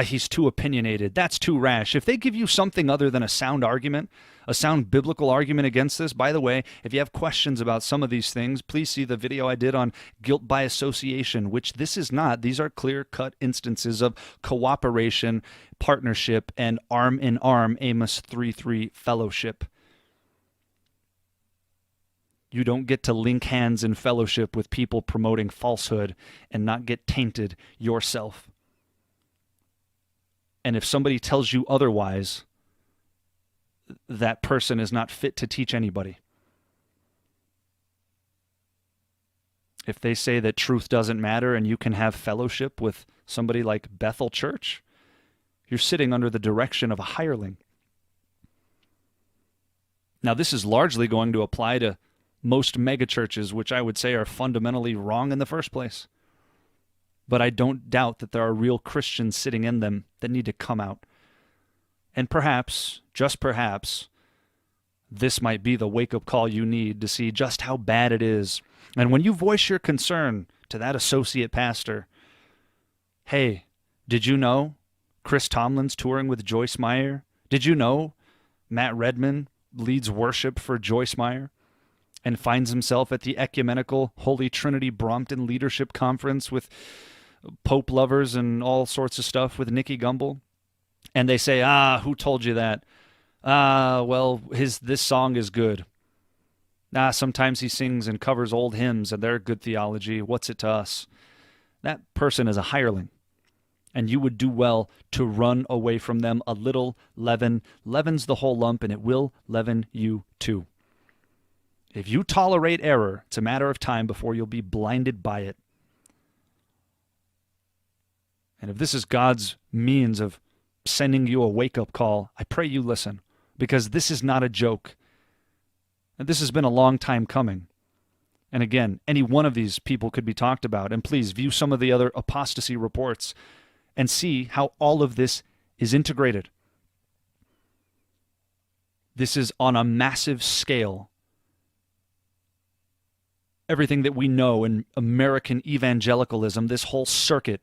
he's too opinionated, that's too rash. If they give you something other than a sound argument, a sound biblical argument against this, by the way, if you have questions about some of these things, please see the video I did on guilt by association, which this is not. These are clear-cut instances of cooperation, partnership, and arm-in-arm Amos 3:3 fellowship. You don't get to link hands in fellowship with people promoting falsehood and not get tainted yourself. And if somebody tells you otherwise, that person is not fit to teach anybody. If they say that truth doesn't matter and you can have fellowship with somebody like Bethel Church, you're sitting under the direction of a hireling. Now, this is largely going to apply to most megachurches, which I would say are fundamentally wrong in the first place. But I don't doubt that there are real Christians sitting in them that need to come out. And perhaps, just perhaps, this might be the wake-up call you need to see just how bad it is. And when you voice your concern to that associate pastor, hey, did you know Chris Tomlin's touring with Joyce Meyer? Did you know Matt Redman leads worship for Joyce Meyer and finds himself at the Ecumenical Holy Trinity Brompton Leadership Conference with Pope lovers and all sorts of stuff with Nicky Gumbel? And they say, who told you that? Well, this song is good. Sometimes he sings and covers old hymns and they're good theology. What's it to us? That person is a hireling. And you would do well to run away from them. A little leaven leavens the whole lump, and it will leaven you too. If you tolerate error, it's a matter of time before you'll be blinded by it. And if this is God's means of sending you a wake-up call, I pray you listen, because this is not a joke. And this has been a long time coming. And again, any one of these people could be talked about. And please view some of the other apostasy reports and see how all of this is integrated. This is on a massive scale. Everything that we know in American evangelicalism, this whole circuit,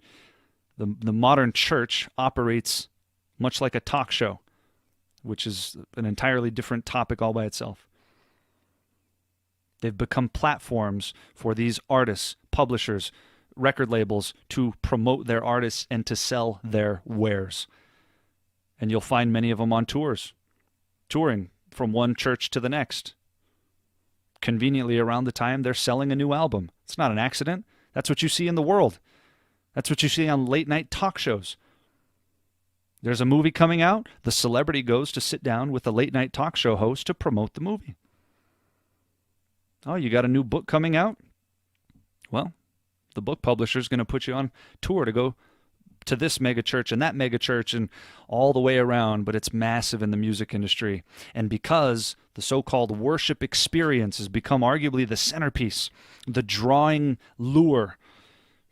the modern church operates much like a talk show, which is an entirely different topic all by itself. They've become platforms for these artists, publishers, record labels to promote their artists and to sell their wares. And you'll find many of them on tours, touring from one church to the next. Conveniently around the time they're selling a new album. It's not an accident. That's what you see in the world. That's what you see on late night talk shows. There's a movie coming out. The celebrity goes to sit down with the late night talk show host to promote the movie. Oh, you got a new book coming out? Well, the book publisher is going to put you on tour to go to this mega church and that mega church and all the way around, but it's massive in the music industry. And because the so-called worship experience has become arguably the centerpiece, the drawing lure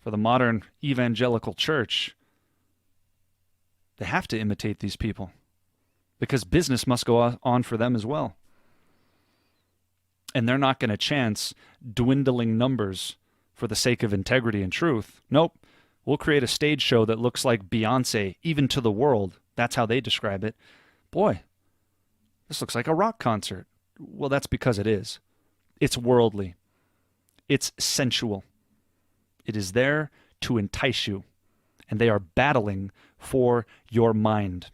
for the modern evangelical church, they have to imitate these people because business must go on for them as well. And they're not going to chance dwindling numbers for the sake of integrity and truth. Nope. We'll create a stage show that looks like Beyonce, even to the world. That's how they describe it. Boy, this looks like a rock concert. Well, that's because it is. It's worldly. It's sensual. It is there to entice you. And they are battling for your mind.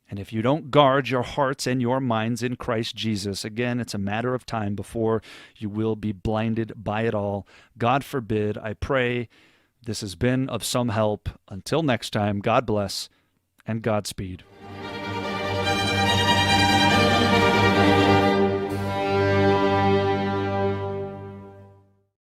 And if you don't guard your hearts and your minds in Christ Jesus, again, it's a matter of time before you will be blinded by it all. God forbid. I pray this has been of some help. Until next time, God bless and Godspeed.